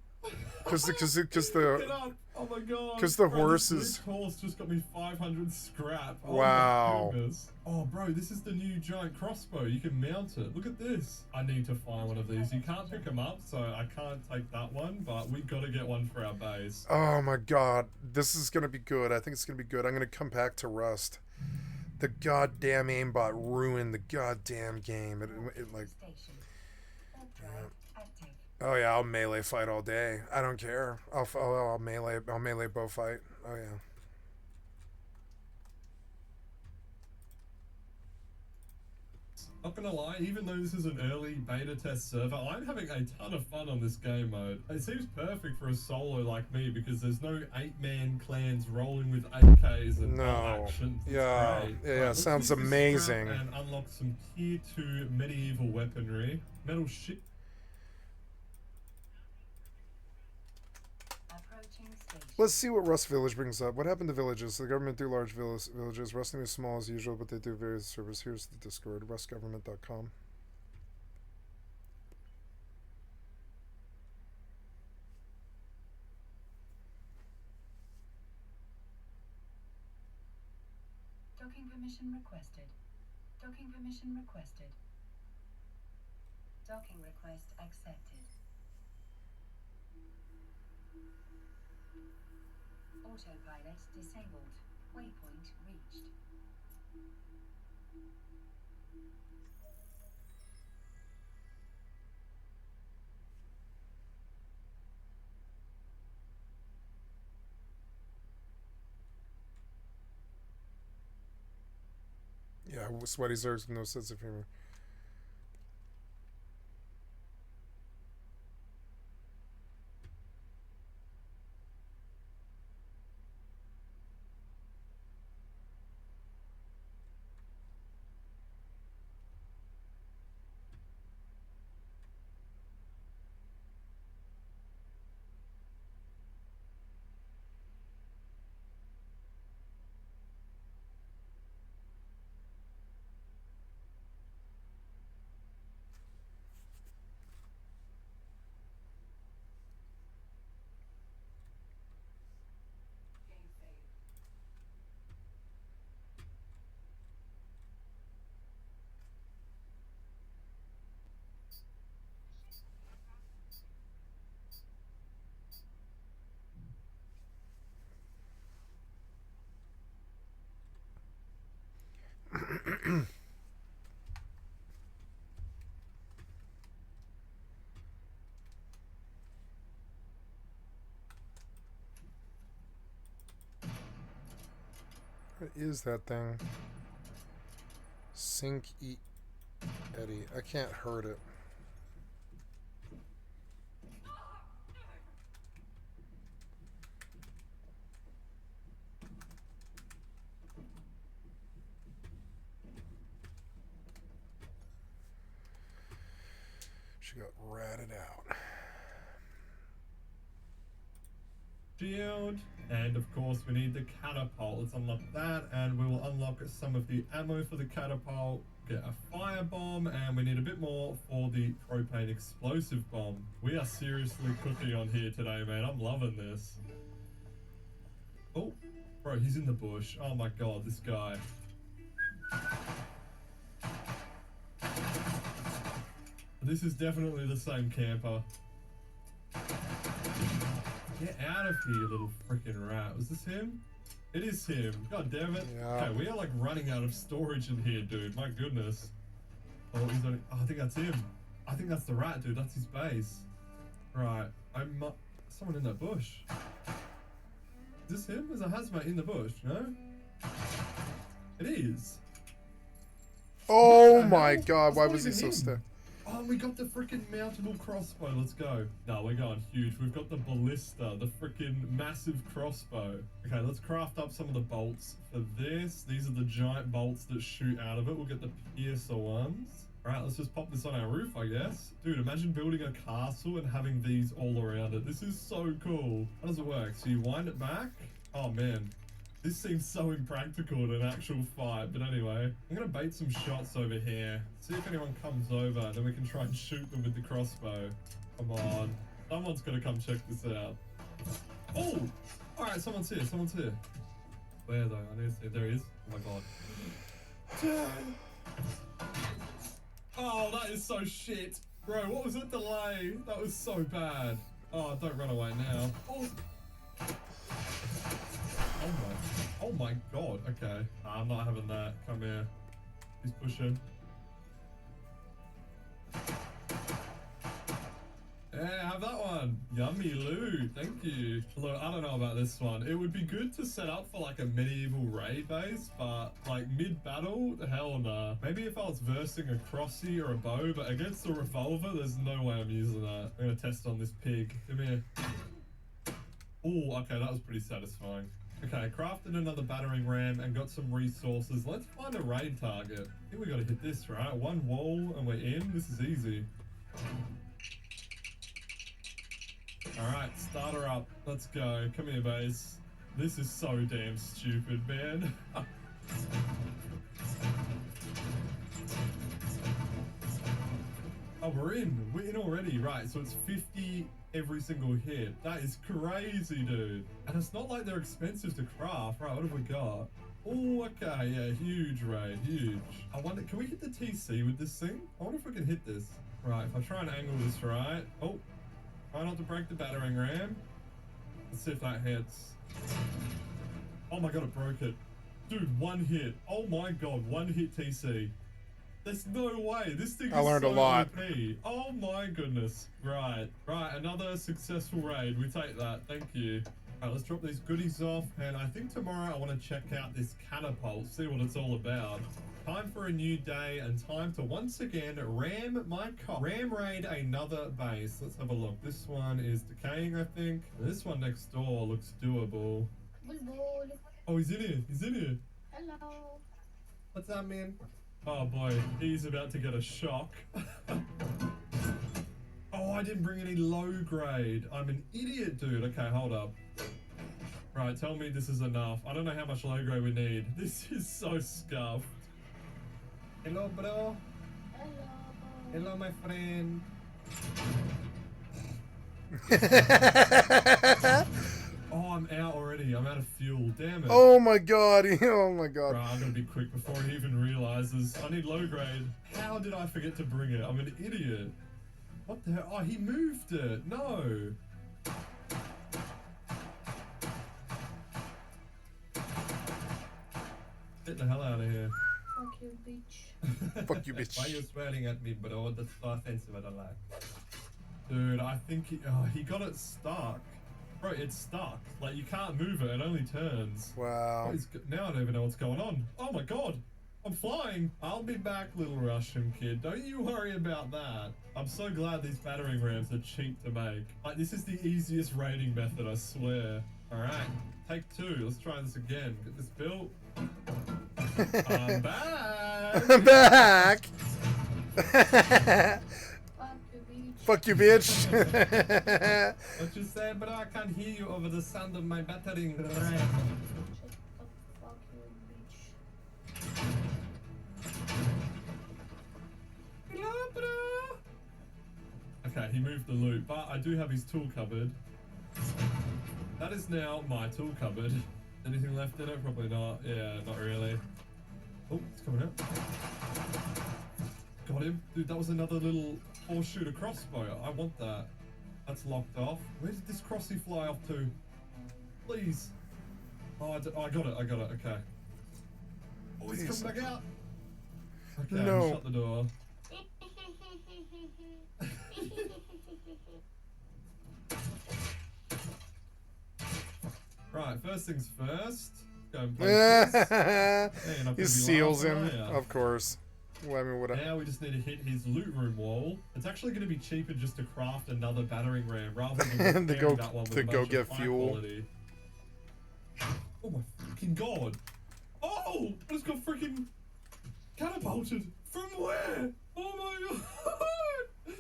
Because Get up. Oh my god. Because the Bro, horse this is. horse just got me 500 scrap. Oh Wow. my goodness. Oh bro, this is the new giant crossbow. You can mount it. Look at this. I need to find one of these. You can't pick them up, so I can't take that one, but we gotta get one for our base. Oh my god, this is gonna be good. I think it's gonna be good. I'm gonna come back to Rust. The goddamn aimbot ruined the goddamn game. It like. Oh yeah, I'll melee fight all day. I don't care. I'll melee bow fight. Oh yeah. Not gonna lie, even though this is an early beta test server, I'm having a ton of fun on this game mode. It seems perfect for a solo like me because there's no 8-man clans rolling with AKs and actions. It's Yeah, great. yeah, Right, let's sounds use this amazing. strap and unlock some tier 2 medieval weaponry. Metal shit. Let's see what Rust Village brings up. What happened to villages? The government do large villages. Rusting is small as usual, but they do various servers. Here's the Discord, rustgovernment.com. Docking permission requested. Docking permission requested. Docking request accepted. Autopilot disabled. Waypoint reached. Yeah, sweaty Zergs with no sense of humor. What is that thing? Sink, eat, Eddie. I can't hurt it. She got ratted out. Shield, and of course we need the catapult. Let's unlock that, and we will unlock some of the ammo for the catapult, get a firebomb, and we need a bit more for the propane explosive bomb. We are seriously cooking on here today, man. I'm loving this. Oh, bro, he's in the bush. Oh my god, this guy. This is definitely the same camper. Get out of here, you little freaking rat. Was this him? It is him. God damn it. Yeah. Okay, we are like running out of storage in here, dude. My goodness. Oh, he's only... Oh, I think that's him. I think that's the rat, dude. That's his base. Right. Someone in that bush. Is this him? There's a hazmat in the bush, no? It is. Oh my god, why was he so stiff? Oh, we got the freaking mountable crossbow. Let's go. No, we're going huge. We've got the ballista, the freaking massive crossbow. Okay, let's craft up some of the bolts for this. These are the giant bolts that shoot out of it. We'll get the piercer ones. All right, let's just pop this on our roof, I guess. Dude, imagine building a castle and having these all around it. This is so cool. How does it work? So you wind it back? Oh, man. This seems so impractical in an actual fight, but anyway. I'm gonna bait some shots over here. See if anyone comes over, then we can try and shoot them with the crossbow. Come on. Someone's gotta come check this out. Oh! Alright, someone's here, someone's here. Where though? I need to see. There he is. Oh my god. Oh, that is so shit. Bro, what was that delay? That was so bad. Oh, don't run away now. Oh! Oh my god, okay. I'm not having that. Come here. He's pushing. Yeah, have that one. Yummy loot. Thank you. Look, I don't know about this one. It would be good to set up for like a medieval raid base, but like mid-battle, hell nah. Maybe if I was versing a crossy or a bow, but against a revolver, there's no way I'm using that. I'm gonna test on this pig. Come here. Oh, okay, that was pretty satisfying. Okay, crafted another battering ram and got some resources. Let's find a raid target. I think we gotta hit this, right? One wall and we're in. This is easy. Alright, start her up. Let's go. Come here, base. This is so damn stupid, man. Oh, we're in. We're in already. Right, so it's 50 every single hit. That is crazy, dude. And it's not like they're expensive to craft. Right, what have we got? Oh, okay, yeah, huge raid, huge. I wonder, can we hit the TC with this thing? I wonder if we can hit this. Right, if I try and angle this right. Oh, try not to break the battering ram. Let's see if that hits. Oh my god, it broke it. Dude, one hit. Oh my god, one hit TC. There's no way. This thing is I learned a lot. OP. Oh my goodness. Right. Right, another successful raid. We take that. Thank you. Alright, let's drop these goodies off. And I think tomorrow I want to check out this catapult, see what it's all about. Time for a new day and time to once again ram raid another base. Let's have a look. This one is decaying, I think. This one next door looks doable. Oh, he's in here. He's in here. Hello. What's up, man? Oh boy, he's about to get a shock. Oh, I didn't bring any low grade. I'm an idiot, dude. Okay, hold up. Right, tell me this is enough. I don't know how much low grade we need. This is so scuffed. Hello, bro. Hello. Hello, my friend. Oh, I'm out already. I'm out of fuel. Damn it. Oh my god. Oh my god. Right, I'm gonna be quick before he even realizes. I need low grade. How did I forget to bring it? I'm an idiot. What the hell? Oh, he moved it. No. Get the hell out of here. Fuck you, bitch. Fuck you, bitch. Why are you swearing at me, bro? That's so offensive. I don't like. Dude, I think he got it stuck. Bro, it's stuck. Like, you can't move it. It only turns. Wow. Now I don't even know what's going on. Oh my god. I'm flying. I'll be back, little Russian kid. Don't you worry about that. I'm so glad these battering rams are cheap to make. Like, this is the easiest raiding method, I swear. Alright, take two. Let's try this again. Get this built. I'm back. I'm back. Fuck you, bitch. Fuck you, bitch. What you say, bro? I can't hear you over the sound of my battering ram. Shut up. Fuck you, bitch. Hello, bro. Okay, he moved the loot, but I do have his tool cupboard. That is now my tool cupboard. Anything left in it? Probably not. Yeah, not really. Oh, it's coming out. Got him. Dude, that was another little four-shooter crossbow. I want that. That's locked off. Where did this crossy fly off to? Please. Oh, I got it. Okay. Oh, he's Please. coming back out. Okay, No. shut the door. Right, first things first. Go and place this. Hey, not He gonna be seals loud, him, are ya? of course. Well, I mean, what? Now we just need to hit his loot room wall. It's actually going to be cheaper just to craft another battering ram rather than To repairing that one with a go bunch get of high fuel. quality. Oh my fucking god! Oh, I just got freaking catapulted from where? Oh my god!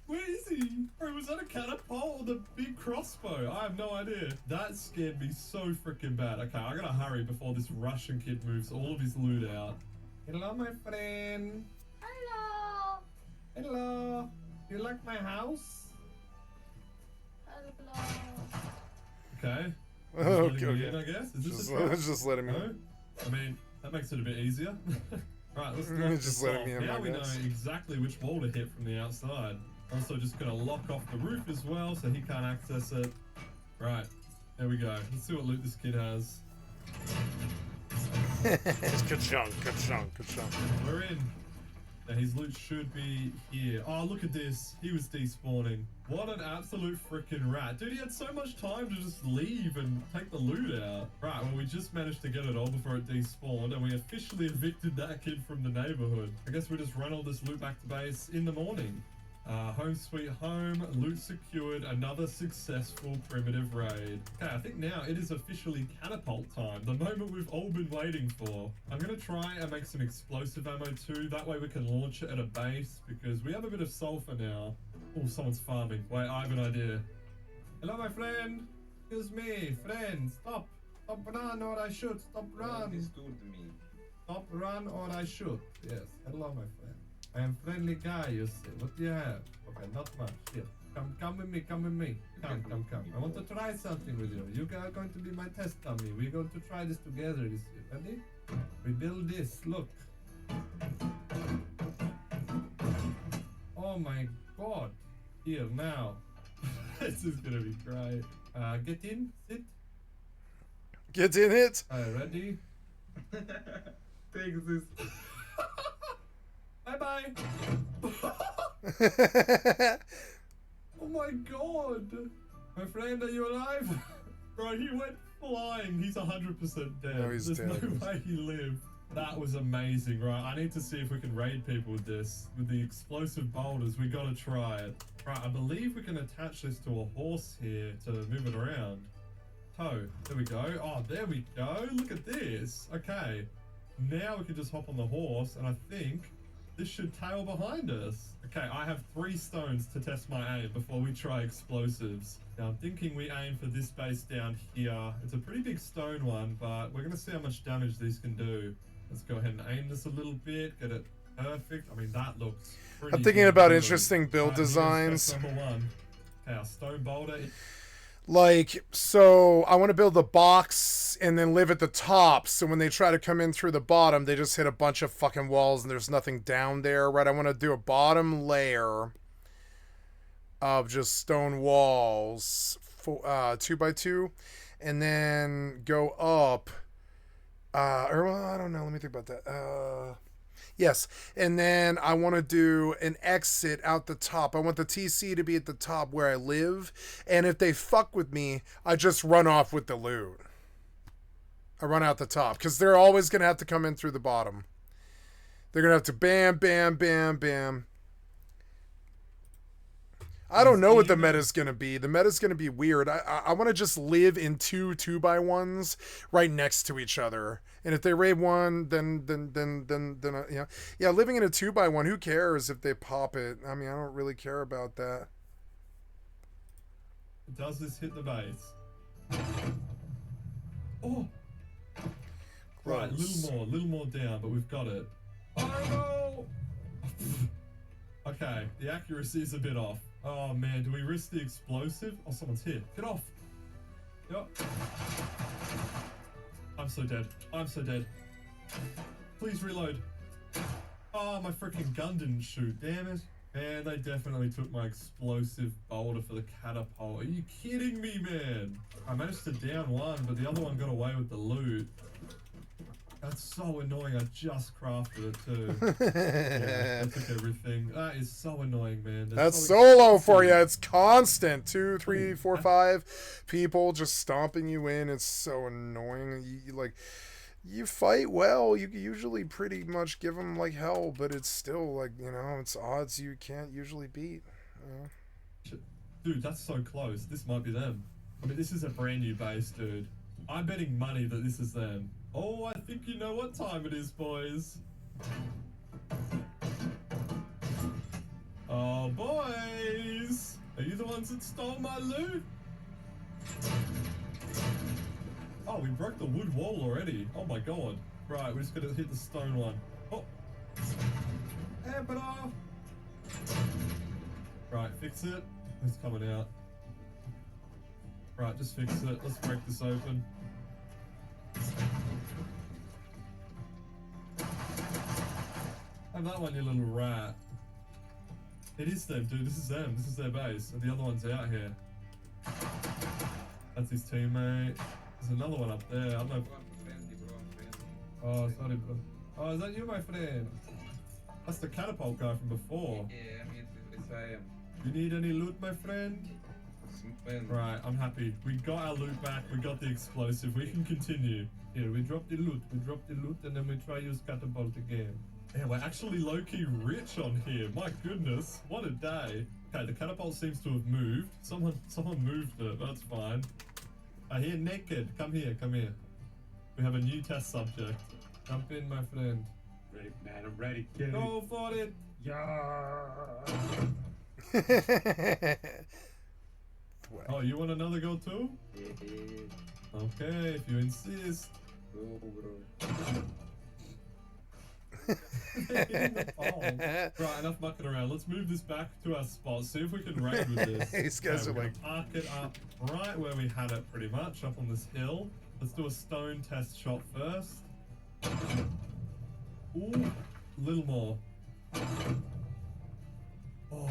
Where is he? Bro, was that a catapult or the big crossbow? I have no idea. That scared me so freaking bad. Okay, I gotta hurry before this Russian kid moves all of his loot out. Hello, my friend. Hello. Hello. You like my house? Hello. Okay. Oh, Just letting okay. me in, I guess. Is this Just, a trap? just let him in. No? I mean, that makes it a bit easier. Right, let's Just let him in, Now I we know guess. exactly which wall to hit from the outside. Also, just gonna lock off the roof as well, so he can't access it. Right, there we go. Let's see what loot this kid has. Ka-chunk, ka-chunk, ka-chunk. We're in. Now his loot should be here. Oh, look at this. He was despawning. What an absolute freaking rat. Dude, he had so much time to just leave and take the loot out. Right, well, we just managed to get it all before it despawned, and we officially evicted that kid from the neighborhood. I guess we just run all this loot back to base in the morning. Home sweet home, loot secured, another successful primitive raid. Okay, I think now it is officially catapult time, the moment we've all been waiting for. I'm gonna try and make some explosive ammo too, that way we can launch it at a base, because we have a bit of sulfur now. Oh, someone's farming. Wait, I have an idea. Hello, my friend. Excuse me, friend, stop. Stop run or I shoot, stop run. Stop run or I shoot. Yes, hello, my friend. I am friendly guy, you see. What do you have? Okay, not much. Here, come with me, come with me. Come. I want to try something with you. You are going to be my test dummy. We're going to try this together this year. Ready? We build this. Look. Oh my god. Here, now. This is gonna be great. Get in, sit. Get in it. Ready? Take this. Bye-bye. Oh my god. My friend, are you alive? Bro, he went flying. He's 100% dead. No, he's There's dead. no way he lived. That was amazing, right? I need to see if we can raid people with this. With the explosive boulders, we gotta try it. Right, I believe we can attach this to a horse here to move it around. Toe, there we go. Oh, there we go. Look at this. Okay. Now we can just hop on the horse, and I think this should tail behind us. Okay, I have 3 stones to test my aim before we try explosives. Now, I'm thinking we aim for this base down here. It's a pretty big stone one, but we're going to see how much damage these can do. Let's go ahead and aim this a little bit, get it perfect. I mean, that looks pretty I'm thinking good about too. interesting build Alright, here's designs. step number 1. Okay, our stone boulder. Like, so I want to build a box and then live at the top. So when they try to come in through the bottom, they just hit a bunch of fucking walls and there's nothing down there, right? I want to do a bottom layer of just stone walls, 2x2, and then go up. Or well, I don't know. Let me think about that. Yes, and then I want to do an exit out the top. I want the TC to be at the top where I live, and if they fuck with me, I just run off with the loot. I run out the top, because they're always going to have to come in through the bottom. They're going to have to bam, bam, bam, bam. I don't know what the meta's going to be. The meta's going to be weird. I want to just live in 2 2x1s right next to each other. And if they raid one, then yeah, living in a 2x1, who cares if they pop it? I mean, I don't really care about that. Does this hit the base? Oh! Right, a little more down, but we've got it. Oh no! Okay, the accuracy is a bit off. Oh man, do we risk the explosive? Oh, someone's here. Get off! Yep. I'm so dead. I'm so dead. Please reload. Oh, my freaking gun didn't shoot. Damn it. And they definitely took my explosive boulder for the catapult. Are you kidding me, man? I managed to down one, but the other one got away with the loot. That's so annoying. I just crafted it too. Yeah, that took everything. That is so annoying, man. That's solo for you. It's constant. 2, 3, 4, 5 people just stomping you in. It's so annoying. You fight well. You usually pretty much give them like hell, but it's still like, you know, it's odds you can't usually beat. Dude, that's so close. This might be them. I mean, this is a brand new base, dude. I'm betting money that this is them. Oh, I think you know what time it is, boys. Oh, boys. Are you the ones that stole my loot? Oh, we broke the wood wall already. Oh my god. Right, we're just gonna hit the stone one. Oh. Emperor. Right, fix it. It's coming out. Right, just fix it. Let's break this open. Have that one, you little rat. It is them, dude. This is them. This is their base. And the other one's out here. That's his teammate. There's another one up there. I don't know. Oh, sorry, bro. Oh, is that you, my friend? That's the catapult guy from before. Yeah, it's I am. You need any loot, my friend? Right, I'm happy. We got our loot back. We got the explosive. We can continue. Here, we dropped the loot. We dropped the loot, and then we try use catapult again. Yeah, we're actually low-key rich on here. My goodness, what a day. Okay, the catapult seems to have moved. Someone moved it. That's fine. I hear naked. Come here, come here. We have a new test subject. Jump in, my friend. Ready, man. I'm ready. Get Go for it. Oh, you want another go too? Yeah. Okay, if you insist. Go, bro. Right, enough mucking around. Let's move this back to our spot. See if we can raid with this. These guys are like, park it up right where we had it, pretty much up on this hill. Let's do a stone test shot first. Ooh, a little more. Oh,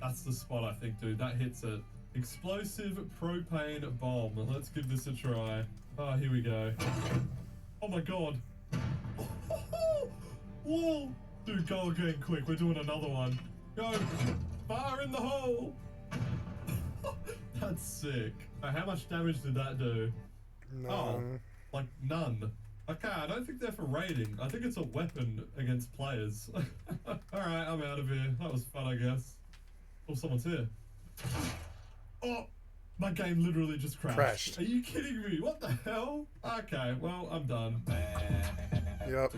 that's the spot, I think, dude. That hits it. Explosive propane bomb. Let's give this a try. Oh, here we go. Oh my god. Whoa! Dude, go again, quick. We're doing another one. Go! Fire in the hole! That's sick. How much damage did that do? None. Oh, like none. Okay, I don't think they're for raiding. I think it's a weapon against players. Alright, I'm out of here. That was fun, I guess. Oh, someone's here. Oh! My game literally just crashed. Are you kidding me? What the hell? Okay, well, I'm done. Yep.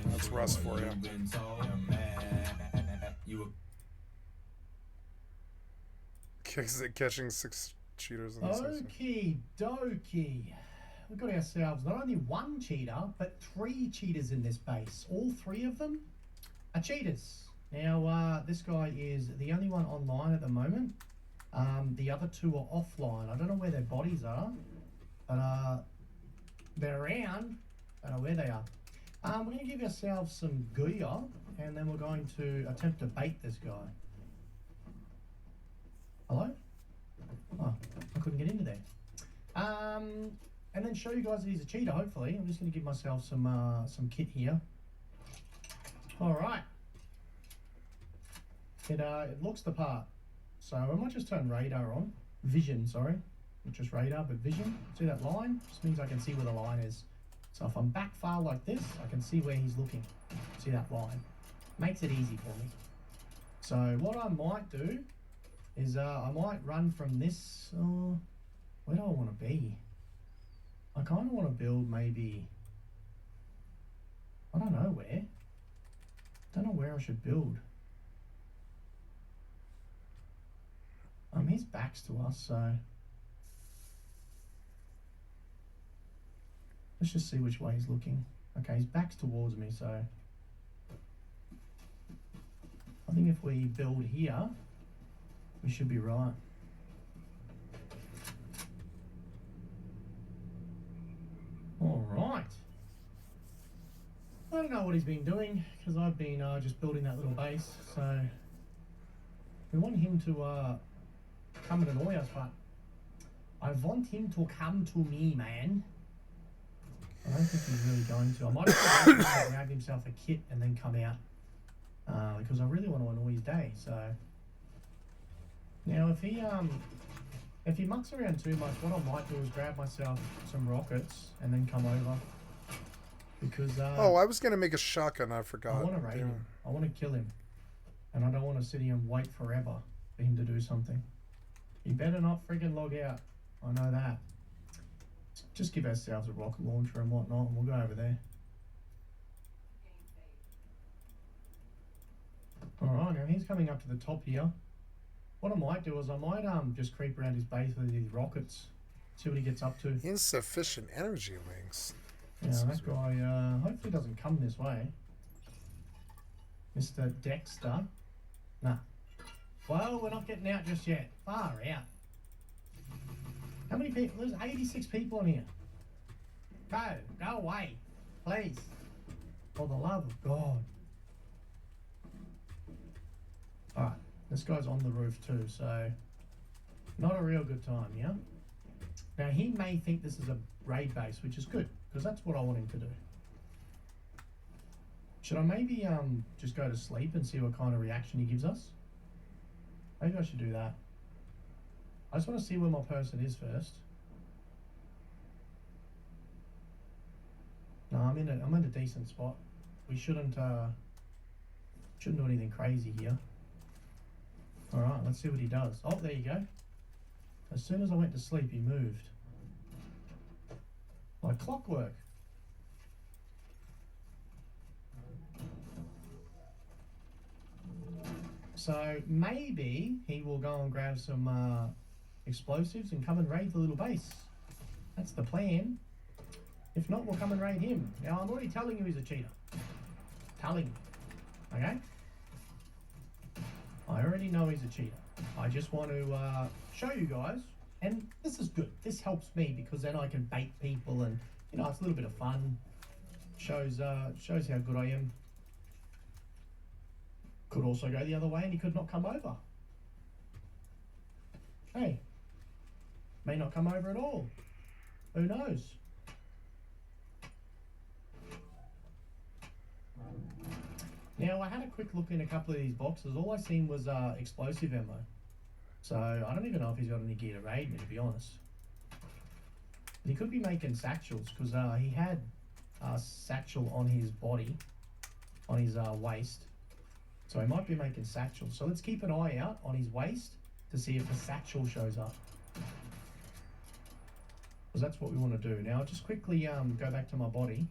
That's Rust for you. Catching 6 cheaters in the season. Okie dokie. We've got ourselves not only one cheater, but 3 cheaters in this base. All 3 of them are cheaters. Now, this guy is the only one online at the moment. The other 2 are offline. I don't know where their bodies are, but they're around. I don't know where they are. We're going to give ourselves some Guya, and then we're going to attempt to bait this guy. Hello? Oh, I couldn't get into there. And then show you guys that he's a cheater, hopefully. I'm just going to give myself some kit here. All right. It looks the part. So I might just turn radar on. Vision, sorry. Not just radar, but vision. See that line? Just means I can see where the line is. So if I'm back far like this, I can see where he's looking. See that line? Makes it easy for me. So what I might do is I might run from this. Where do I want to be? I kind of want to build maybe. I don't know where. Don't know where I should build. His back's to us, so let's just see which way he's looking. Okay, his back's towards me, so I think if we build here, we should be right. All right. I don't know what he's been doing because I've been just building that little base. So we want him to come and annoy us, but I want him to come to me, man. I don't think he's really going to. I might have to grab himself a kit and then come out because I really want to annoy his day. So now if he mucks around too much, what I might do is grab myself some rockets and then come over. Because oh, I was gonna make a shotgun. I forgot. I want to raid him. I want to kill him, and I don't want to sit here and wait forever for him to do something. He better not friggin' log out. I know that. Just give ourselves a rocket launcher and whatnot, and we'll go over there. All right, now he's coming up to the top here. What I might do is I might just creep around his base with these rockets, see what he gets up to. Insufficient energy links. Yeah, that guy hopefully doesn't come this way. Mr. Dexter. Nah. Well, we're not getting out just yet. Far out. How many people? There's 86 people in here. Go away. Please. For the love of God. Alright, this guy's on the roof too, so not a real good time, yeah? Now he may think this is a raid base, which is good. Because that's what I want him to do. Should I maybe just go to sleep and see what kind of reaction he gives us? Maybe I should do that. I just want to see where my person is first. No, I'm in a decent spot. We shouldn't do anything crazy here. All right, let's see what he does. Oh, there you go. As soon as I went to sleep, he moved. Like clockwork. So maybe he will go and grab some explosives and come and raid the little base. That's the plan. If not, we'll come and raid him. Now, I'm already telling you he's a cheater. Telling you. Okay? I already know he's a cheater. I just want to show you guys. And this is good. This helps me because then I can bait people and, you know, it's a little bit of fun. Shows how good I am. Could also go the other way and he could not come over. Hey. May not come over at all. Who knows? Now, I had a quick look in a couple of these boxes. All I seen was explosive ammo. So, I don't even know if he's got any gear to raid me, to be honest. He could be making satchels, because he had a satchel on his body, on his waist. So, he might be making satchels. So, let's keep an eye out on his waist to see if a satchel shows up. Because that's what we want to do. Now, I'll just quickly go back to my body.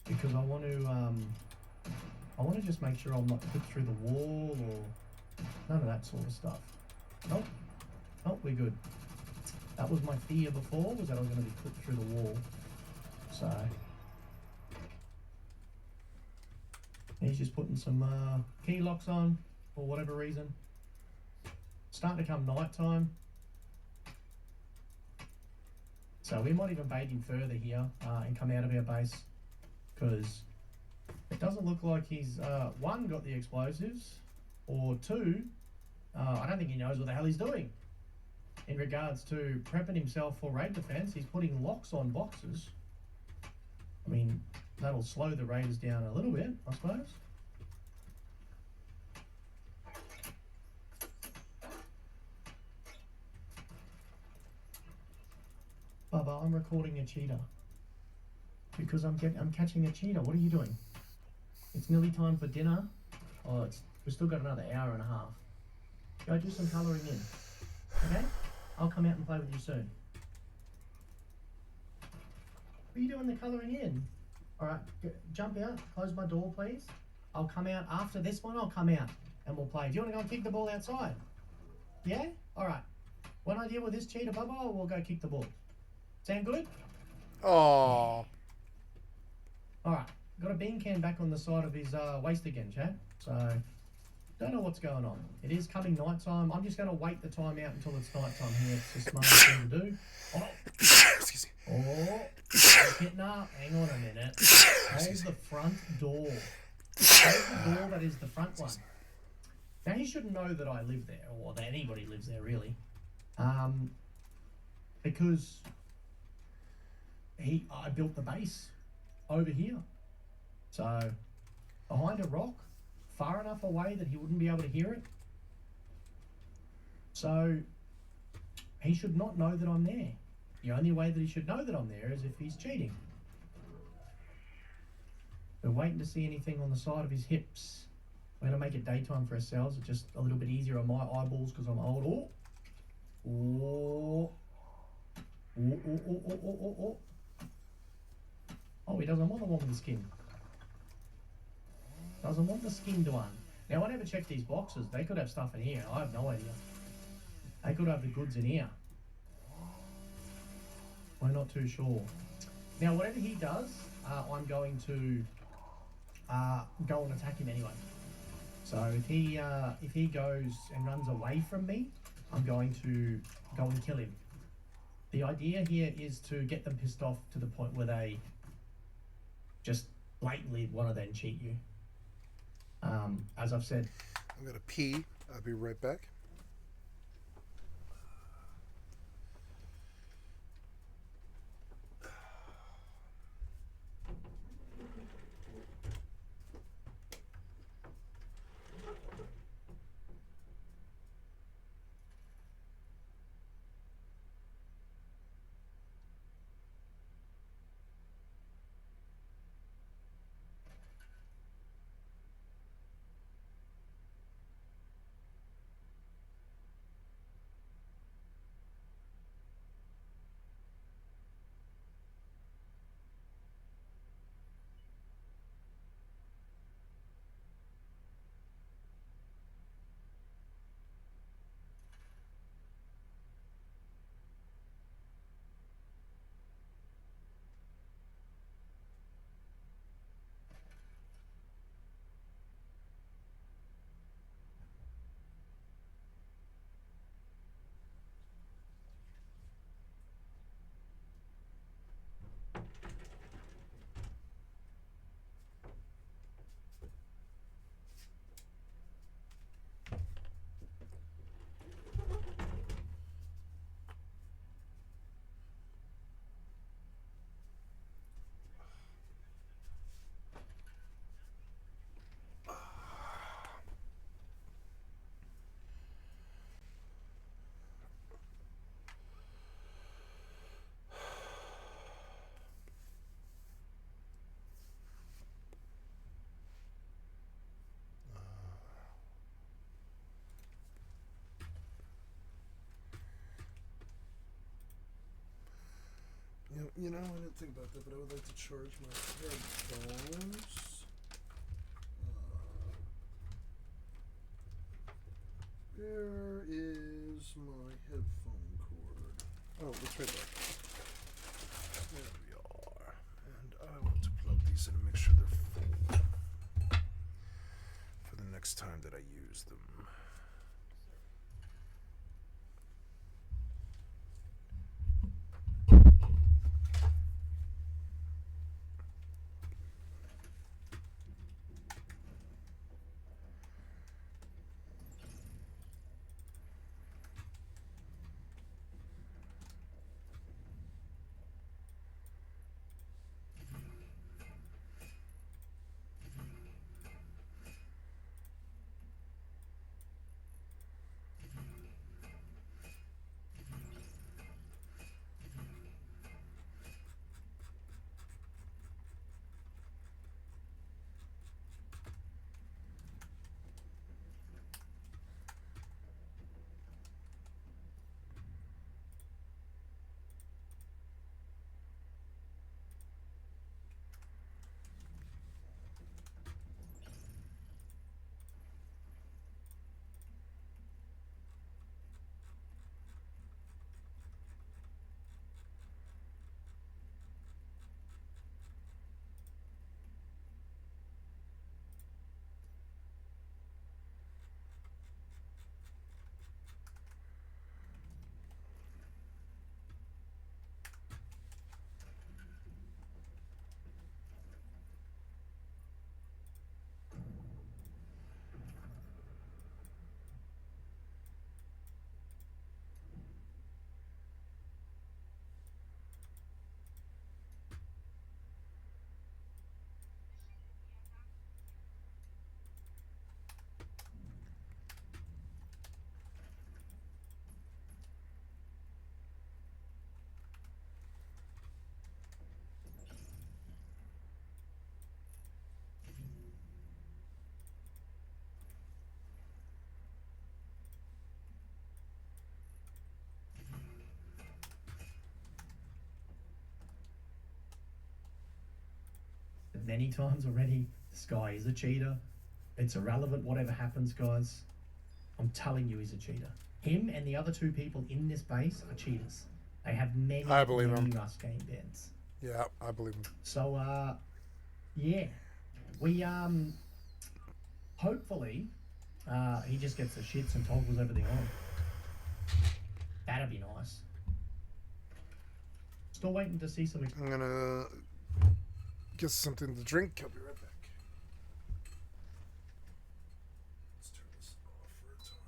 Because I want to just make sure I'm not put through the wall or none of that sort of stuff. Nope. Nope, we're good. That was my fear before, was that I was going to be put through the wall. So he's just putting some key locks on for whatever reason. It's starting to come night time. So we might even bait him further here and come out of our base. Because it doesn't look like he's, one, got the explosives, or two, I don't think he knows what the hell he's doing. In regards to prepping himself for raid defense, he's putting locks on boxes. I mean, that'll slow the raiders down a little bit, I suppose. Bubba, I'm recording a cheetah. Because I'm catching a cheetah. What are you doing? It's nearly time for dinner. Oh, we've still got another hour and a half. Go do some colouring in. Okay? I'll come out and play with you soon. What are you doing the colouring in? Alright, jump out. Close my door, please. I'll come out after this one. I'll come out and we'll play. Do you want to go and kick the ball outside? Yeah? Alright. When I deal with this cheetah, Bubba, we'll go kick the ball. Sound good? Oh. Alright, got a bean can back on the side of his waist again, Chad. So, don't know what's going on. It is coming night time. I'm just going to wait the time out until it's night time here. It's the smartest thing to do. Oh. Excuse me. Oh. Okay, nah, hang on a minute. Hold the front door. Hold the door that is the front one. Now he shouldn't know that I live there, or that anybody lives there really, because I built the base over here, so behind a rock, far enough away that he wouldn't be able to hear it. So he should not know that I'm there. The only way that he should know that I'm there is if he's cheating. We're waiting to see anything on the side of his hips. We're going to make it daytime for ourselves. It's just a little bit easier on my eyeballs because I'm old. Oh, he doesn't want the one with the skin. Doesn't want the skinned one. Now, I never checked these boxes. They could have stuff in here. I have no idea. They could have the goods in here. We're not too sure. Now, whatever he does, I'm going to go and attack him anyway. So if he goes and runs away from me, I'm going to go and kill him. The idea here is to get them pissed off to the point where they just blatantly want to then cheat you. As I've said. I'm gonna pee. I'll be right back. You know, I didn't think about that, but I would like to charge my headphones. Where is my headphone cord? Oh, it's right there. There we are. And I want to plug these in and make sure they're full for the next time that I use them. many times already. This guy is a cheater. It's irrelevant whatever happens, guys. I'm telling you he's a cheater. Him and the other 2 people in this base are cheaters. They have many, many Rust game bans. Yeah, I believe him. So, yeah. We, hopefully, he just gets the shits and toggles everything on. That'd be nice. Still waiting to see some... I'm gonna get something to drink. I'll be right back. Let's turn this off for a time.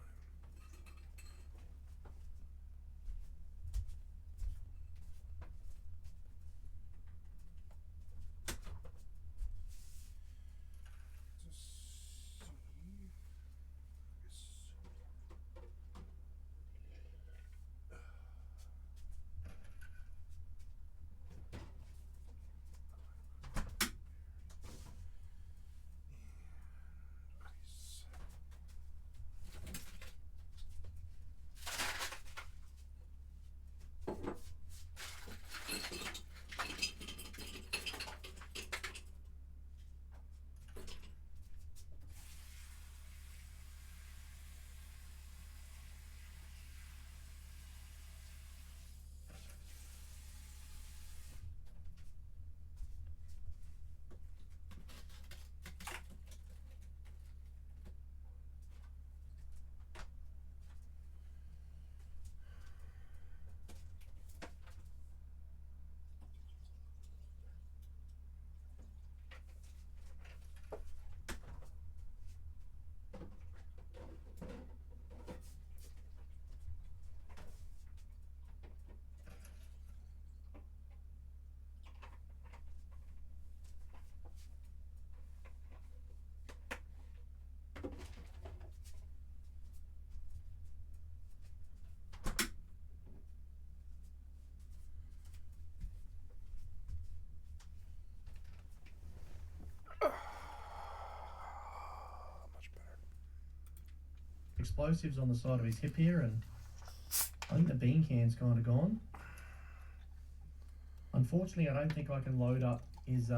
Explosives on the side of his hip here, and I think the bean can's kind of gone. Unfortunately, I don't think I can load up his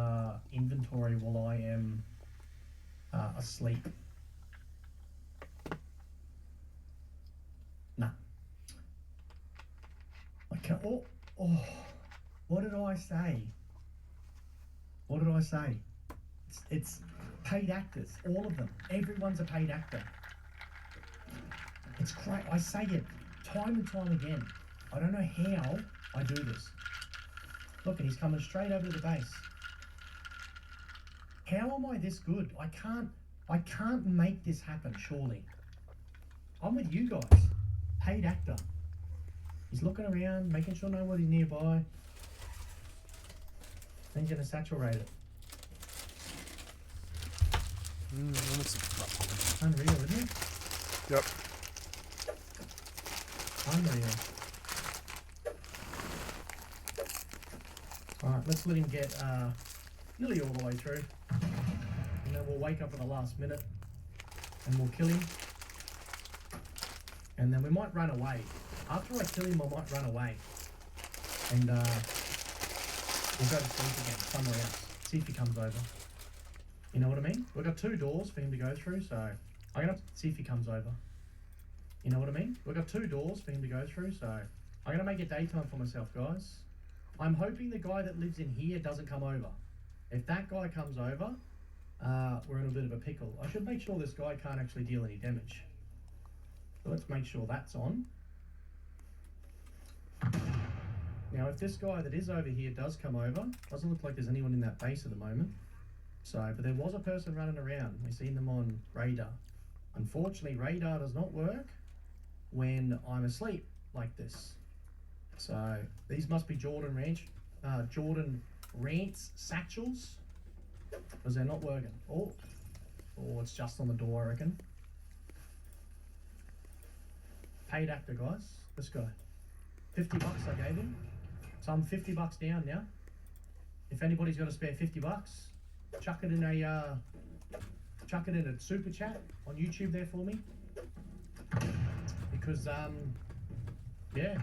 inventory while I am asleep. Nah. I can't. Oh, what did I say? What did I say? It's paid actors, all of them. Everyone's a paid actor. It's great. I say it time and time again. I don't know how I do this. Look, and he's coming straight over to the base. How am I this good? I can't make this happen, surely. I'm with you guys. Paid actor. He's looking around, making sure nobody's nearby. Then he's gonna saturate it. Unreal, isn't it? Yep. Unreal. Alright, let's let him get nearly all the way through. And then we'll wake up at the last minute and we'll kill him. And then we might run away. After I kill him, I might run away. And we'll go to sleep again, somewhere else. See if he comes over. You know what I mean? We've got 2 doors for him to go through, so I'm going to see if he comes over. You know what I mean? We've got 2 doors for him to go through, so I'm going to make it daytime for myself, guys. I'm hoping the guy that lives in here doesn't come over. If that guy comes over, we're in a bit of a pickle. I should make sure this guy can't actually deal any damage. So let's make sure that's on. Now, if this guy that is over here does come over, doesn't look like there's anyone in that base at the moment. So, but there was a person running around. We've seen them on radar. Unfortunately, radar does not work when I'm asleep like this. So these must be Jordan Rants satchels, because they're not working. Oh, it's just on the door, I reckon. Paid actor, guys. This guy. $50 I gave him. So I'm $50 down now. If anybody's got a spare $50, chuck it in a super chat on YouTube there for me. Because yeah,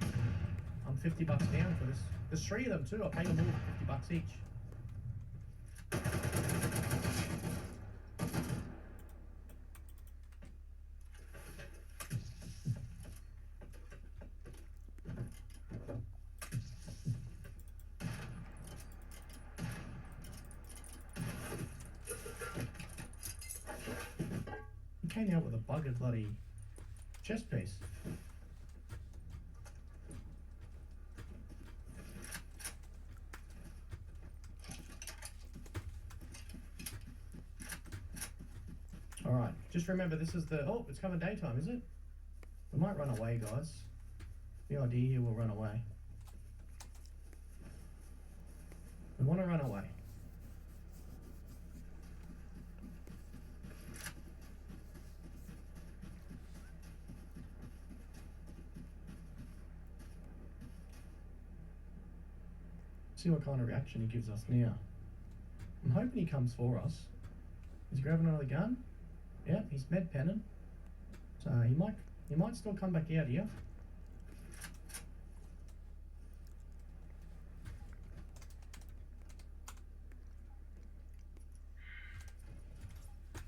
I'm $50 down for this. There's 3 of them too. I paid them all $50 each. came out with a buggered bloody chest piece. Alright, just remember this is the... Oh, it's coming daytime, is it? We might run away, guys. The idea here will run away. We want to run away. See what kind of reaction he gives us now. I'm hoping he comes for us. He's grabbing another gun. Yeah, he's med penning. So he might still come back out here.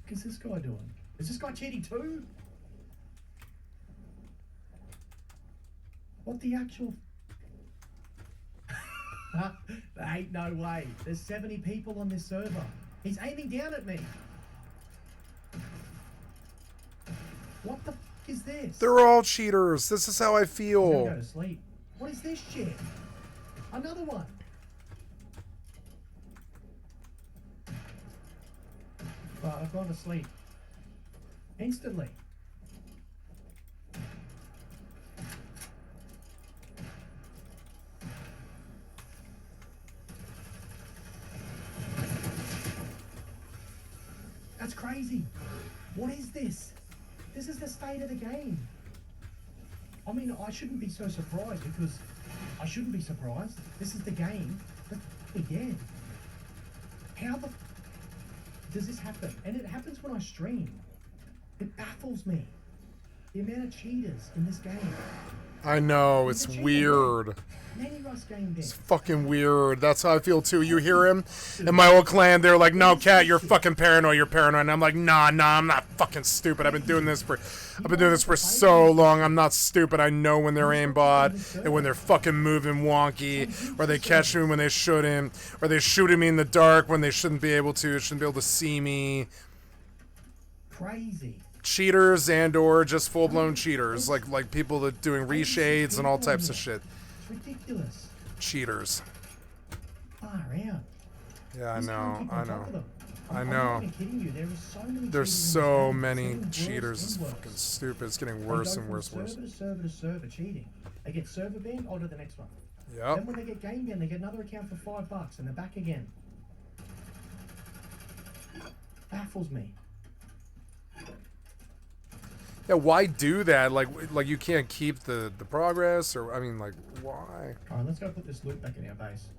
What is this guy doing? Is this guy cheating too? What the actual... There ain't no way. There's 70 people on this server. He's aiming down at me. What the f is this? They're all cheaters. This is how I He's feel. gonna go to sleep. What is this shit? Another one. Right, I've gone to sleep. Instantly. That's crazy. What is this? This is the state of the game. I mean, I shouldn't be so surprised because I shouldn't be surprised. This is the game. But again, how the does this happen? And it happens when I stream. It baffles me. The amount of cheaters in this game. I know, it's weird. Many Rust game It's fucking weird. That's how I feel too. You hear him? In my old clan, they're like, no, Cat, you're fucking paranoid, you're paranoid. And I'm like, nah, I'm not fucking stupid. I've been doing this for so long. I'm not stupid. I know when they're aimbot and when they're fucking moving wonky, or they catch me when they shouldn't, or they shoot at me in the dark when they shouldn't be able to see me. Crazy. Cheaters and/or just full-blown cheaters, like people that doing reshades and all types of shit. It's ridiculous. Cheaters. Far out. Yeah, I know. I'm not even kidding you. There is so many. There's cheaters so in this many game. It's getting cheaters. worse It's and worse. fucking stupid. It's getting They worse go and from worse and worse. Server to server to server cheating. They get server banned, on to the next one. Yep. Then when they get game banned, they get another account for $5 and they're back again. Baffles me. Yeah, why do that? Like you can't keep the progress, or I mean, like, why? Alright, let's go put this loot back in our base.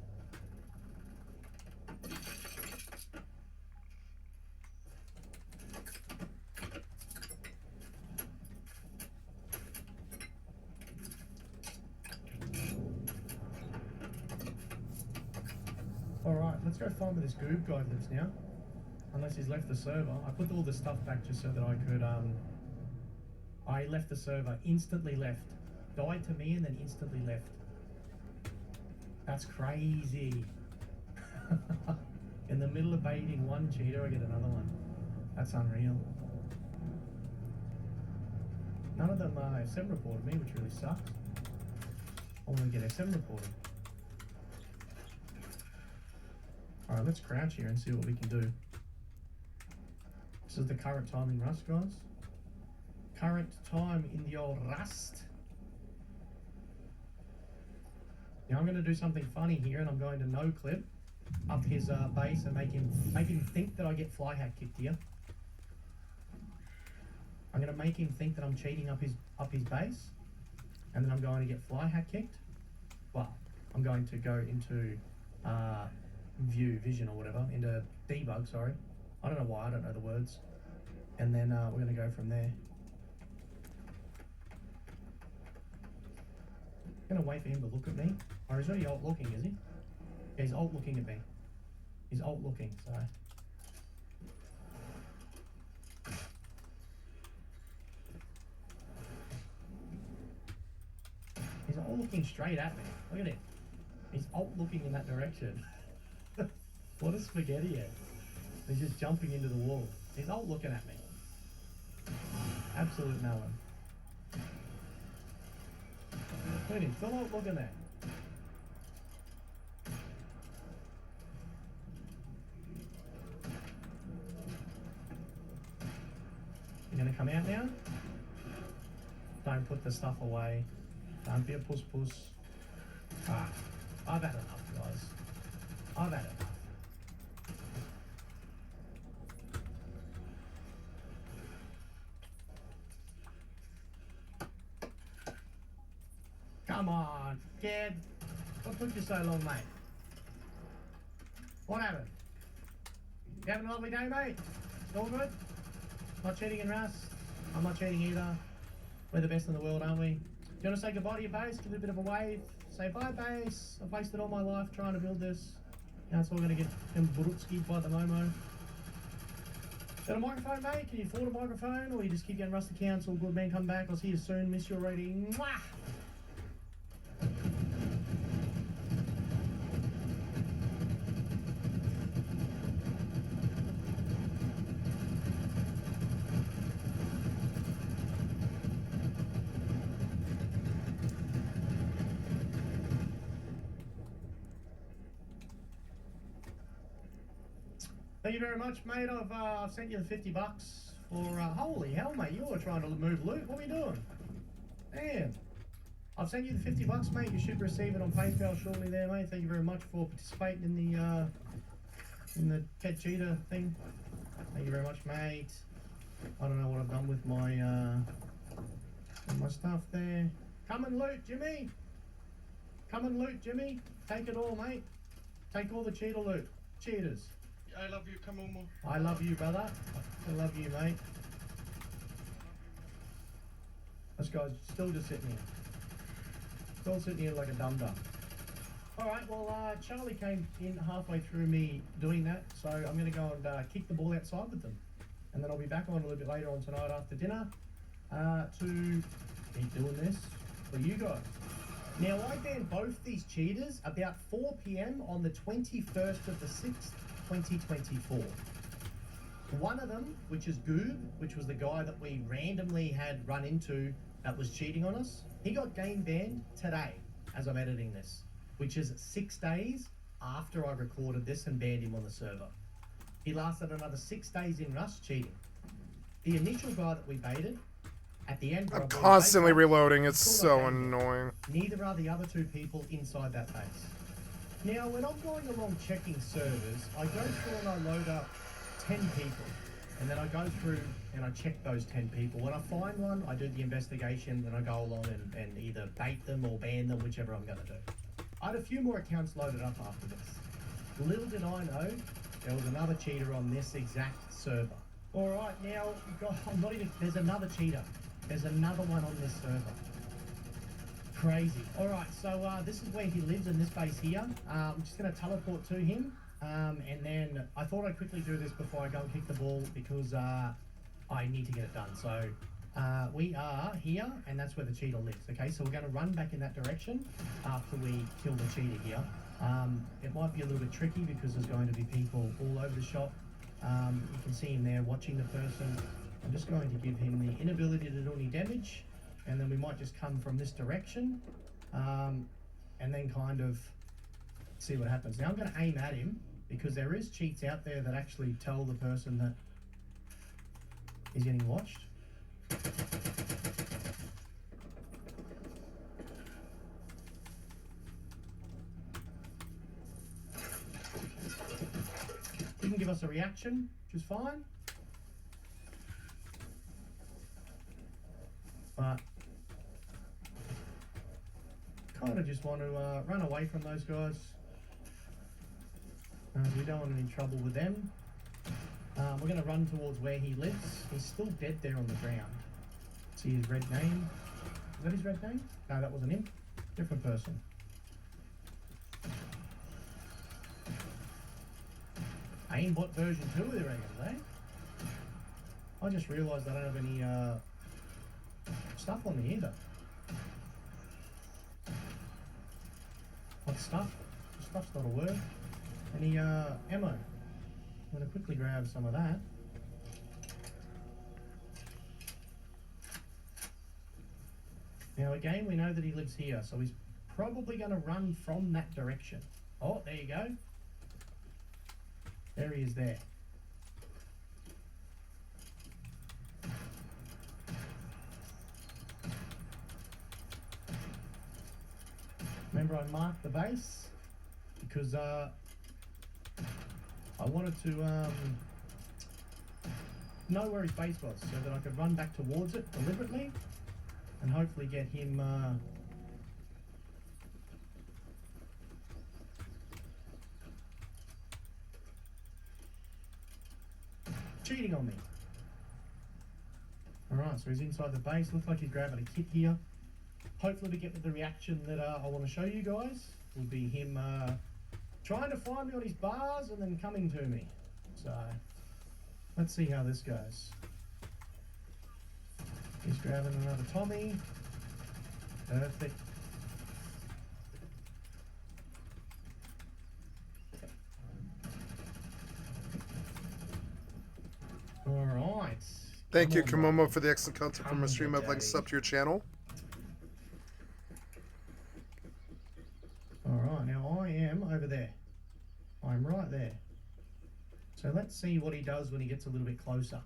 Alright, let's go find where this goob guy lives now. Unless he's left the server. I put all the stuff back just so that I could, I left the server, instantly left. Died to me and then instantly left. That's crazy. In the middle of baiting one cheater, I get another one. That's unreal. None of them F7 reported me, which really sucks. I want to get F7 reported. Alright, let's crouch here and see what we can do. This is the current time in Rust, guys. Current time in the old Rust. Now I'm going to do something funny here, and I'm going to no-clip up his base and make him think that I get fly hack kicked here. I'm going to make him think that I'm cheating up his base, and then I'm going to get fly hack kicked. Well, I'm going to go into vision or whatever, into debug. Sorry, I don't know why. I don't know the words. And then we're going to go from there. I'm going to wait for him to look at me. Or he's already alt looking, is he? Yeah, he's alt looking at me. He's alt looking, so. He's alt looking straight at me. Look at him. He's alt looking in that direction. What a spaghetti head. He's just jumping into the wall. He's alt looking at me. Absolute no one. Cleaning, still not looking there. You gonna come out now? Don't put the stuff away. Don't be a puss. Ah, I've had enough, guys. I've had enough. Come on, kid. What took you so long, mate? What happened? You having a lovely day, mate? All good? Not cheating in Rust? I'm not cheating either. We're the best in the world, aren't we? Do you want to say goodbye to your base? Give it a bit of a wave. Say bye, base. I've wasted all my life trying to build this. Now it's all going to get embrutskied by the Momo. Got a microphone, mate? Can you afford a microphone? Or you just keep getting Rusty Council? Good man, come back. I'll see you soon. Miss you already. Mwah! Thank you very much, mate. I've sent you the $50 for, holy hell, mate, you were trying to move loot. What are you doing? Damn. I've sent you the $50, mate. You should receive it on PayPal shortly there, mate. Thank you very much for participating in the pet cheetah thing. Thank you very much, mate. I don't know what I've done with my stuff there. Come and loot, Jimmy. Come and loot, Jimmy. Take it all, mate. Take all the cheetah loot. Cheetahs. I love you, Kamomo. I love you, brother. I love you, mate. This guy's still just sitting here. Still sitting here like a dum-dum. Alright, well, Charlie came in halfway through me doing that, so I'm going to go and kick the ball outside with them. And then I'll be back on a little bit later on tonight after dinner to keep doing this for you guys. Now, I banned both these cheaters about 4 p.m. on the 21st of the 6th, 2024. One of them, which is Goob, which was the guy that we randomly had run into that was cheating on us, he got game banned today as I'm editing this, which is 6 days after I recorded this and banned him on the server. He lasted another 6 days in Rust cheating. The initial guy that we baited, at the end, I'm constantly reloading. It's so annoying. Neither are the other two people inside that base. Now, when I'm going along checking servers, I go through and I load up 10 people. And then I go through and I check those 10 people. When I find one, I do the investigation, then I go along and either bait them or ban them, whichever I'm going to do. I had a few more accounts loaded up after this. Little did I know, there was another cheater on this exact server. Alright, now, God, there's another cheater. There's another one on this server. Crazy. Alright, so this is where he lives in this base here. I'm just going to teleport to him. And then I thought I'd quickly do this before I go and kick the ball because I need to get it done. So we are here and that's where the cheetah lives. Okay, so we're going to run back in that direction after we kill the cheetah here. It might be a little bit tricky because there's going to be people all over the shop. You can see him there watching the person. I'm just going to give him the inability to do any damage. And then we might just come from this direction and then kind of see what happens. Now I'm going to aim at him because there is cheats out there that actually tell the person that he's getting watched. He can give us a reaction, which is fine. But kind of just want to run away from those guys. We don't want any trouble with them. We're going to run towards where he lives. He's still dead there on the ground. See his red name? Is that his red name? No, that wasn't him. Different person. Aimbot version 2 they reckon, eh? I just realised I don't have any stuff on me either. What stuff? Stuff's not a word. Any ammo? I'm going to quickly grab some of that. Now again, we know that he lives here, so he's probably going to run from that direction. Oh, there you go. There he is there. Remember, I marked the base because I wanted to know where his base was so that I could run back towards it deliberately and hopefully get him cheating on me. Alright, so he's inside the base. Looks like he's grabbing a kit here. Hopefully we get the reaction that I want to show you guys. Will be him trying to find me on his bars and then coming to me. So let's see how this goes. He's grabbing another Tommy. Perfect. Alright. Thank you, Kamomo, for the excellent content from a stream. I'd like to sub to your channel. Alright, now I am over there. I'm right there. So let's see what he does when he gets a little bit closer.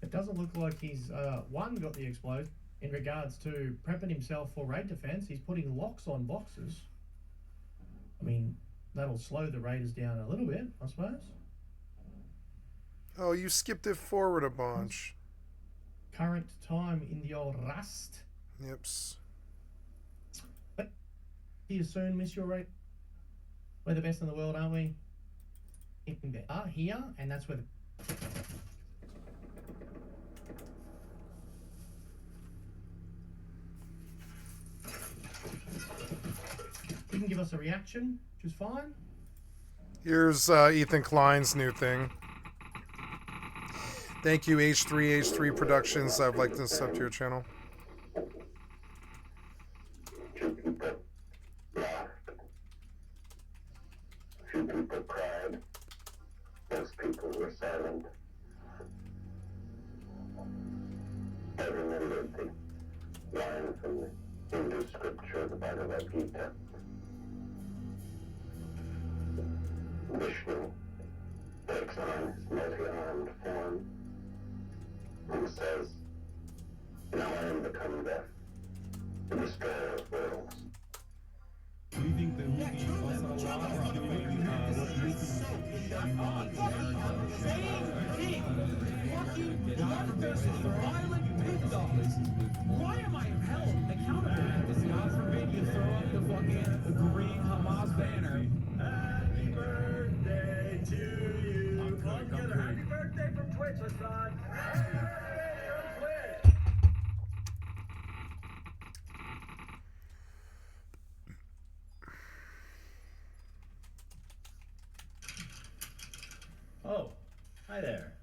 It doesn't look like he's, one, got the explode. In regards to prepping himself for raid defense, he's putting locks on boxes. I mean, that'll slow the raiders down a little bit, I suppose. Oh, you skipped it forward a bunch. Current time in the old Rust. Yips. But see you soon, miss your raid. We're the best in the world, aren't we? Here, and that's where the... He can give us a reaction, which is fine. Here's Ethan Klein's new thing. Thank you, H3 Productions. I'd like to sub to your channel. Few people cried. Most people were silent. I remembered the line from the Hindu scripture, the Bhagavad Gita. Vishnu takes on his multi-armed form and says, "Now I am become death, the destroyer of worlds." Do you think that we also are doing what you think you want Why am I held accountable? God forbid you throw up the fucking green Hamas banner. Happy birthday to you. Happy birthday from Twitch, Hassan. Happy birthday from Twitch. Oh, hi there.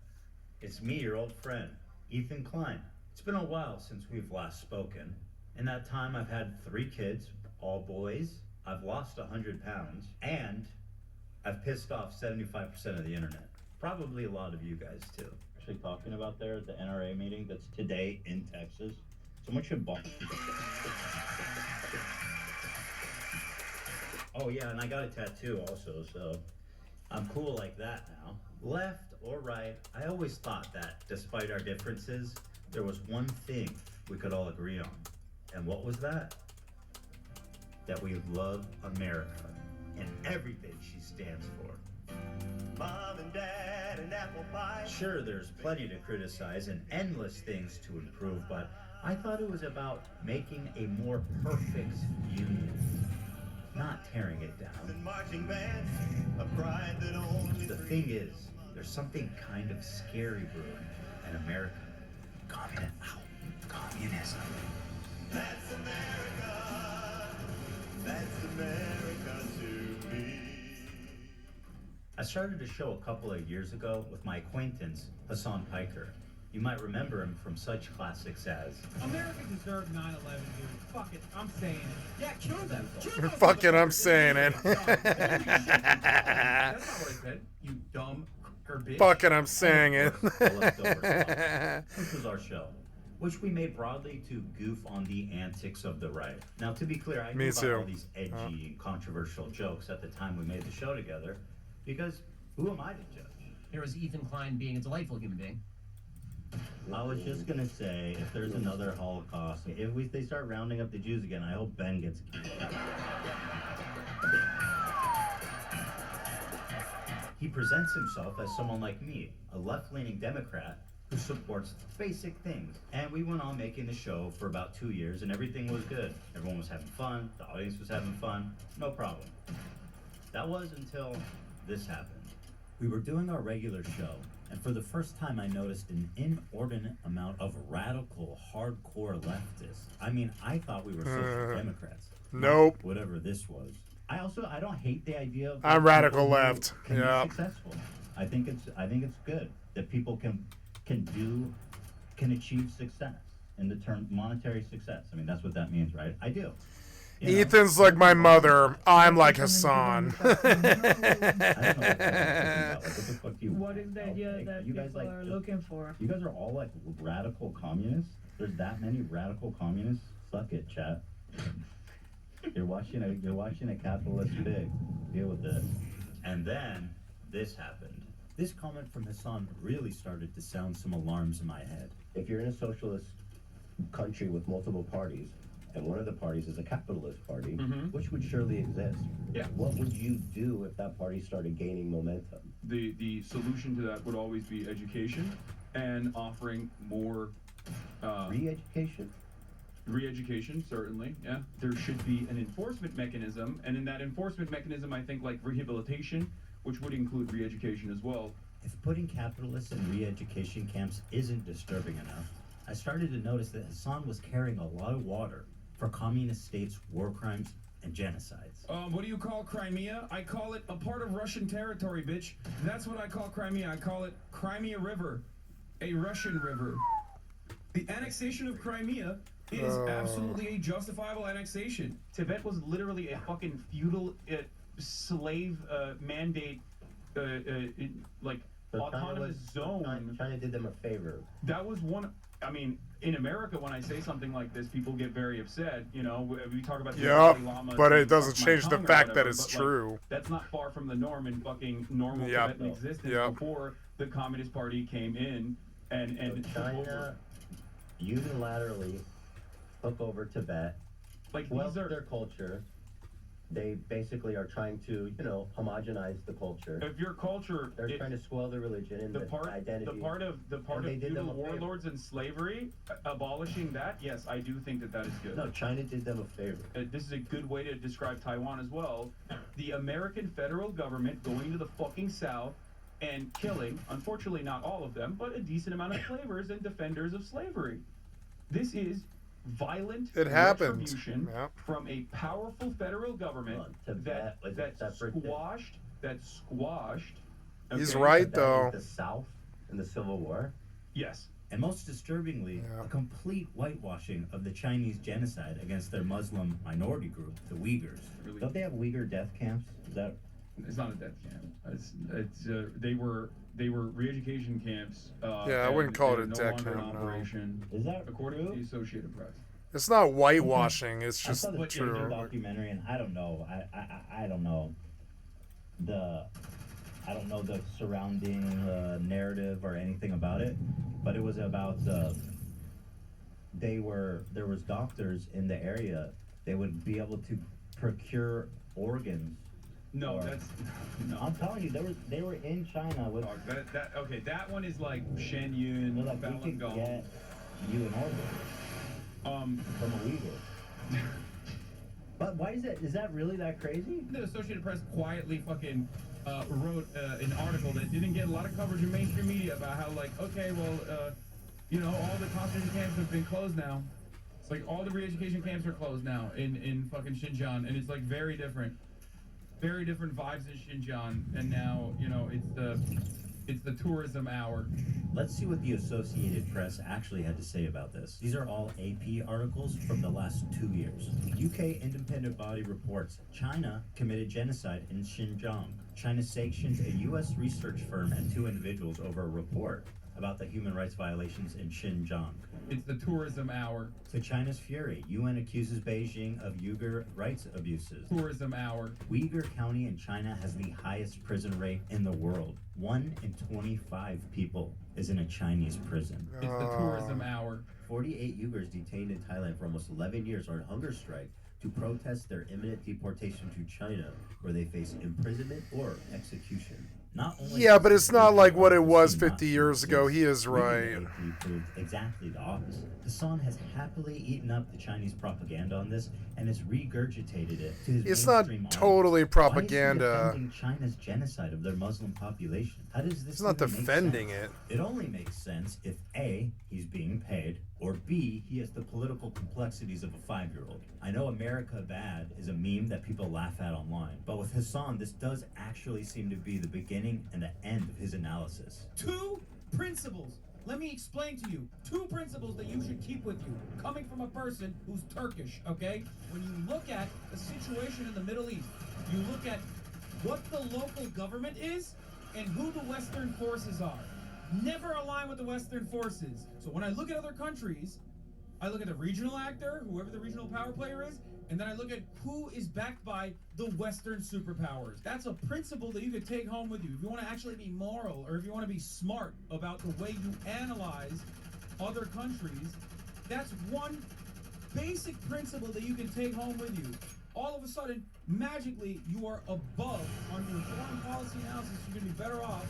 It's me, your old friend, Ethan Klein. It's been a while since we've last spoken. In that time, I've had 3 kids, all boys. I've lost 100 pounds, and I've pissed off 75% of the internet. Probably a lot of you guys, too. Actually talking about there at the NRA meeting that's today in Texas. Someone should bomb. Oh, yeah, and I got a tattoo also, so I'm cool like that now. Left or right, I always thought that, despite our differences, there was one thing we could all agree on. And what was that? That we love America and everything she stands for. Mom and Dad and apple pie. Sure, there's plenty to criticize and endless things to improve, but I thought it was about making a more perfect union, not tearing it down. Marching bands, a pride that only the thing is, there's something kind of scary brewing in America. Communism. That's America. That's America to me. I started a show a couple of years ago with my acquaintance, Hassan Piker. You might remember him from such classics as America deserved 9/11, dude. Fuck it, I'm saying it. Yeah, kill them. Fuck it, I'm saying it. That's not what I said, you dumb bitch. Fuck it, I'm saying it. This was our show. which we made broadly to goof on the antics of the right. Now, to be clear, I Me knew about too. all these edgy, controversial jokes at the time we made the show together, because who am I to judge? Here was Ethan Klein being a delightful human being. I was just gonna say, if there's another Holocaust, if they start rounding up the Jews again, I hope Ben gets killed. He presents himself as someone like me, a left-leaning Democrat who supports basic things. And we went on making the show for about 2 years, and everything was good. Everyone was having fun, the audience was having fun, no problem. That was until this happened. We were doing our regular show, and for the first time I noticed an inordinate amount of radical, hardcore leftists. I mean, I thought we were social democrats. Nope. Whatever this was. I don't hate the idea of I'm radical people who left. can Yeah. be successful. I think it's good that people can achieve success in the term monetary success. I mean, that's what that means, right? I do. You know? Ethan's like my mother. I'm like Hassan. What is the idea that you guys people like are just- looking for? You guys are all like radical communists? There's that many radical communists? Suck it, chat. You're watching a capitalist pig. Deal with this. And then this happened. This comment from Hassan really started to sound some alarms in my head. If you're in a socialist country with multiple parties, and one of the parties is a capitalist party, which would surely exist, what would you do if that party started gaining momentum? The solution to that would always be education and offering more re-education, certainly, yeah. There should be an enforcement mechanism, and in that enforcement mechanism, I think like rehabilitation, which would include re-education as well. If putting capitalists in re-education camps isn't disturbing enough, I started to notice that Hassan was carrying a lot of water for communist states' war crimes and genocides. What do you call Crimea? I call it a part of Russian territory, bitch. That's what I call Crimea. I call it Crimea River, a Russian river. The annexation of Crimea is absolutely a justifiable annexation. Tibet was literally a fucking feudal slave mandate, autonomous zone. China did them a favor. That was one. I mean, in America, when I say something like this, people get very upset. You know, we talk about the Dalai Lama but it saying, doesn't "Fuck my change the tongue," or fact that whatever, it's but, like, true. that's not far from the norm in fucking normal Tibetan existence before the Communist Party came in and So China unilaterally took over Tibet, like swept their culture. They basically are trying to, homogenize the culture. If your culture, they're trying to swell the religion and the identity. the part of they did them feudal a favor. warlords and slavery, abolishing that, yes, I do think that is good. No, China did them a favor. This is a good way to describe Taiwan as well. The American federal government going to the fucking south and killing, unfortunately not all of them, but a decent amount of slavers and defenders of slavery. This is violent retribution from a powerful federal government that squashed. He's okay, right, though. The South in the Civil War. Yes. And most disturbingly, a complete whitewashing of the Chinese genocide against their Muslim minority group, the Uyghurs. Don't they have Uyghur death camps? Is that? It's not a death camp. They were re-education camps. I wouldn't call it a no death longer in camp, no. operation. Is that according to the Associated Press? It's not whitewashing. It's I just saw the true. documentary, and I don't know. I don't know the surrounding narrative or anything about it, but it was about there was doctors in the area. They would be able to procure organs. No, no. I'm telling you, they were in China with. That one is like Shen Yun, we could get you an organ. From a Uyghur. But why is it? Is that really that crazy? The Associated Press quietly fucking wrote an article that didn't get a lot of coverage in mainstream media about how, like, okay, well, all the concentration camps have been closed now. It's like all the re-education camps are closed now in fucking Xinjiang, and it's like very different vibes in Xinjiang, and now it's the tourism hour. Let's see what the Associated Press actually had to say about this. These are all AP articles from the last 2 years. UK independent body reports China committed genocide in Xinjiang. China sanctions a US research firm and 2 individuals over a report about the human rights violations in Xinjiang. It's the tourism hour. To China's fury, UN accuses Beijing of Uyghur rights abuses. Tourism hour. Uyghur County in China has the highest prison rate in the world. 1 in 25 people is in a Chinese prison. It's the tourism hour. 48 Uyghurs detained in Thailand for almost 11 years are on hunger strike to protest their imminent deportation to China, where they face imprisonment or execution. Not only Yeah, but it's not like what it was 50 years ago. He is right. He proved exactly the opposite. Hassan has happily eaten up the Chinese propaganda on this and has regurgitated it to his It's not mainstream totally audience. Why is he propaganda. defending China's genocide of their Muslim population? How does this It's not even make defending sense? it. It only makes sense if A, he's being paid, or B, he has the political complexities of a 5-year-old. I know America Bad is a meme that people laugh at online, but with Hassan, this does actually seem to be the beginning and the end of his analysis. 2 principles. Let me explain to you 2 principles that you should keep with you, coming from a person who's Turkish, okay? When you look at the situation in the Middle East, you look at what the local government is and who the Western forces are. Never align with the Western forces. So when I look at other countries, I look at the regional actor, whoever the regional power player is, and then I look at who is backed by the Western superpowers. That's a principle that you could take home with you. If you want to actually be moral, or if you want to be smart about the way you analyze other countries, that's one basic principle that you can take home with you. All of a sudden, magically, you are above on your foreign policy analysis. You're going to be better off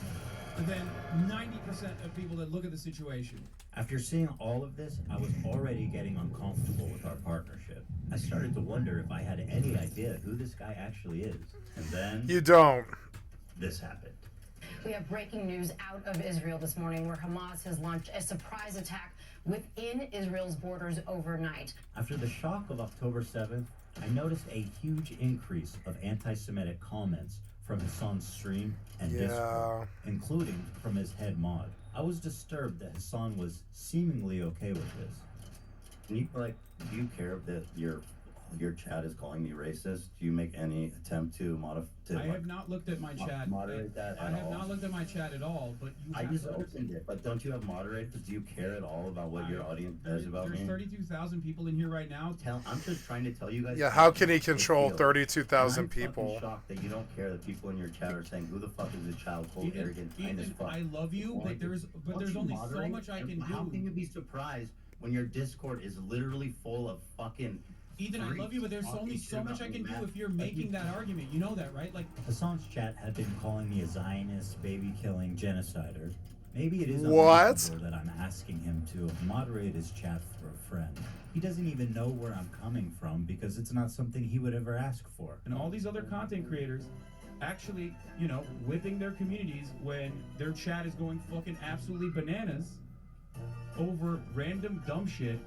than 90% of people that look at the situation. After seeing all of this, I was already getting uncomfortable with our partnership. I started to wonder if I had any idea who this guy actually is. And then... You don't. This happened. We have breaking news out of Israel this morning where Hamas has launched a surprise attack within Israel's borders overnight. After the shock of October 7th, I noticed a huge increase of anti-Semitic comments from Hassan's stream and Discord, including from his head mod. I was disturbed that Hassan was seemingly okay with this. Can you, do you care that your chat is calling me racist? Do you make any attempt to modify? I have not looked at my chat. Moderate that I have not looked at my chat at all, but you I have just to opened it, but don't you have moderators? Do you care at all about what your audience says about There's me? 32,000 people in here right now. I'm just trying to tell you guys. Yeah, how can he control feel. 32,000 I'm people? fucking shocked that you don't care that people in your chat are saying, "Who the fuck is this child? Cold, arrogant, kind as fuck." I love you, but there's only so much I can do. How can you be surprised when your Discord is literally full of fucking? Ethan, I love you, but there's only so much I can do if you're making that argument. You know that, right? Like Hassan's chat had been calling me a Zionist, baby-killing genocider. Maybe it is What? unreasonable that I'm asking him to moderate his chat for a friend. He doesn't even know where I'm coming from because it's not something he would ever ask for. And all these other content creators actually, whipping their communities when their chat is going fucking absolutely bananas over random dumb shit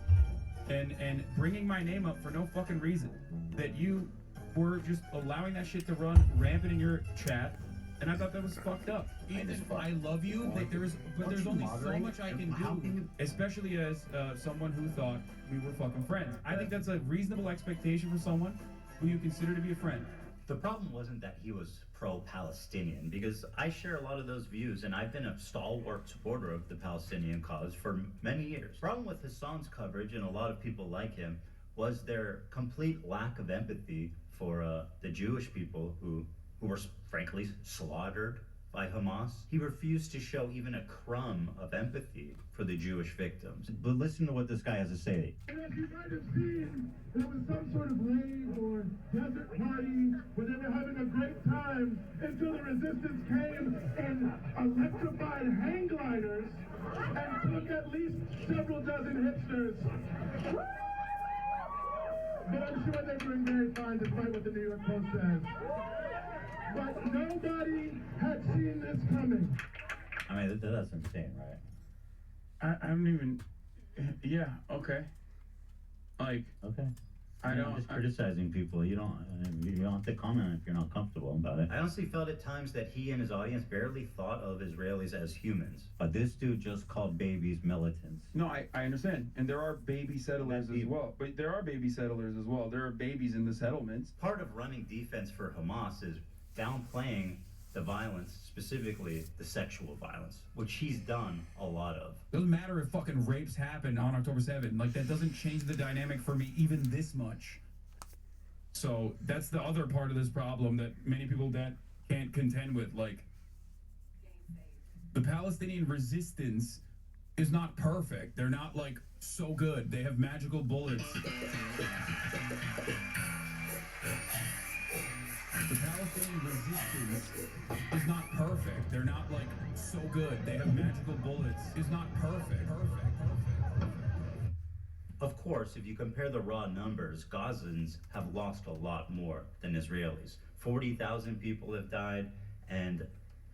and bringing my name up for no fucking reason. That you were just allowing that shit to run rampant in your chat, and I thought that was fucked up. Ethan, I love you, but there's only so much I can do. Especially as someone who thought we were fucking friends. I think that's a reasonable expectation for someone who you consider to be a friend. The problem wasn't that he was pro-Palestinian, because I share a lot of those views, and I've been a stalwart supporter of the Palestinian cause for many years. The problem with Hassan's coverage, and a lot of people like him, was their complete lack of empathy for the Jewish people who were frankly slaughtered by Hamas. He refused to show even a crumb of empathy for the Jewish victims. But listen to what this guy has to say. And as you might have seen, there was some sort of rave or desert party where they were having a great time until the resistance came and electrified hang gliders and took at least several dozen hipsters. But I'm sure they're doing very fine despite what the New York Post says. But nobody had seen this coming. I mean, that's insane, right? I don't even. Yeah. Okay. Okay. I'm just criticizing people. You don't have to comment if you're not comfortable about it. I honestly felt at times that he and his audience barely thought of Israelis as humans. But this dude just called babies militants. No, I understand. And there are baby settlers as well. But there are baby settlers as well. There are babies in the settlements. Part of running defense for Hamas is downplaying the violence, specifically the sexual violence, which he's done a lot of. Doesn't matter if fucking rapes happen on October 7th. Like, that doesn't change the dynamic for me even this much. So that's the other part of this problem that many people that can't contend with. Like, the Palestinian resistance is not perfect. They're not, like, so good. They have magical bullets. The Palestinian resistance is not perfect. They're not, like, so good. They have magical bullets. Is not perfect. Of course, if you compare the raw numbers, Gazans have lost a lot more than Israelis. 40,000 people have died, and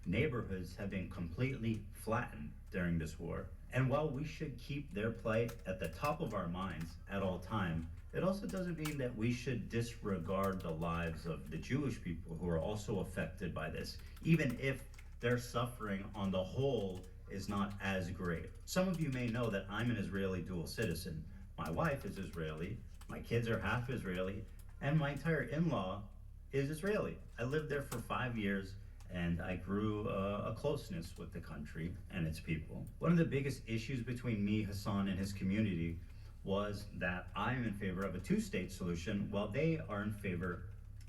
neighborhoods have been completely flattened during this war. And while we should keep their plight at the top of our minds at all time, it also doesn't mean that we should disregard the lives of the Jewish people who are also affected by this, even if their suffering on the whole is not as great. Some of you may know that I'm an Israeli dual citizen. My wife is Israeli, my kids are half Israeli, and my entire in-law is Israeli. I lived there for 5 years, and I grew a closeness with the country and its people. One of the biggest issues between me, Hassan, and his community was that I'm in favor of a two-state solution while they are in favor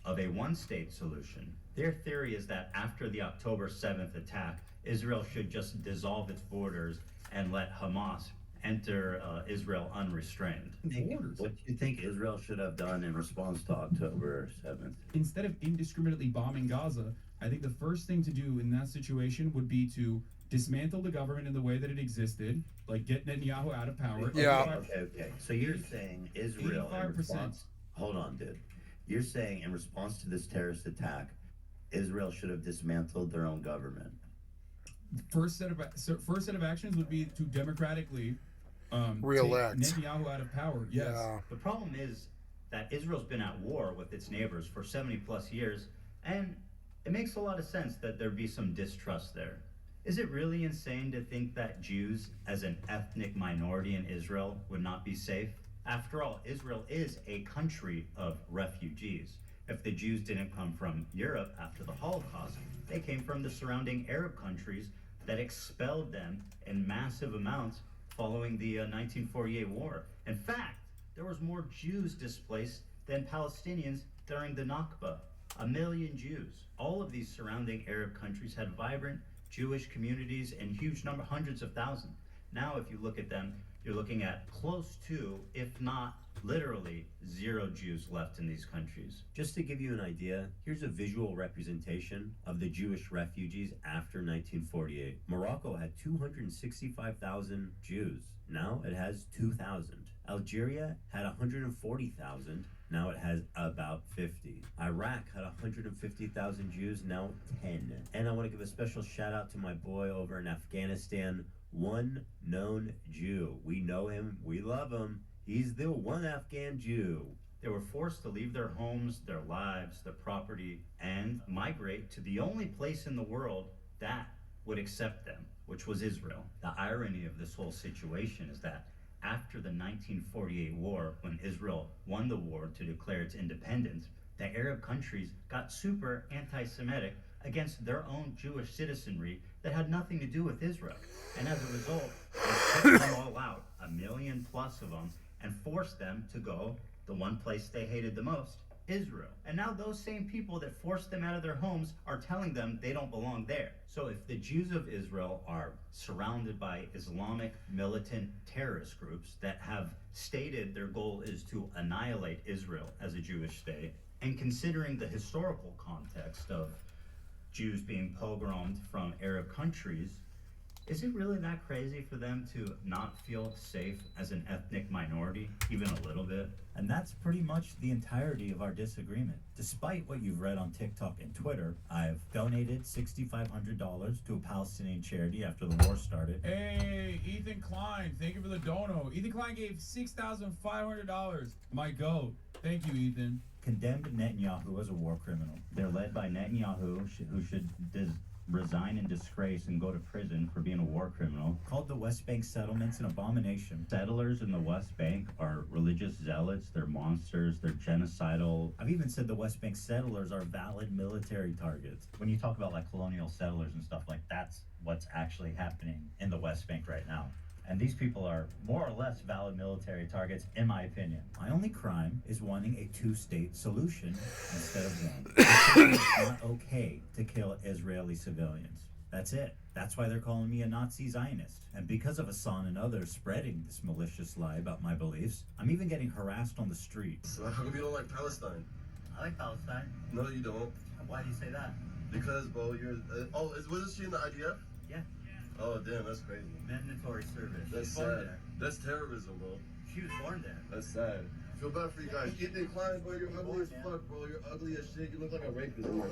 of a one-state solution. Their theory is that after the October 7th attack, Israel should just dissolve its borders and let Hamas enter Israel unrestrained. What do you think Israel should have done in response to October 7th? Instead of indiscriminately bombing Gaza, I think the first thing to do in that situation would be to dismantle the government in the way that it existed, like get Netanyahu out of power. Okay. So you're saying Israel in 85%. response... Hold on, dude. You're saying in response to this terrorist attack, Israel should have dismantled their own government. First set of actions would be to democratically re-elect take Netanyahu out of power. Yes. Yeah. The problem is that Israel's been at war with its neighbors for 70 plus years, and it makes a lot of sense that there'd be some distrust there. Is it really insane to think that Jews, as an ethnic minority in Israel, would not be safe? After all, Israel is a country of refugees. If the Jews didn't come from Europe after the Holocaust, they came from the surrounding Arab countries that expelled them in massive amounts following the 1948 war. In fact, there was more Jews displaced than Palestinians during the Nakba. 1 million Jews. All of these surrounding Arab countries had vibrant Jewish communities in huge number, hundreds of thousands. Now, if you look at them, you're looking at close to, if not literally, 0 Jews left in these countries. Just to give you an idea, here's a visual representation of the Jewish refugees after 1948. Morocco had 265,000 Jews. Now it has 2,000. Algeria had 140,000. Now it has about 50. Iraq had 150,000 Jews, now 10. And I want to give a special shout out to my boy over in Afghanistan, one known Jew. We know him, we love him. He's the one Afghan Jew. They were forced to leave their homes, their lives, their property, and migrate to the only place in the world that would accept them, which was Israel. The irony of this whole situation is that after the 1948 war, when Israel won the war to declare its independence, the Arab countries got super anti-Semitic against their own Jewish citizenry that had nothing to do with Israel. And as a result, they took them all out, 1 million plus of them, and forced them to go the one place they hated the most, Israel. And now those same people that forced them out of their homes are telling them they don't belong there. So if the Jews of Israel are surrounded by Islamic militant terrorist groups that have stated their goal is to annihilate Israel as a Jewish state, and considering the historical context of Jews being pogromed from Arab countries, is it really that crazy for them to not feel safe as an ethnic minority, even a little bit? And that's pretty much the entirety of our disagreement. Despite what you've read on TikTok and Twitter, I've donated $6,500 to a Palestinian charity after the war started. Hey, Ethan Klein, thank you for the dono. Ethan Klein gave $6,500. My goat. Thank you, Ethan. Condemned Netanyahu as a war criminal. They're led by Netanyahu, who should resign in disgrace and go to prison for being a war criminal. Called the West Bank settlements an abomination. Settlers in the West Bank are religious zealots, they're monsters, they're genocidal. I've even said the West Bank settlers are valid military targets. When you talk about like colonial settlers and stuff, like that's what's actually happening in the West Bank right now. And these people are more or less valid military targets, in my opinion. My only crime is wanting a two-state solution instead of one. It's not okay to kill Israeli civilians. That's it. That's why they're calling me a Nazi Zionist. And because of Hassan and others spreading this malicious lie about my beliefs, I'm even getting harassed on the street. So how come you don't like Palestine? I like Palestine. No, you don't. Why do you say that? Because, bro, you're... wasn't she in the IDF? Yeah. Oh, damn, that's crazy. Mandatory service. That's She was born sad. there. That's terrorism, bro. She was born there. That's sad. Feel bad for you guys. Ethan Klein, bro, you're ugly as fuck, bro. You're ugly as shit. You look like a rapist, bro.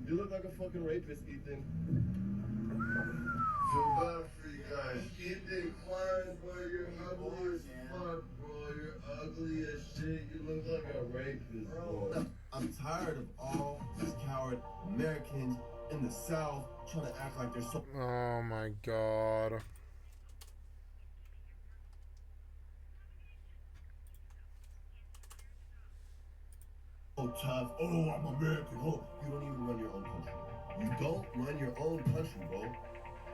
You look like a fucking rapist, Ethan. Feel bad for you guys. Ethan Klein, bro, you're ugly as fuck, bro. You're ugly as shit. You look like a rapist, bro. I'm tired of all these coward Americans in the South trying to act like they're so... Oh my god. tough. Oh, I'm American. Oh, you don't even run your own country. You don't run your own country, bro.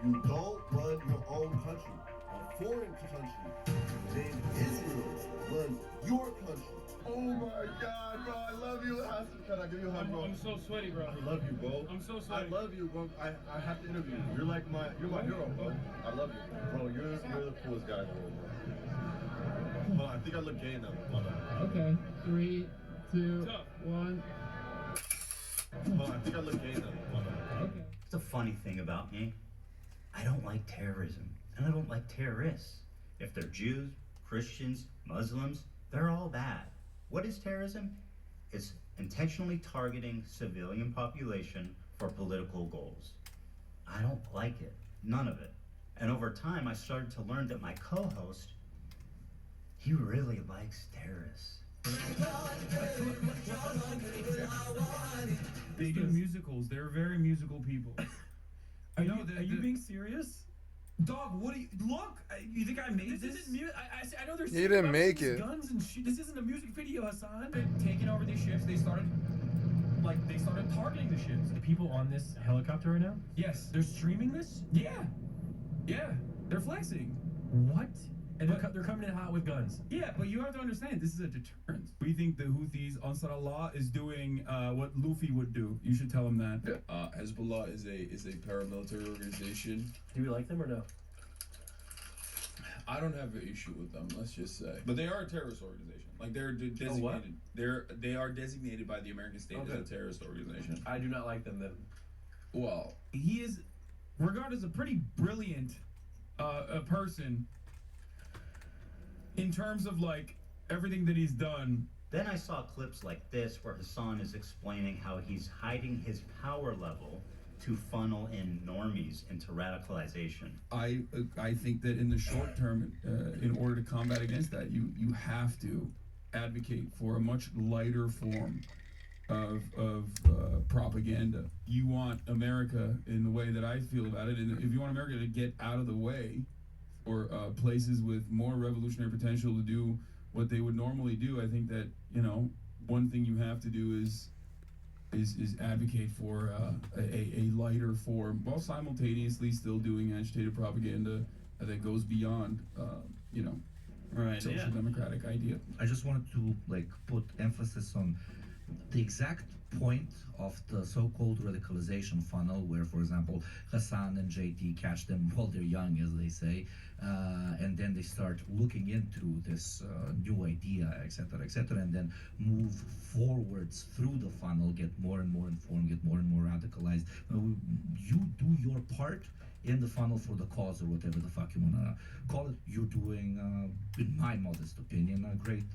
You don't run your own country. A foreign country named Israel runs your country. Oh my God, bro, I love you. Can I give you a hug, bro? I'm so sweaty, bro. I love you, bro. I'm so sweaty. I love you, bro. I have to interview you. You're like you're my hero, bro. I love you, bro. You're the coolest guy in the world, bro. Hold on, I think I look gay now. Hold on. Okay, 3, 2, 1. Hold on, I think I look gay now. Hold on. Okay. The funny thing about me, I don't like terrorism, and I don't like terrorists. If they're Jews, Christians, Muslims, they're all bad. What is terrorism? It's intentionally targeting civilian population for political goals. I don't like it, none of it. And over time, I started to learn that my co-host, he really likes terrorists. They do musicals. They're very musical people. Are you being serious? Dog, what do you look? You think I made this? I know there's. You didn't make it. Guns and shit. This isn't a music video, Hassan. They're taking over these ships. They started targeting the ships. The people on this helicopter right now? Yes, they're streaming this. Yeah, they're flexing. What? And they're coming in hot with guns. Yeah, but you have to understand, this is a deterrent. We think the Houthis, Ansar Allah, is doing what Luffy would do. You should tell him that. Hezbollah is a paramilitary organization. Do you like them or no? I don't have an issue with them, let's just say. But they are a terrorist organization. Like they're designated. what? They are designated by the American state as a terrorist organization. I do not like them then. Well, He is regarded as a pretty brilliant a person in terms of like everything that he's done. Then I saw clips like this where Hassan is explaining how he's hiding his power level to funnel in normies into radicalization. I think that in the short term, in order to combat against that, you have to advocate for a much lighter form of propaganda. You want America in the way that I feel about it, and if you want America to get out of the way for places with more revolutionary potential to do what they would normally do, I think that, one thing you have to do is advocate for a lighter form, while simultaneously still doing agitated propaganda that goes beyond, right, social democratic idea. I just wanted to put emphasis on the exact point of the so-called radicalization funnel, where, for example, Hassan and JT catch them while they're young, as they say, and then they start looking into this new idea, etc., and then move forwards through the funnel, get more and more informed, get more and more radicalized. You do your part in the funnel for the cause, or whatever the fuck you wanna call it. You're doing, in my modest opinion, a great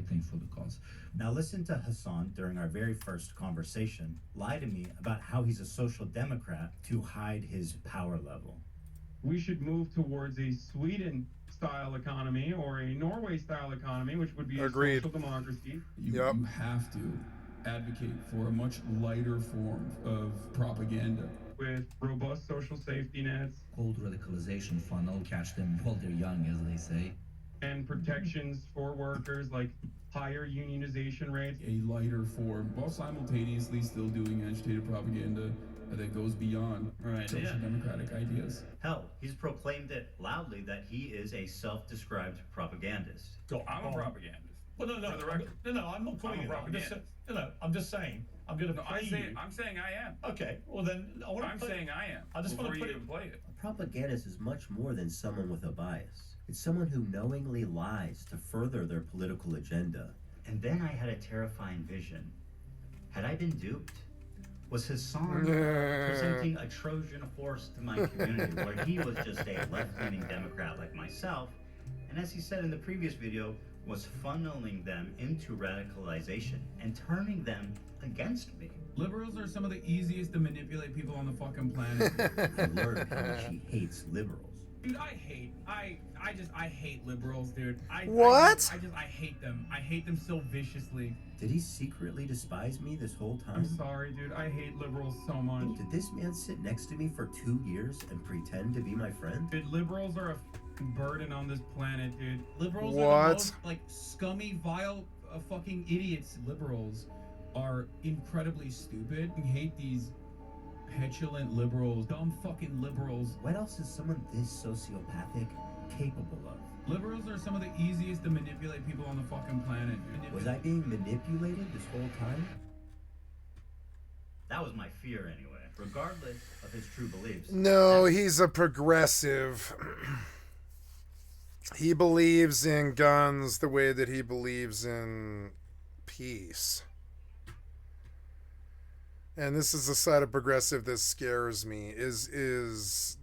thing for the cause. Now listen to Hassan during our very first conversation lie to me about how he's a social democrat to hide his power level. We should move towards a Sweden-style economy or a Norway-style economy, which would be a social democracy. You have to advocate for a much lighter form of propaganda. with robust social safety nets. Cold radicalization funnel, catch them while they're young, as they say. And protections for workers like higher unionization rates. A lighter form, while simultaneously still doing agitated propaganda that goes beyond social democratic ideas. Hell, he's proclaimed it loudly that he is a self-described propagandist. So I'm a propagandist. Well, no, For the record. I'm not calling it. I'm just saying. I'm going to play you. I'm saying I am. Okay, well then I want to. I'm saying I am. I just want to before put you it. even play it. A propagandist is much more than someone with a bias. It's someone who knowingly lies to further their political agenda. And then I had a terrifying vision. Had I been duped? Was Hassan presenting a Trojan horse to my community where he was just a left-leaning Democrat like myself, and as he said in the previous video, was funneling them into radicalization and turning them against me? Liberals are some of the easiest to manipulate people on the fucking planet. I learned how much he hates liberals. Dude, I hate liberals, dude. What? I hate them. I hate them so viciously. Did he secretly despise me this whole time? I'm sorry, dude. I hate liberals so much. Did this man sit next to me for 2 years and pretend to be my friend? Dude, liberals are a burden on this planet, dude. Liberals are What? the most, like, scummy, vile, fucking idiots. Liberals are incredibly stupid. I hate these petulant liberals, dumb fucking liberals. What else is someone this sociopathic capable of? Liberals are some of the easiest to manipulate people on the fucking planet. Was I being manipulated this whole time? That was my fear anyway, regardless of his true beliefs. No, he's a progressive. He believes in guns the way that he believes in peace. And this is the side of progressive that scares me, is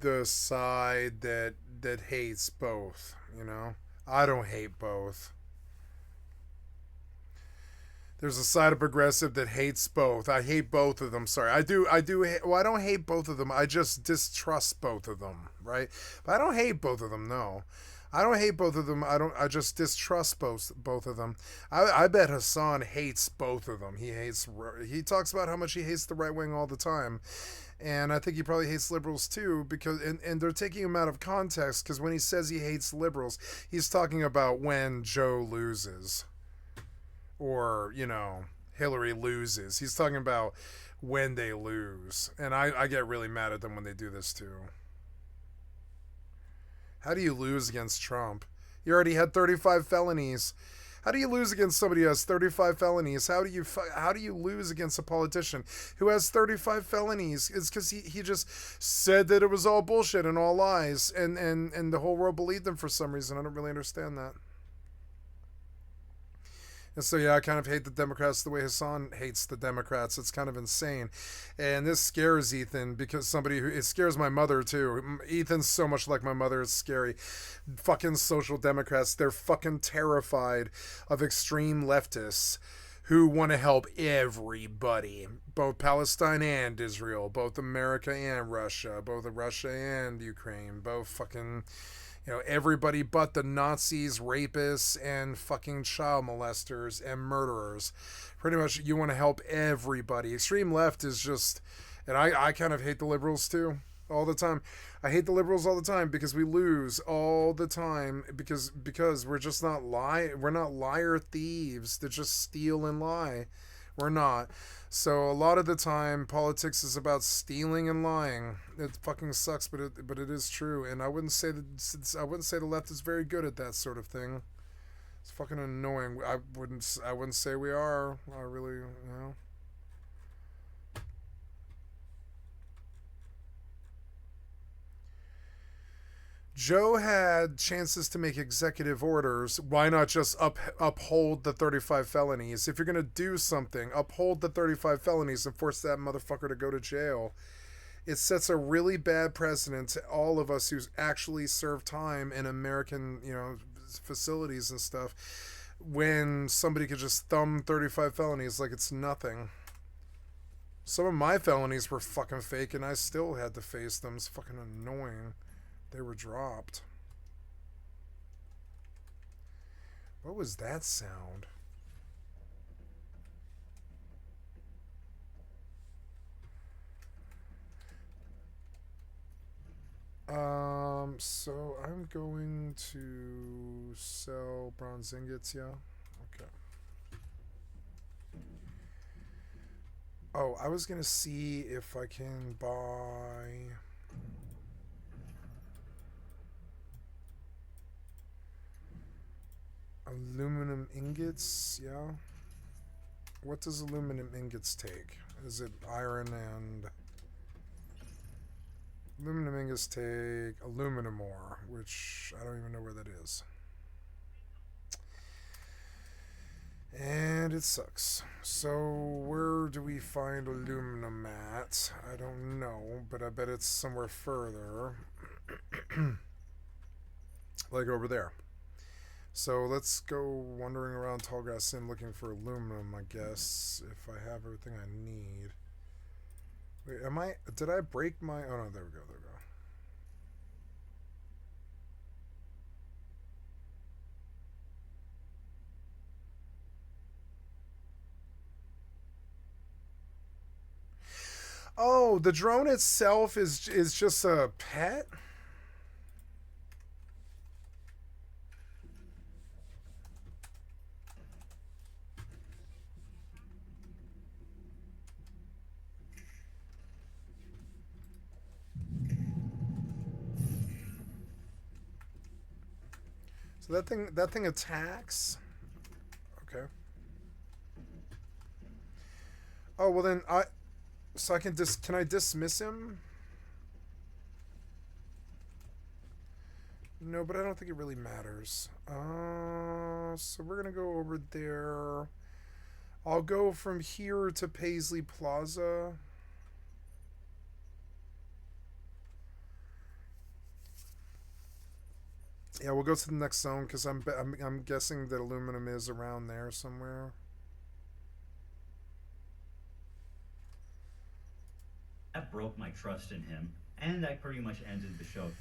the side that hates both, you know? I don't hate both. There's a side of progressive that hates both. I hate both of them. Sorry. I don't hate both of them. I just distrust both of them, right? But I don't hate both of them, no. I don't hate both of them. I just distrust both of them. I bet Hassan hates both of them. He talks about how much he hates the right wing all the time. And I think he probably hates liberals too, because and they're taking him out of context, because when he says he hates liberals, he's talking about when Joe loses. Or, you know, Hillary loses. He's talking about when they lose. And I get really mad at them when they do this too. How do you lose against Trump? You already had 35 felonies. How do you lose against somebody who has 35 felonies? How do you lose against a politician who has 35 felonies? It's because he just said that it was all bullshit and all lies, and the whole world believed him for some reason. I don't really understand that. And so, yeah, I kind of hate the Democrats the way Hassan hates the Democrats. It's kind of insane. And this scares Ethan, because it scares my mother too. Ethan's so much like my mother. It's scary. Fucking social democrats. They're fucking terrified of extreme leftists who want to help everybody. Both Palestine and Israel. Both America and Russia. Both Russia and Ukraine. Both fucking... You know, everybody but the Nazis, rapists, and fucking child molesters and murderers. Pretty much, you want to help everybody. Extreme left is just... And I kind of hate the liberals, too, all the time. I hate the liberals all the time because we lose all the time because we're just not we're not liar thieves that just steal and lie. We're not. So a lot of the time, politics is about stealing and lying. It fucking sucks, but it is true. And I wouldn't say the left is very good at that sort of thing. It's fucking annoying. I wouldn't say we are. I really, you know. Joe had chances to make executive orders. Why not just uphold the 35 felonies? If you're going to do something, uphold the 35 felonies and force that motherfucker to go to jail. It sets a really bad precedent to all of us who's actually served time in American, you know, facilities and stuff, when somebody could just thumb 35 felonies like it's nothing. Some of my felonies were fucking fake and I still had to face them. It's fucking annoying. They were dropped. What was that sound? So I'm going to sell bronze ingots, yeah? Okay. Oh, I was gonna see if I can buy... aluminum ingots, yeah? What does aluminum ingots take? Is it iron and... aluminum ingots take aluminum ore, which I don't even know where that is. And it sucks. So where do we find aluminum at? I don't know, but I bet it's somewhere further. Like over there. So let's go wandering around Tallgrass Sim looking for aluminum, I guess, if I have everything I need. Wait, did I break my... oh no, there we go, there we go. Oh, the drone itself is just a pet? So that thing attacks? Okay. Oh, well then so I can can I dismiss him? No, but I don't think it really matters. So we're gonna go over there. I'll go from here to Paisley Plaza. Yeah, we'll go to the next zone because I'm guessing that aluminum is around there somewhere. That broke my trust in him, and I pretty much ended the show.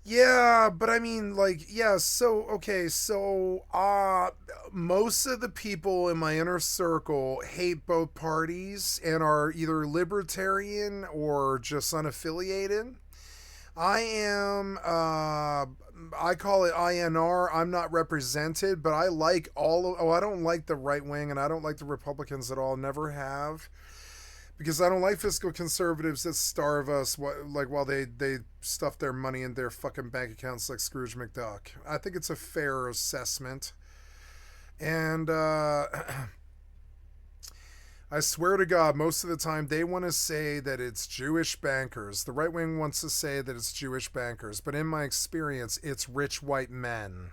Yeah, but I mean, like, yeah, so, okay, so, most of the people in my inner circle hate both parties and are either libertarian or just unaffiliated. I am, I call it INR. I'm not represented, but I like I don't like the right wing and I don't like the Republicans at all. Never have. Because I don't like fiscal conservatives that starve us while they stuff their money in their fucking bank accounts like Scrooge McDuck. I think it's a fair assessment. And I swear to God, most of the time they want to say that it's Jewish bankers. The right wing wants to say that it's Jewish bankers. But in my experience, it's rich white men.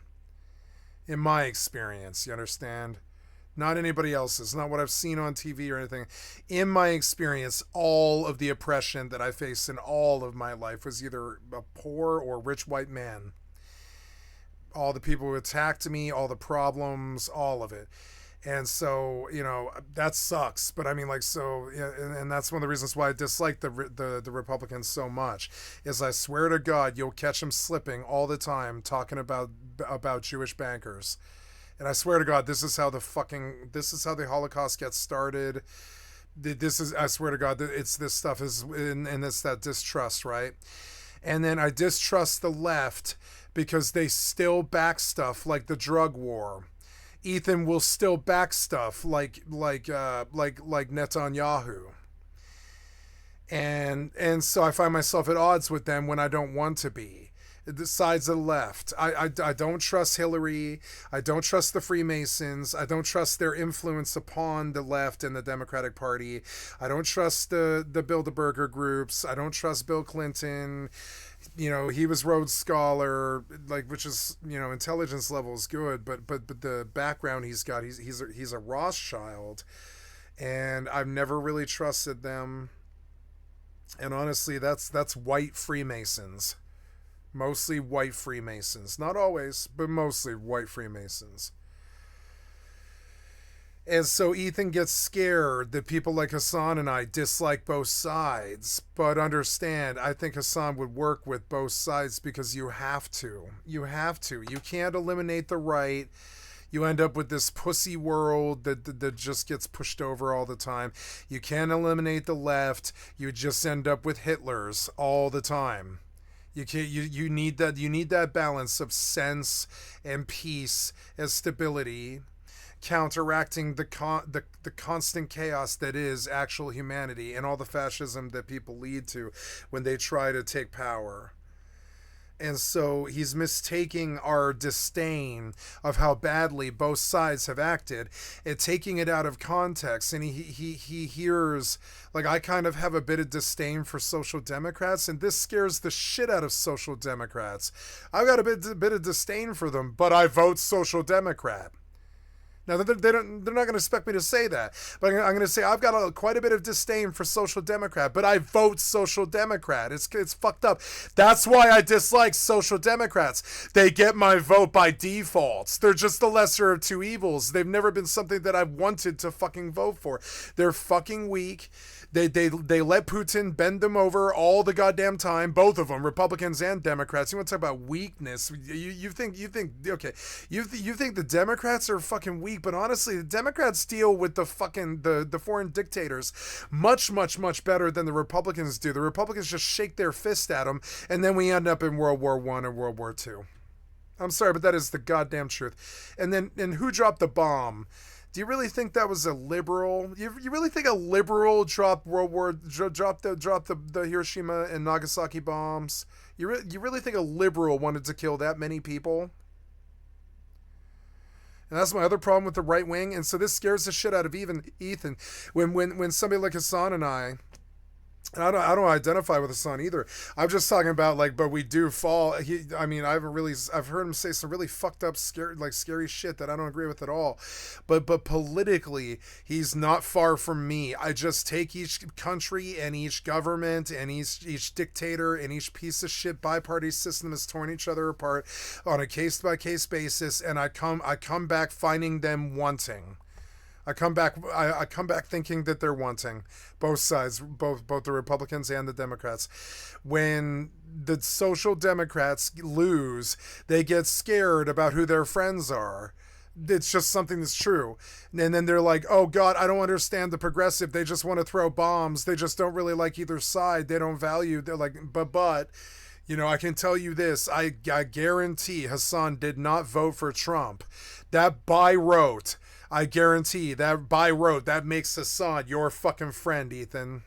In my experience, you understand? Not anybody else's, not what I've seen on TV or anything. In my experience, all of the oppression that I faced in all of my life was either a poor or rich white man. All the people who attacked me, all the problems, all of it. And so, you know, that sucks. But I mean, like, so, yeah, and that's one of the reasons why I dislike the Republicans so much, is I swear to God, you'll catch them slipping all the time talking about Jewish bankers. And I swear to God, this is how the Holocaust gets started. I swear to God, it's this stuff is, and it's that distrust, right? And then I distrust the left because they still back stuff like the drug war. Ethan will still back stuff like Netanyahu. And so I find myself at odds with them when I don't want to be. The sides of the left. I don't trust Hillary. I don't trust the Freemasons. I don't trust their influence upon the left and the Democratic Party. I don't trust the Bilderberger groups. I don't trust Bill Clinton. You know, he was Rhodes Scholar, like, which is, you know, intelligence level is good, but the background he's got, he's a Rothschild, and I've never really trusted them. And honestly, that's white Freemasons. Mostly white Freemasons. Not always, but mostly white Freemasons. And so Ethan gets scared that people like Hassan and I dislike both sides. But understand, I think Hassan would work with both sides because you have to. You have to. You can't eliminate the right. You end up with this pussy world that just gets pushed over all the time. You can't eliminate the left. You just end up with Hitlers all the time. You need that balance of sense and peace and stability, counteracting the constant chaos that is actual humanity and all the fascism that people lead to when they try to take power. And so he's mistaking our disdain of how badly both sides have acted and taking it out of context. And he hears, like, I kind of have a bit of disdain for social democrats, and this scares the shit out of social democrats. I've got a bit of disdain for them, but I vote social democrat. Now, they're not going to expect me to say that, but I'm going to say I've got quite a bit of disdain for Social Democrat, but I vote Social Democrat. It's fucked up. That's why I dislike Social Democrats. They get my vote by default. They're just the lesser of two evils. They've never been something that I've wanted to fucking vote for. They're fucking weak. They let Putin bend them over all the goddamn time, both of them, Republicans and Democrats. You want to talk about weakness? You think the Democrats are fucking weak, but honestly, the Democrats deal with the fucking the foreign dictators much better than the Republicans do. The Republicans just shake their fist at them, and then we end up in World War I and World War II. I'm sorry, but that is the goddamn truth. And who dropped the bomb? Do you really think that was a liberal? You really think a liberal dropped the Hiroshima and Nagasaki bombs? You really think a liberal wanted to kill that many people? And that's my other problem with the right wing. And so this scares the shit out of even Ethan. When somebody like Hassan and I don't identify with Hassan either. I'm just talking about, like, but we do fall. I've heard him say some really fucked up, scary shit that I don't agree with at all. But politically, he's not far from me. I just take each country and each government and each dictator and each piece of shit bi-party system has torn each other apart on a case by case basis, and I come back finding them wanting. I come back thinking that they're wanting, both sides, both the Republicans and the Democrats. When the social democrats lose, they get scared about who their friends are. It's just something that's true. And then they're like, oh God, I don't understand the progressive. They just want to throw bombs. They just don't really like either side. They don't value. They're like, but you know, I can tell you this. I guarantee Hassan did not vote for Trump. That by rote. I guarantee that by rote, that makes Hassan your fucking friend, Ethan.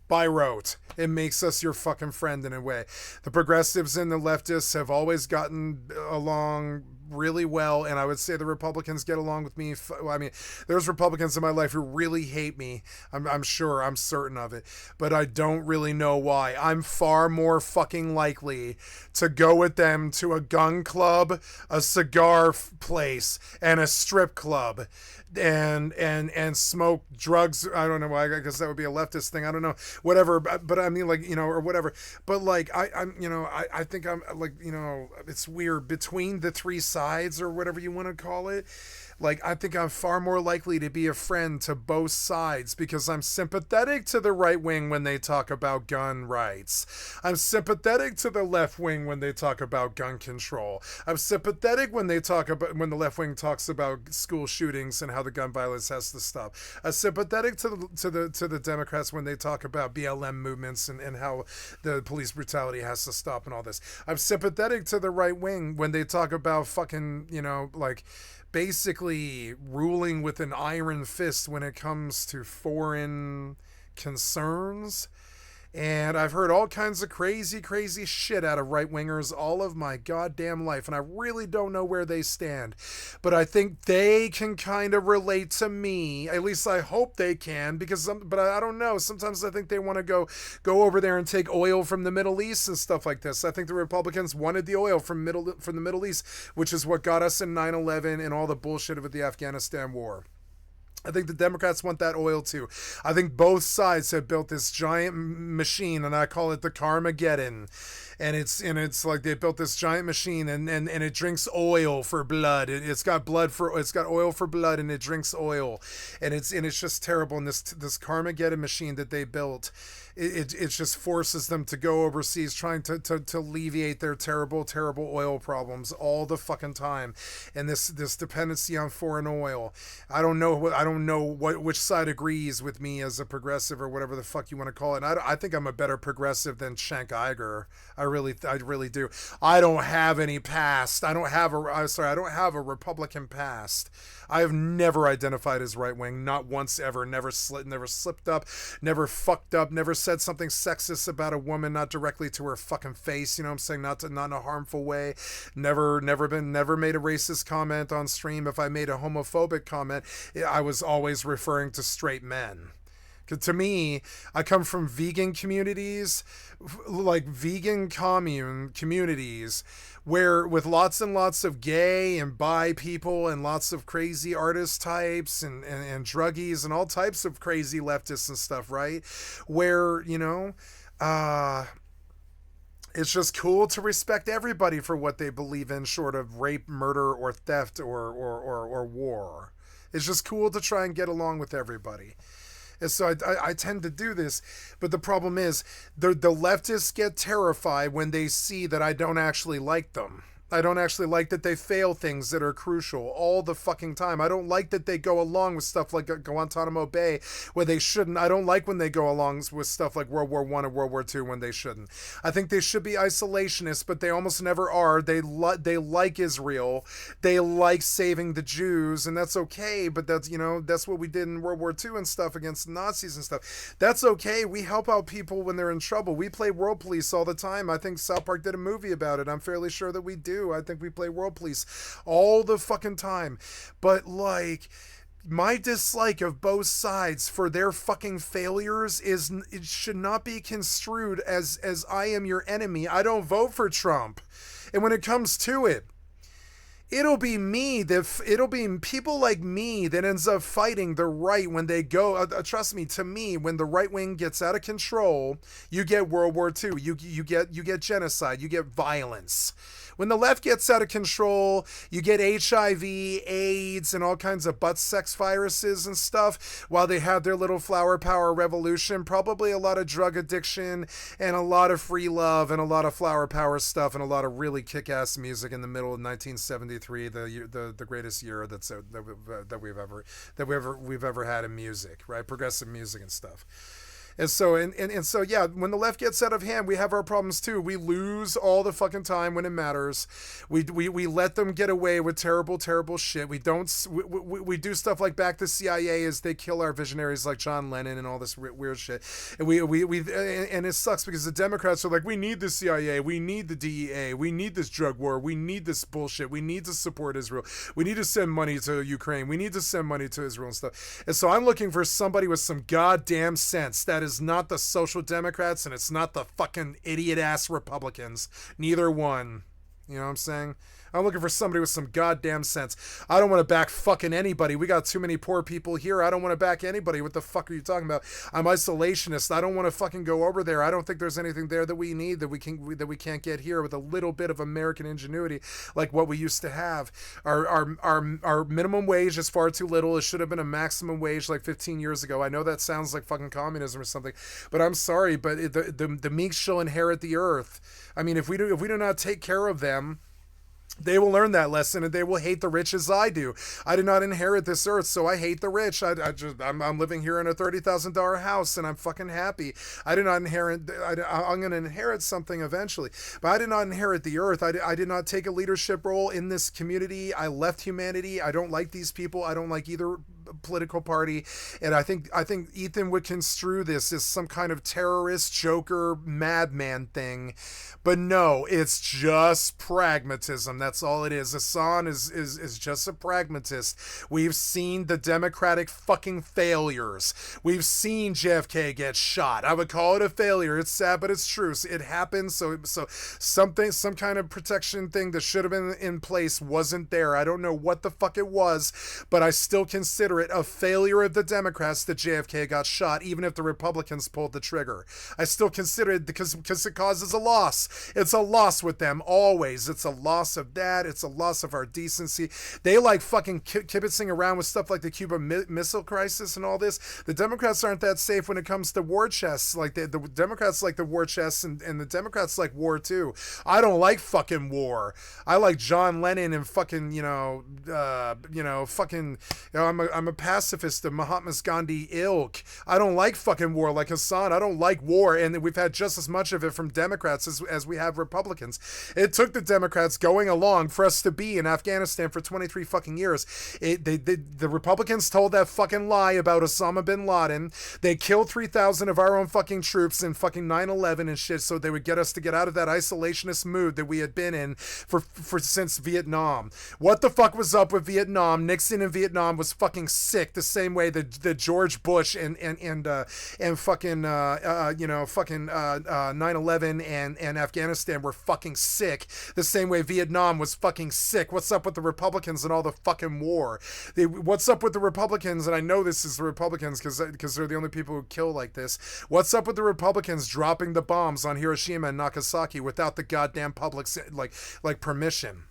By rote. It makes us your fucking friend in a way. The progressives and the leftists have always gotten along really well, and I would say the Republicans get along with me. I mean, there's Republicans in my life who really hate me. I'm sure. I'm certain of it. But I don't really know why. I'm far more fucking likely to go with them to a gun club, a cigar place, and a strip club and smoke drugs. I don't know why. I guess that would be a leftist thing. I don't know. Whatever. But I mean, like, you know, or whatever. But like, I think I'm like, you know, it's weird between the three sides or whatever you want to call it. Like, I think I'm far more likely to be a friend to both sides because I'm sympathetic to the right wing when they talk about gun rights. I'm sympathetic to the left wing when they talk about gun control. I'm sympathetic when the left wing talks about school shootings and how the gun violence has to stop. I'm sympathetic to the Democrats when they talk about BLM movements and how the police brutality has to stop and all this. I'm sympathetic to the right wing when they talk about fucking, you know, like, basically ruling with an iron fist when it comes to foreign concerns. And I've heard all kinds of crazy shit out of right-wingers all of my goddamn life, and I really don't know where they stand. But I think they can kind of relate to me. At least I hope they can, but I don't know. Sometimes I think they want to go over there and take oil from the Middle East and stuff like this. I think the Republicans wanted the oil from the Middle East, which is what got us in 9/11 and all the bullshit with the Afghanistan war. I think the Democrats want that oil too. I think both sides have built this giant machine, and I call it the Carmageddon. And it's like they built this giant machine, and it drinks oil for blood. It's got oil for blood, and it drinks oil, and it's just terrible. And this Carmageddon machine that they built, it just forces them to go overseas trying to alleviate their terrible oil problems all the fucking time, and this dependency on foreign oil. I don't know don't know which side agrees with me as a progressive or whatever the fuck you want to call it. And I think I'm a better progressive than Cenk Uygur. I really do. I don't have any past. I don't have a Republican past. I have never identified as right wing, not once ever. Never slipped up, never fucked up, never said something sexist about a woman, not directly to her fucking face. You know what I'm saying? Not in a harmful way. Never made a racist comment on stream. If I made a homophobic comment, I was always referring to straight men. To me, I come from vegan communities, like vegan communities, where with lots and lots of gay and bi people and lots of crazy artist types and druggies and all types of crazy leftists and stuff, right? Where, you know, it's just cool to respect everybody for what they believe in, short of rape, murder, or theft or war. It's just cool to try and get along with everybody. And so I tend to do this, but the problem is the leftists get terrified when they see that I don't actually like them. I don't actually like that they fail things that are crucial all the fucking time. I don't like that they go along with stuff like Guantanamo Bay where they shouldn't. I don't like when they go along with stuff like World War I and World War II when they shouldn't. I think they should be isolationists, but they almost never are. They like Israel. They like saving the Jews, and that's okay, but that's, you know, that's what we did in World War II and stuff against the Nazis and stuff. That's okay. We help out people when they're in trouble. We play World Police all the time. I think South Park did a movie about it. I'm fairly sure that we do. I think we play World Police all the fucking time. But like, my dislike of both sides for their fucking failures it should not be construed as I am your enemy. I don't vote for Trump. And when it comes to it, it'll be people like me that ends up fighting the right when they go. Trust me, to me, when the right wing gets out of control, you get World War II. You get genocide. You get violence. When the left gets out of control, you get HIV, AIDS, and all kinds of butt sex viruses and stuff while they have their little flower power revolution. Probably a lot of drug addiction and a lot of free love and a lot of flower power stuff and a lot of really kick-ass music in the middle of 1973, the greatest year that we've ever had in music, right? Progressive music and stuff. And so, yeah, when the left gets out of hand, we have our problems too. We lose all the fucking time when it matters. We let them get away with terrible, terrible shit. We do stuff like back the CIA as they kill our visionaries like John Lennon and all this weird shit. And and it sucks because the Democrats are like, we need the CIA, we need the DEA, we need this drug war, we need this bullshit, we need to support Israel, we need to send money to Ukraine, we need to send money to Israel and stuff. And so I'm looking for somebody with some goddamn sense that is not the Social Democrats and it's not the fucking idiot ass Republicans. Neither one. You know what I'm saying? I'm looking for somebody with some goddamn sense. I don't want to back fucking anybody. We got too many poor people here. I don't want to back anybody. What the fuck are you talking about? I'm isolationist. I don't want to fucking go over there. I don't think there's anything there that we need that we can't get here with a little bit of American ingenuity like what we used to have. Our minimum wage is far too little. It should have been a maximum wage like 15 years ago. I know that sounds like fucking communism or something, but I'm sorry, but the meek shall inherit the earth. I mean, if we do not take care of them, they will learn that lesson and they will hate the rich as I do. I did not inherit this earth, so I hate the rich. I'm living here in a $30,000 house and I'm fucking happy. I did not inherit, I'm going to inherit something eventually, but I did not inherit the earth. I did not take a leadership role in this community. I left humanity. I don't like these people. I don't like either political party, and I think Ethan would construe this as some kind of terrorist, joker, madman thing, but no, it's just pragmatism. That's all it is. Hassan is just a pragmatist. We've seen the Democratic fucking failures. We've seen JFK get shot. I would call it a failure. It's sad, but it's true. It happened. So some kind of protection thing that should have been in place wasn't there. I don't know what the fuck it was, but I still consider it a failure of the Democrats that JFK got shot, even if the Republicans pulled the trigger. I still consider it because it causes a loss. It's a loss with them always. It's a loss of that. It's a loss of our decency. They like fucking kibitzing around with stuff like the Cuban Missile Crisis and all this. The Democrats aren't that safe when it comes to war chests. Like the Democrats like the war chests and the Democrats like war too. I don't like fucking war. I like John Lennon and fucking, I'm I'm a pacifist of Mahatma Gandhi ilk. I don't like fucking war like Hassan. I don't like war, and we've had just as much of it from Democrats as we have Republicans. It took the Democrats going along for us to be in Afghanistan for 23 fucking years. The Republicans told that fucking lie about Osama bin Laden. They killed 3,000 of our own fucking troops in fucking 9/11 and shit, so they would get us to get out of that isolationist mood that we had been in for since Vietnam. What the fuck was up with Vietnam? Nixon in Vietnam was fucking sick, the same way that George Bush and fucking 9/11 and Afghanistan were fucking sick, the same way Vietnam was fucking sick. What's up with the Republicans and all the fucking war? What's up with the Republicans? And I know this is the Republicans because they're the only people who kill like this. What's up with the Republicans dropping the bombs on Hiroshima and Nagasaki without the goddamn public's like permission?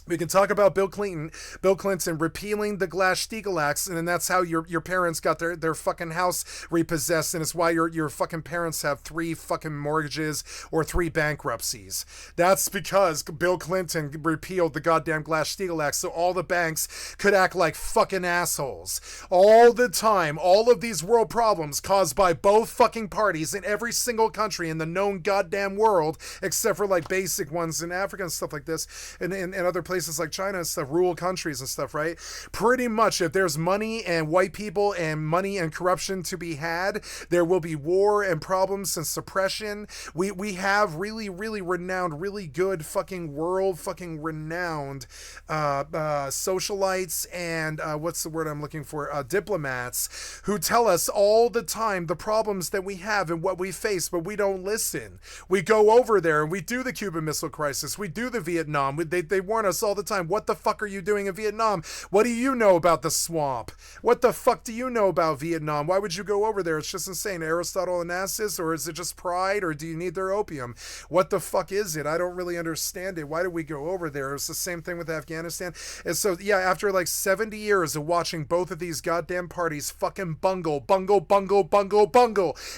We can talk about Bill Clinton repealing the Glass-Steagall Acts, and then that's how your parents got their fucking house repossessed, and it's why your fucking parents have 3 fucking mortgages or 3 bankruptcies. That's because Bill Clinton repealed the goddamn Glass-Steagall Act, so all the banks could act like fucking assholes all the time. All of these world problems caused by both fucking parties in every single country in the known goddamn world, except for like basic ones in Africa and stuff like this, and other places like China and stuff, rural countries and stuff, right? Pretty much, if there's money and white people and money and corruption to be had, there will be war and problems and suppression. We have really, really renowned, really good fucking world fucking renowned socialites and what's the word I'm looking for? Diplomats who tell us all the time the problems that we have and what we face, but we don't listen. We go over there and we do the Cuban Missile Crisis. We do the Vietnam. They warn us all the time. What the fuck are you doing in Vietnam? What do you know about the swamp? What the fuck do you know about Vietnam? Why would you go over there? It's just insane. Aristotle and Onassis, or is it just pride, or do you need their opium? What the fuck is it? I don't really understand it. Why do we go over there? It's the same thing with Afghanistan. And so, yeah, after like 70 years of watching both of these goddamn parties fucking bungle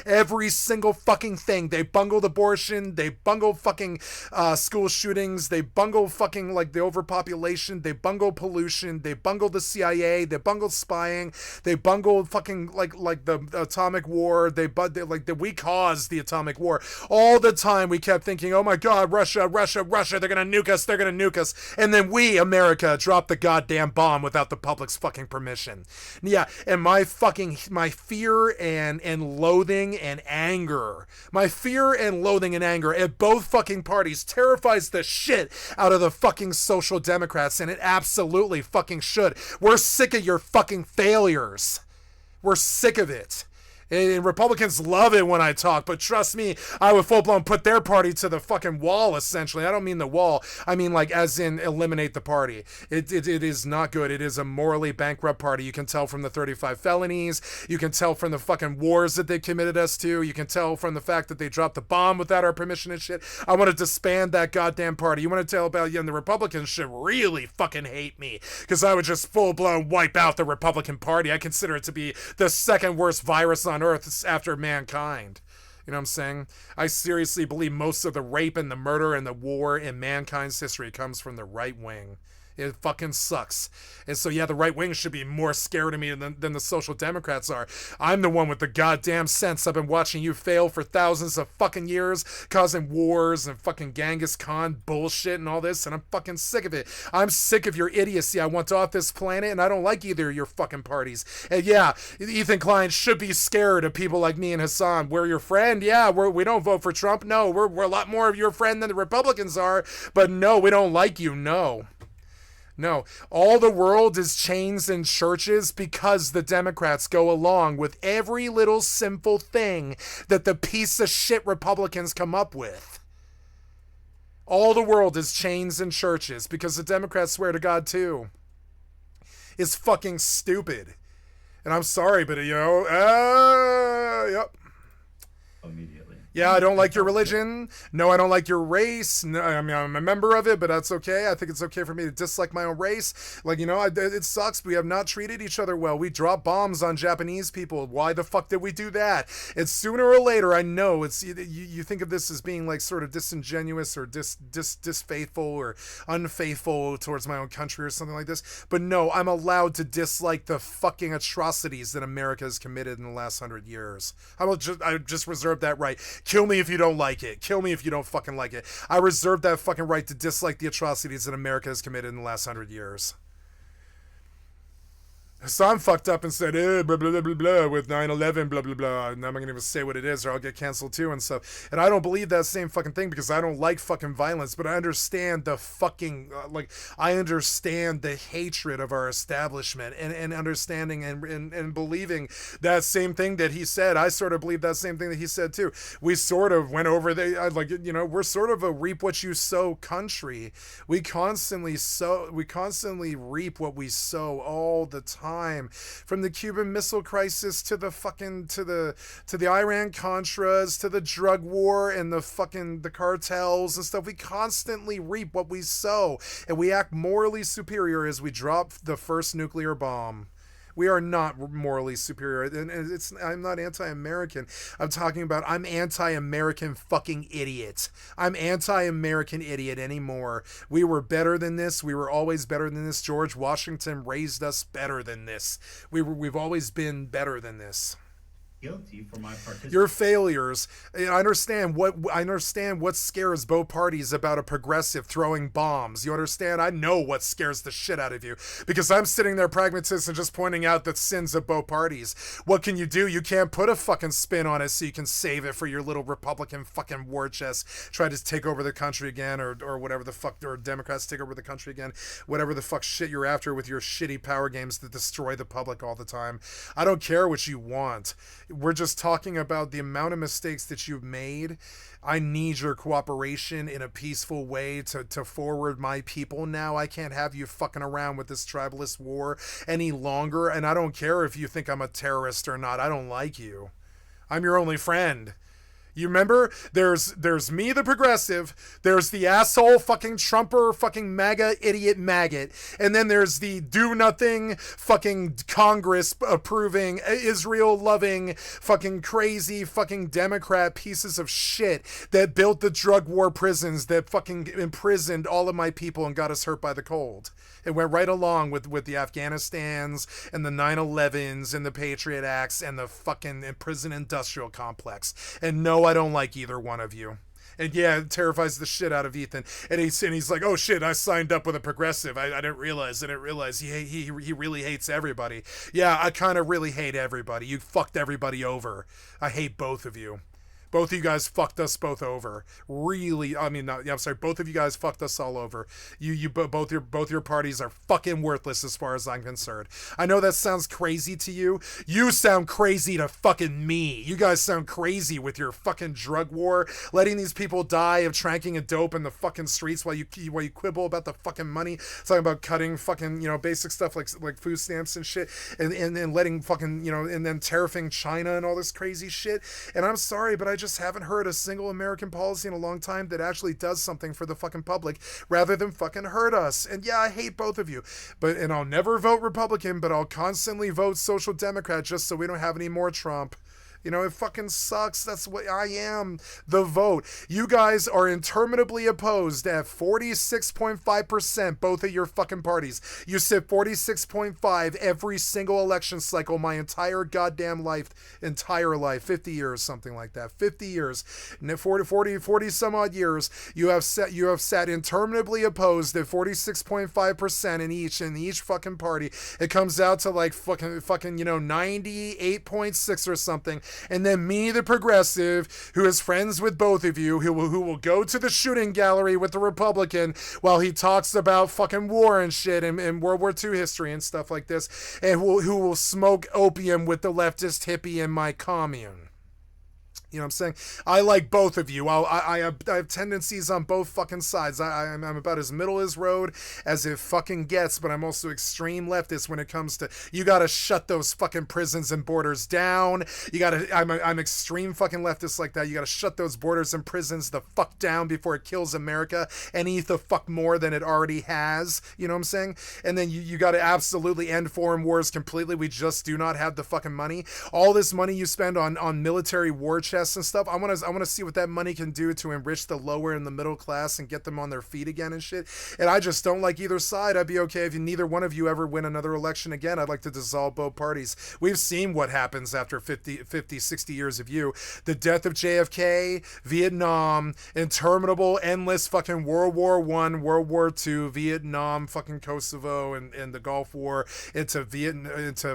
every single fucking thing. They bungled abortion. They bungled fucking school shootings. They bungled fucking like the overpopulation. They bungled pollution. They bungled the CIA. They bungled spying. They bungled fucking like the atomic war. We caused the atomic war. All the time we kept thinking, oh my God, Russia, they're gonna nuke us. And then we, America, dropped the goddamn bomb without the public's fucking permission. Yeah, and my fear and loathing and anger, at both fucking parties terrifies the shit out of the fucking social democrats, and it absolutely fucking should. We're sick of your fucking failures. We're sick of it. And Republicans love it when I talk, but trust me, I would full-blown put their party to the fucking wall, essentially. I don't mean the wall. I mean, like, as in eliminate the party. It is not good. It is a morally bankrupt party. You can tell from the 35 felonies. You can tell from the fucking wars that they committed us to. You can tell from the fact that they dropped the bomb without our permission and shit. I want to disband that goddamn party. You want to tell about, and the Republicans should really fucking hate me, because I would just full-blown wipe out the Republican Party. I consider it to be the second worst virus on earth after mankind. You know what I'm saying? I seriously believe most of the rape and the murder and the war in mankind's history comes from the right wing. It fucking sucks. And so, yeah, the right wing should be more scared of me than the social democrats are. I'm the one with the goddamn sense. I've been watching you fail for thousands of fucking years, causing wars and fucking Genghis Khan bullshit and all this, and I'm fucking sick of it. I'm sick of your idiocy. I want off this planet, and I don't like either of your fucking parties. And yeah, Ethan Klein should be scared of people like me and Hassan. We're your friend. Yeah, we don't vote for Trump. No, we're a lot more of your friend than the Republicans are. But no, we don't like you. No, all the world is chains and churches because the Democrats go along with every little simple thing that the piece of shit Republicans come up with. All the world is chains and churches because the Democrats swear to God too. It's fucking stupid. And I'm sorry, but yep. Immediately. Yeah, I don't like your religion. No, I don't like your race. No, I mean, I'm a member of it, but that's okay. I think it's okay for me to dislike my own race. Like, you know, it sucks. We have not treated each other well. We dropped bombs on Japanese people. Why the fuck did we do that? It's sooner or later, I know, it's you think of this as being like sort of disingenuous or disfaithful or unfaithful towards my own country or something like this. But no, I'm allowed to dislike the fucking atrocities that America has committed in the last 100 years. I just reserve that right. Kill me if you don't like it. Kill me if you don't fucking like it. I reserve that fucking right to dislike the atrocities that America has committed in the last 100 years. So I'm fucked up and said, blah, blah, blah, blah, blah, with 9/11, blah, blah, blah. And I'm not going to even say what it is or I'll get canceled too and stuff. And I don't believe that same fucking thing because I don't like fucking violence, but I understand the fucking, I understand the hatred of our establishment and understanding and believing that same thing that he said. I sort of believe that same thing that he said too. We sort of went over we're sort of a reap what you sow country. We constantly reap what we sow all the time. From the Cuban Missile Crisis to the fucking to the Iran Contras to the drug war and the cartels and stuff. We constantly reap what we sow, and we act morally superior as we drop the first nuclear bomb. We are not morally superior, and I'm not anti-American. I'm talking about I'm anti-American fucking idiot. I'm anti-American idiot anymore. We were better than this. We were always better than this. George Washington raised us better than this. We've always been better than this. Guilty for my participation. Your failures. I understand what scares both parties about a progressive throwing bombs. You understand? I know what scares the shit out of you because I'm sitting there pragmatist and just pointing out the sins of both parties. What can you do? You can't put a fucking spin on it so you can save it for your little Republican fucking war chest. Try to take over the country again or whatever the fuck, or Democrats take over the country again. Whatever the fuck shit you're after with your shitty power games that destroy the public all the time. I don't care what you want. We're just talking about the amount of mistakes that you've made. I need your cooperation in a peaceful way to forward my people now. I can't have you fucking around with this tribalist war any longer. And I don't care if you think I'm a terrorist or not. I don't like you. I'm your only friend. You remember? There's me, the progressive. There's the asshole fucking Trumper fucking MAGA idiot maggot. And then there's the do-nothing fucking Congress approving, Israel loving, fucking crazy fucking Democrat pieces of shit that built the drug war prisons that fucking imprisoned all of my people and got us hurt by the cold. It went right along with the Afghanistans and the 9/11s and the Patriot Acts and the fucking prison industrial complex. And no, I don't like either one of you. And yeah, it terrifies the shit out of Ethan. And he's like, oh shit, I signed up with a progressive. I didn't realize he really hates everybody. Yeah, I kind of really hate everybody. You fucked everybody over. I hate both of you. Both of you guys fucked us both over. Really, I mean, I'm sorry. Both of you guys fucked us all over. Both your parties are fucking worthless as far as I'm concerned. I know that sounds crazy to you. You sound crazy to fucking me. You guys sound crazy with your fucking drug war, letting these people die of tranking and dope in the fucking streets while you quibble about the fucking money, talking about cutting fucking basic stuff like food stamps and shit, and letting fucking and then tariffing China and all this crazy shit. And I'm sorry, but I just haven't heard a single American policy in a long time that actually does something for the fucking public rather than fucking hurt us. And yeah, I hate both of you, and I'll never vote Republican, but I'll constantly vote Social Democrat just so we don't have any more Trump. It fucking sucks. That's what I am. The vote. You guys are interminably opposed at 46.5%, both of your fucking parties. You sit 46.5 every single election cycle my entire goddamn life, 50 years, something like that. 50 years. 40 some odd years. You have sat interminably opposed at 46.5% in each fucking party. It comes out to like fucking 98.6 or something. And then me, the progressive, who is friends with both of you, who will go to the shooting gallery with the Republican while he talks about fucking war and shit and World War II history and stuff like this, and who will smoke opium with the leftist hippie in my commune. You know what I'm saying? I like both of you. I have tendencies on both fucking sides. I'm about as middle as road as it fucking gets, but I'm also extreme leftist when it comes to, you gotta shut those fucking prisons and borders down. You gotta, I'm extreme fucking leftist like that. You gotta shut those borders and prisons the fuck down before it kills America any the fuck more than it already has. You know what I'm saying? And then you gotta absolutely end foreign wars completely. We just do not have the fucking money. All this money you spend on military war chests and stuff, I want to see what that money can do to enrich the lower and the middle class and get them on their feet again and shit. And I just don't like either side. I'd be okay if neither one of you ever win another election again. I'd like to dissolve both parties. We've seen what happens after 50, 60 years of you. The death of JFK, Vietnam, interminable, endless fucking World War I, World War II, Vietnam, fucking Kosovo, and the Gulf War, into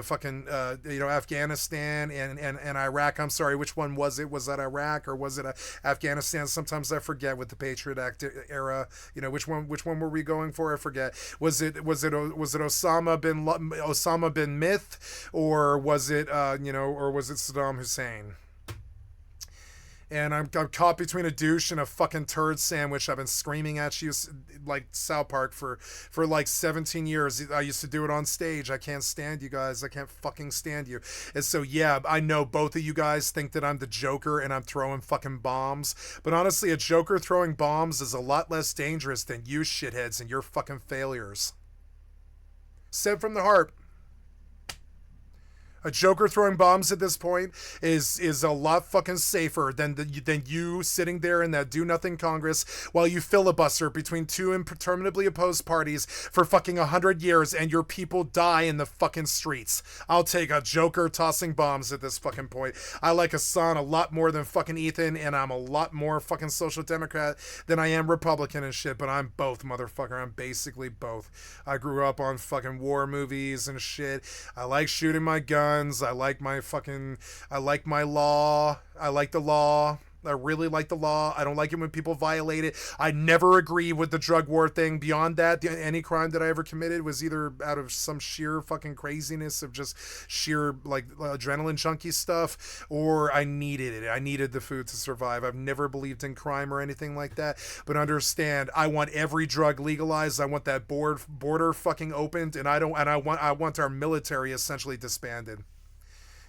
fucking Afghanistan and Iraq. I'm sorry, which one was it? Was that Iraq or was it Afghanistan? Sometimes I forget with the Patriot Act era. You know, which one were we going for? I forget. Was it Osama bin Myth, or was it or was it Saddam Hussein? And I'm caught between a douche and a fucking turd sandwich. I've been screaming at you like South Park for like 17 years. I used to do it on stage. I can't stand you guys. I can't fucking stand you. And so, yeah, I know both of you guys think that I'm the Joker and I'm throwing fucking bombs. But honestly, a Joker throwing bombs is a lot less dangerous than you shitheads and your fucking failures. Said from the heart. A Joker throwing bombs at this point is a lot fucking safer than you sitting there in that do-nothing Congress while you filibuster between two interminably opposed parties for fucking 100 years and your people die in the fucking streets. I'll take a Joker tossing bombs at this fucking point. I like Hassan a lot more than fucking Ethan, and I'm a lot more fucking social democrat than I am Republican and shit, but I'm both, motherfucker. I'm basically both. I grew up on fucking war movies and shit. I like shooting my gun. I like my law. I like the law. I really like the law. I don't like it when people violate it. I never agree with the drug war thing. Beyond that, any crime that I ever committed was either out of some sheer fucking craziness of just sheer like adrenaline junkie stuff, or I needed it. I needed the food to survive. I've never believed in crime or anything like that. But understand, I want every drug legalized. I want that border fucking opened, and I want our military essentially disbanded.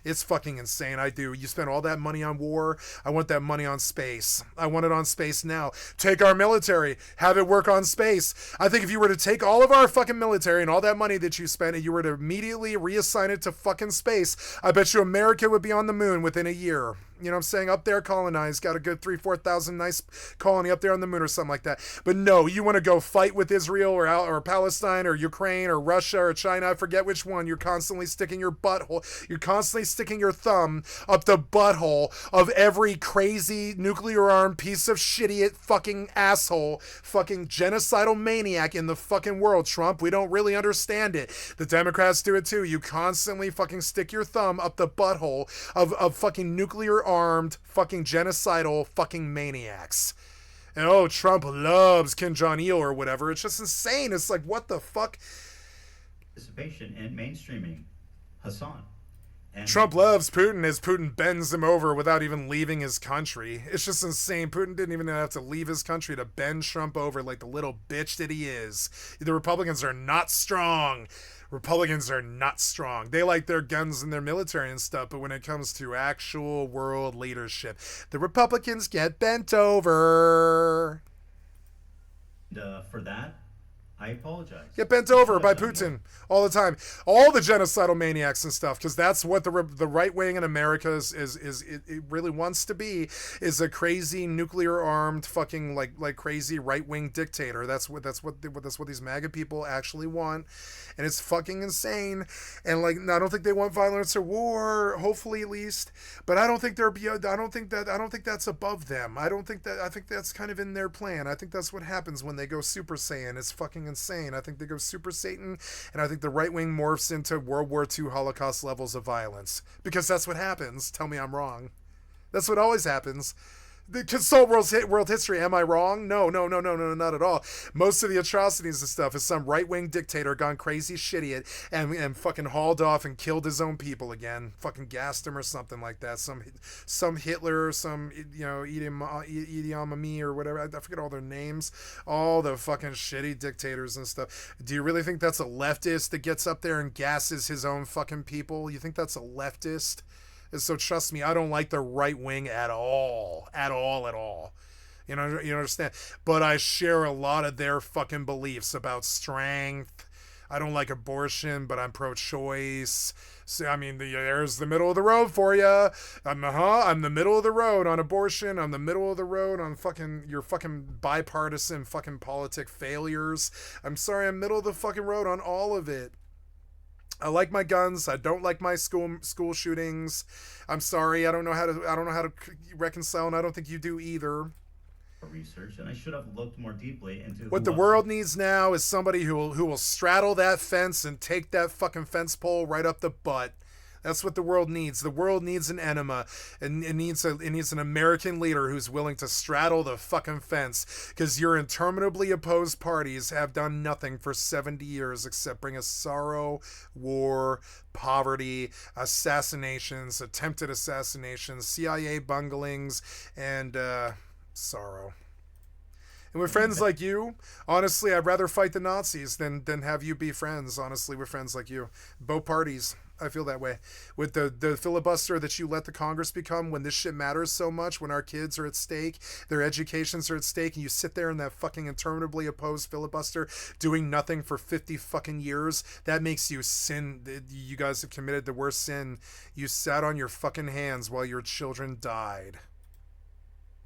It's fucking insane. I do. You spend all that money on war. I want that money on space. I want it on space now. Take our military. Have it work on space. I think if you were to take all of our fucking military and all that money that you spent and you were to immediately reassign it to fucking space, I bet you America would be on the moon within a year. You know what I'm saying? Up there, colonized. Got a good 3,000-4,000 nice colony up there on the moon or something like that. But no, you want to go fight with Israel or Palestine or Ukraine or Russia or China. I forget which one. You're constantly sticking your butthole. You're constantly sticking your thumb up the butthole of every crazy nuclear-armed piece of shit idiot fucking asshole, fucking genocidal maniac in the fucking world, Trump. We don't really understand it. The Democrats do it too. You constantly fucking stick your thumb up the butthole of fucking nuclear-armed fucking genocidal fucking maniacs. And oh, Trump loves Kim Jong-il or whatever. It's just insane. It's like, what the fuck? Participation in mainstreaming Hassan. And Trump loves Putin as Putin bends him over without even leaving his country. It's just insane. Putin didn't even have to leave his country to bend Trump over like the little bitch that he is. The Republicans are not strong. Republicans are not strong. They like their guns and their military and stuff, but when it comes to actual world leadership, the Republicans get bent over. For that, I apologize. Get bent over by Putin all the time. All the genocidal maniacs and stuff, because that's what the right wing in America is it really wants to be, is a crazy nuclear armed fucking like crazy right wing dictator. That's what these MAGA people actually want, and it's fucking insane. And like, I don't think they want violence or war, hopefully at least, but I don't think I don't think that's above them. I think that's kind of in their plan. I think that's what happens when they go Super Saiyan. It's fucking insane. I think they go Super Satan, and I think the right wing morphs into World War II Holocaust levels of violence, because that's what happens. Tell me I'm wrong. That's what always happens. Consult world history. Am I wrong? No, not at all. Most of the atrocities and stuff is some right-wing dictator gone crazy shitty and fucking hauled off and killed his own people again. Fucking gassed him or something like that. Some Hitler, some, Idi Amin or whatever. I forget all their names. All the fucking shitty dictators and stuff. Do you really think that's a leftist that gets up there and gasses his own fucking people? You think that's a leftist? So trust me, I don't like the right wing at all. You understand? But I share a lot of their fucking beliefs about strength. I don't like abortion, but I'm pro-choice. So, I mean, there's the middle of the road for you. I'm the middle of the road on abortion. I'm the middle of the road on your fucking bipartisan fucking politic failures. I'm sorry, I'm middle of the fucking road on all of it. I like my guns. I don't like my school shootings. I'm sorry. I don't know how to reconcile, and I don't think you do either. Research, and I should have looked more deeply into what the world needs now is somebody who will straddle that fence and take that fucking fence pole right up the butt. That's what the world needs. The world needs an enema, and it needs an American leader who's willing to straddle the fucking fence, because your interminably opposed parties have done nothing for 70 years except bring us sorrow, war, poverty, assassinations, attempted assassinations, CIA bunglings, and sorrow. And with friends like you, honestly, I'd rather fight the Nazis than have you be friends, honestly, with friends like you. Both parties. I feel that way. With the filibuster that you let the Congress become when this shit matters so much, when our kids are at stake, their educations are at stake, and you sit there in that fucking interminably opposed filibuster doing nothing for 50 fucking years, that makes you sin. You guys have committed the worst sin. You sat on your fucking hands while your children died.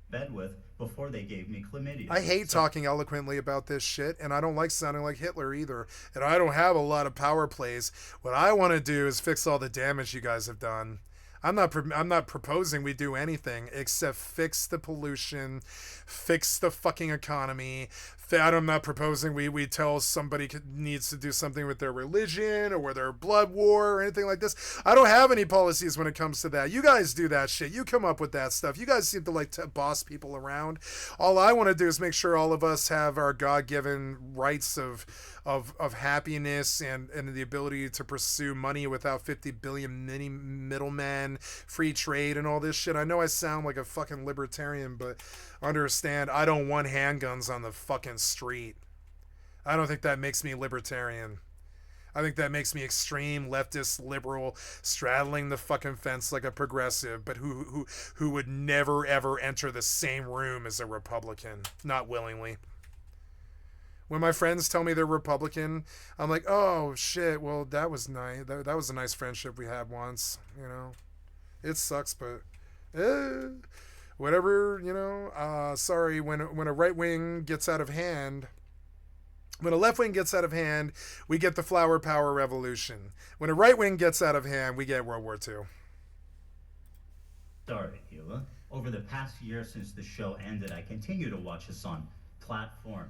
Bed with before they gave me chlamydia. I hate talking eloquently about this shit, and I don't like sounding like Hitler either. And I don't have a lot of power plays. What I want to do is fix all the damage you guys have done. I'm not proposing we do anything except fix the pollution, fix the fucking economy. I'm not proposing we tell somebody needs to do something with their religion or with their blood war or anything like this. I don't have any policies when it comes to that. You guys do that shit. You come up with that stuff. You guys seem to like to boss people around. All I want to do is make sure all of us have our God-given rights of happiness and the ability to pursue money without 50 billion mini middlemen, free trade and all this shit. I know I sound like a fucking libertarian, but understand, I don't want handguns on the fucking street. I don't think that makes me libertarian. I think that makes me extreme leftist liberal, straddling the fucking fence like a progressive, but who would never ever enter the same room as a Republican, not willingly. When my friends tell me they're Republican, I'm like, oh shit, well that was nice. That was a nice friendship we had once, It sucks, but whatever, sorry, when a right wing gets out of hand, when a left wing gets out of hand, we get the flower power revolution. When a right wing gets out of hand, we get World War II. Sorry, Hila. Over the past year since the show ended, I continue to watch us on platform.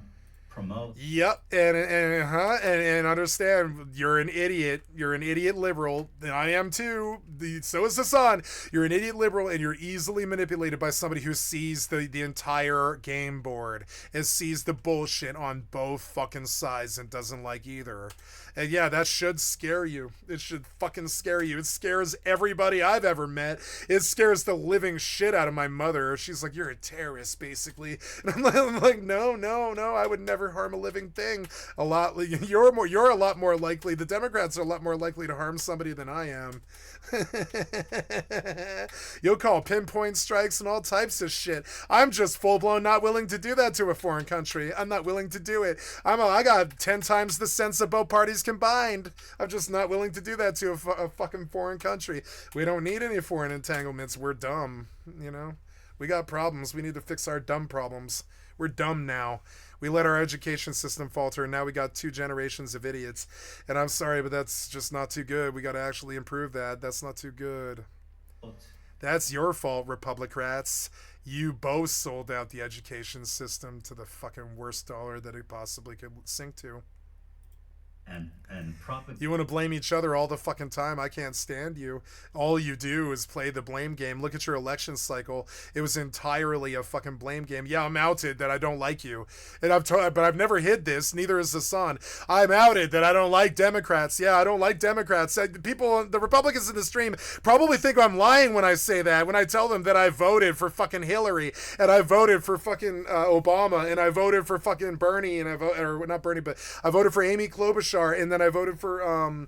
Promote. Yep, and understand, you're an idiot. You're an idiot liberal, and I am too. So is Hassan. You're an idiot liberal, and you're easily manipulated by somebody who sees the entire game board and sees the bullshit on both fucking sides and doesn't like either. And yeah, that should scare you. It should fucking scare you. It scares everybody I've ever met. It scares the living shit out of my mother. She's like, you're a terrorist, basically. And I'm like, no, I would never harm a living thing. You're a lot more likely. The Democrats are a lot more likely to harm somebody than I am. You'll call pinpoint strikes and all types of shit. I'm just full-blown not willing to do that to a foreign country. I'm not willing to do it. I got 10 times the sense of both parties combined. I'm just not willing to do that to a fucking foreign country. We don't need any foreign entanglements. We're dumb, We got problems. We need to fix our dumb problems. We're dumb now. We let our education system falter, and now we got 2 generations of idiots. And I'm sorry, but that's just not too good. We got to actually improve that. That's not too good. That's your fault, Republicrats. You both sold out the education system to the fucking worst dollar that it possibly could sink to. and propaganda. You want to blame each other all the fucking time. I can't stand you. All you do is play the blame game. Look at your election cycle. It was entirely a fucking blame game. Yeah, I'm outed that I don't like you. And but I've never hid this. Neither is Hassan. I'm outed that I don't like Democrats. Yeah, I don't like Democrats. The Republicans in the stream probably think I'm lying when I say that. When I tell them that I voted for fucking Hillary and I voted for fucking Obama and I voted for fucking Bernie and or not Bernie, but I voted for Amy Klobuchar. And then I voted for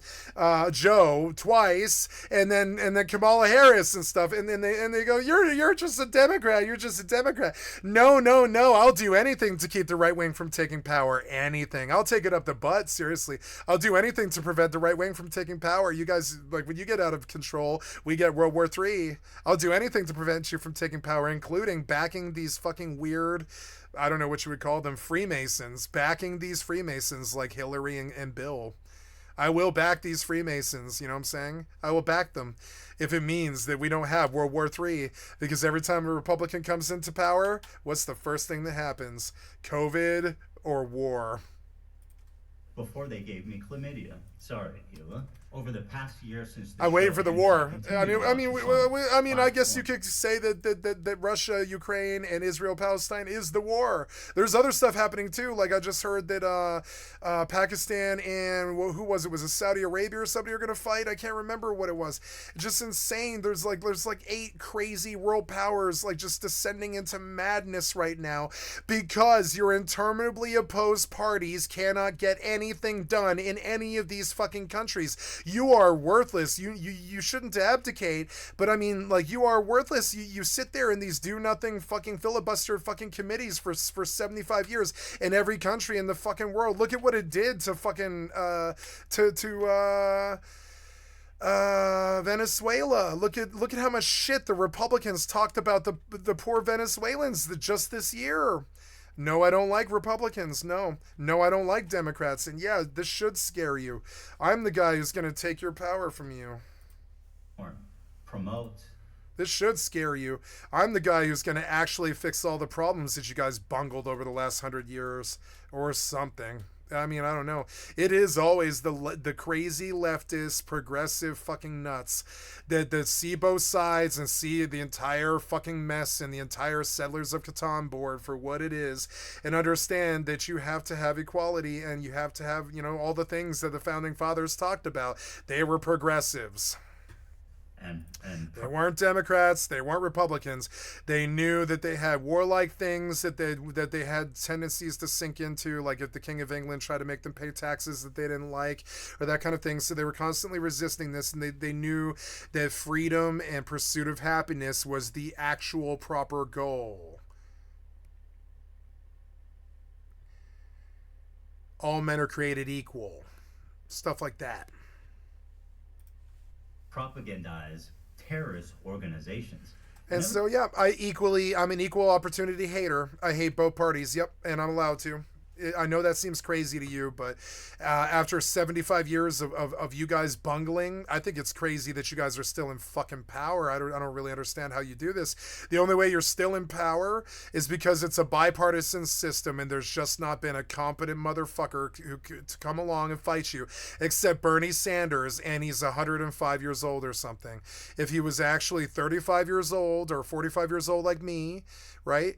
Joe twice, and then Kamala Harris and stuff, and then they go, you're just a Democrat, you're just a Democrat. No, I'll do anything to keep the right wing from taking power. Anything. I'll take it up the butt. Seriously, I'll do anything to prevent the right wing from taking power. You guys, like, when you get out of control, we get World War III. I'll do anything to prevent you from taking power, including backing these fucking weird, I don't know what you would call them, Freemasons, backing these Freemasons like Hillary and Bill. I will back these Freemasons, you know what I'm saying? I will back them if it means that we don't have World War III, because every time a Republican comes into power, what's the first thing that happens? COVID or war. Before they gave me chlamydia. Sorry, Hila. Over the past year since I waited for the war. I mean, I guess you could say that Russia, Ukraine, and Israel, Palestine is the war. There's other stuff happening too. Like I just heard that Pakistan and who was it? Was it Saudi Arabia or somebody are going to fight? I can't remember what it was. Just insane. There's like 8 crazy world powers like just descending into madness right now because your interminably opposed parties cannot get anything done in any of these fucking countries. You are worthless. You shouldn't abdicate, but I mean, like, you are worthless. You sit there in these do-nothing fucking filibuster fucking committees for 75 years in every country in the fucking world. Look at what it did to fucking Venezuela. Look at how much shit the Republicans talked about the poor Venezuelans just this year. No, I don't like Republicans. No, I don't like Democrats. And yeah, this should scare you. I'm the guy who's going to take your power from you. Or promote. This should scare you. I'm the guy who's going to actually fix all the problems that you guys bungled over the last 100 years or something. I mean, I don't know. It is always the crazy leftist progressive fucking nuts that see both sides and see the entire fucking mess and the entire Settlers of Catan board for what it is, and understand that you have to have equality and you have to have, you know, all the things that the founding fathers talked about. They were progressives. And they weren't Democrats, they weren't Republicans. They knew that they had warlike things that they had tendencies to sink into, like if the King of England tried to make them pay taxes that they didn't like, or that kind of thing. So they were constantly resisting this, and they knew that freedom and pursuit of happiness was the actual proper goal. All men are created equal. Stuff like that. Propagandize terrorist organizations. And so, yeah, I'm an equal opportunity hater. I hate both parties. Yep. And I'm allowed to. I know that seems crazy to you, but after 75 years of you guys bungling, I think it's crazy that you guys are still in fucking power. I don't really understand how you do this. The only way you're still in power is because it's a bipartisan system, and there's just not been a competent motherfucker who could to come along and fight you, except Bernie Sanders, and he's 105 years old or something. If he was actually 35 years old or 45 years old like me, right?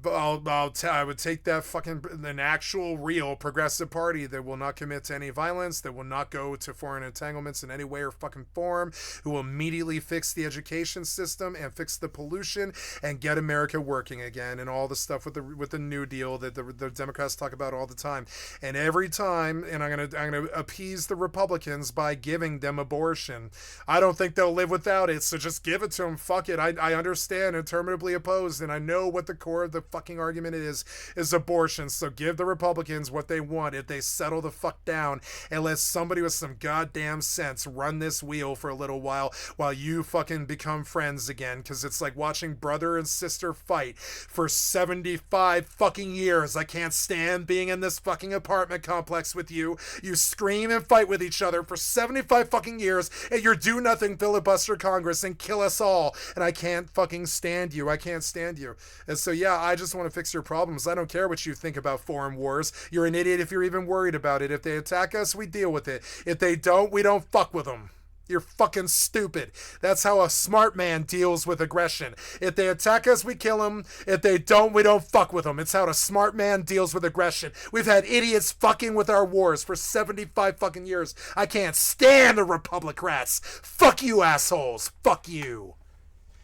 I would take that fucking an actual real progressive party that will not commit to any violence, that will not go to foreign entanglements in any way or fucking form, who will immediately fix the education system and fix the pollution and get America working again, and all the stuff with the New Deal that the Democrats talk about all the time. And every time, and I'm gonna appease the Republicans by giving them abortion. I don't think they'll live without it, so just give it to them. Fuck it. I understand interminably opposed, and I know what the core of the fucking argument is abortion. So give the Republicans what they want if they settle the fuck down and let somebody with some goddamn sense run this wheel for a little while you fucking become friends again, because it's like watching brother and sister fight for 75 fucking years. I can't stand being in this fucking apartment complex with you. You scream and fight with each other for 75 fucking years, and you're do nothing filibuster Congress and kill us all, and I can't fucking stand you. I can't stand you. And so yeah, I just want to fix your problems. I don't care what you think about foreign wars. You're an idiot if you're even worried about it. If they attack us, we deal with it. If they don't, we don't fuck with them. You're fucking stupid. That's how a smart man deals with aggression. If they attack us, we kill them. If they don't, we don't fuck with them. It's how a smart man deals with aggression. We've had idiots fucking with our wars for 75 fucking years. I can't stand the Republicrats. Fuck you, assholes. Fuck you.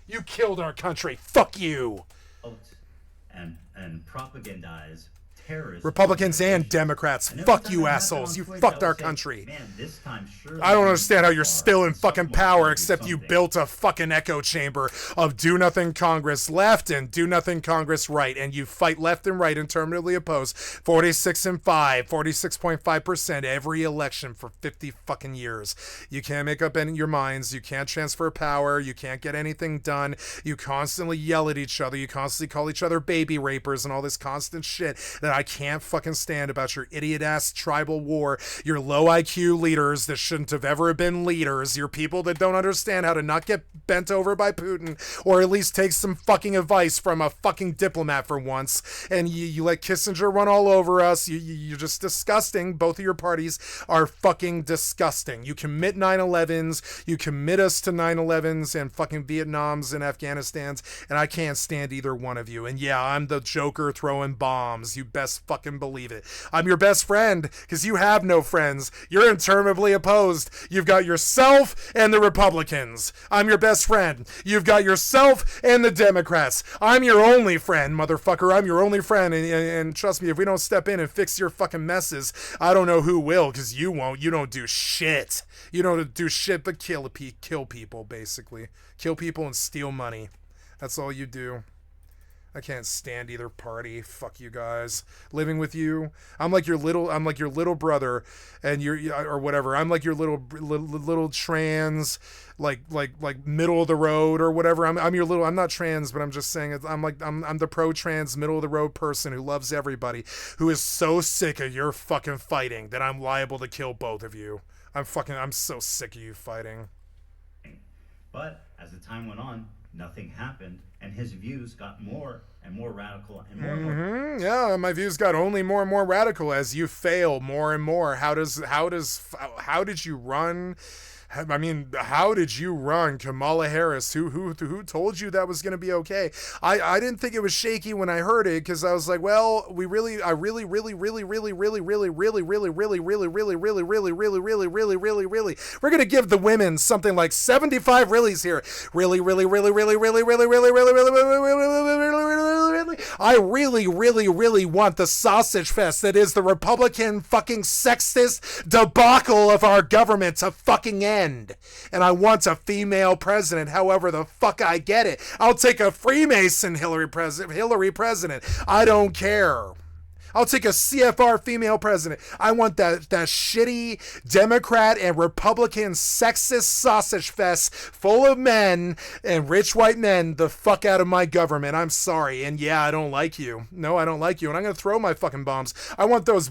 You killed our country. Fuck you. And propagandize terrorists. Republicans and Democrats. Fuck you, assholes. You fucked our country. Man, this time surely I don't understand how you're still in fucking power, except you built a fucking echo chamber of do nothing Congress left and do nothing Congress right, and you fight left and right interminably opposed 46.5% every election for 50 fucking years. You can't make up any your minds. You can't transfer power. You can't get anything done. You constantly yell at each other. You constantly call each other baby rapers and all this constant shit that I can't fucking stand about your idiot-ass tribal war, your low IQ leaders that shouldn't have ever been leaders, your people that don't understand how to not get bent over by Putin, or at least take some fucking advice from a fucking diplomat for once, and you let Kissinger run all over us. You're just disgusting. Both of your parties are fucking disgusting. You commit 9/11s, you commit us to 9/11s and fucking Vietnams and Afghanistans, and I can't stand either one of you. And yeah, I'm the Joker throwing bombs. You best fucking believe it. I'm your best friend because you have no friends. You're interminably opposed. You've got yourself and the Republicans. I'm your best friend. You've got yourself and the Democrats. I'm your only friend, motherfucker. I'm your only friend. And trust me, if we don't step in and fix your fucking messes, I don't know who will, because you won't. You don't do shit. You don't do shit but kill people, basically. Kill people and steal money. That's all you do. I can't stand either party. Fuck you guys. Living with you, I'm like your little brother, and or whatever. I'm like your little trans, like middle of the road or whatever. I'm your little. I'm not trans, but I'm just saying. I'm the pro-trans middle of the road person who loves everybody, who is so sick of your fucking fighting that I'm liable to kill both of you. I'm so sick of you fighting. But as the time went on, nothing happened, and his views got more and more radical and more. Yeah, my views got only more and more radical as you fail more and more. How did you run? I mean, how did you run, Kamala Harris? Who told you that was going to be okay? I didn't think it was shaky when I heard it, because I was like, well, we're going to give the women something like 75 reallys here. Really. I really want the sausage fest that is the Republican fucking sexist debacle of our government to fucking end. And I want a female president, however the fuck I get it. I'll take a Freemason Hillary president. I don't care. I'll take a CFR female president. I want that shitty Democrat and Republican sexist sausage fest full of men and rich white men the fuck out of my government. I'm sorry. And yeah, I don't like you. No, I don't like you. And I'm going to throw my fucking bombs. I want those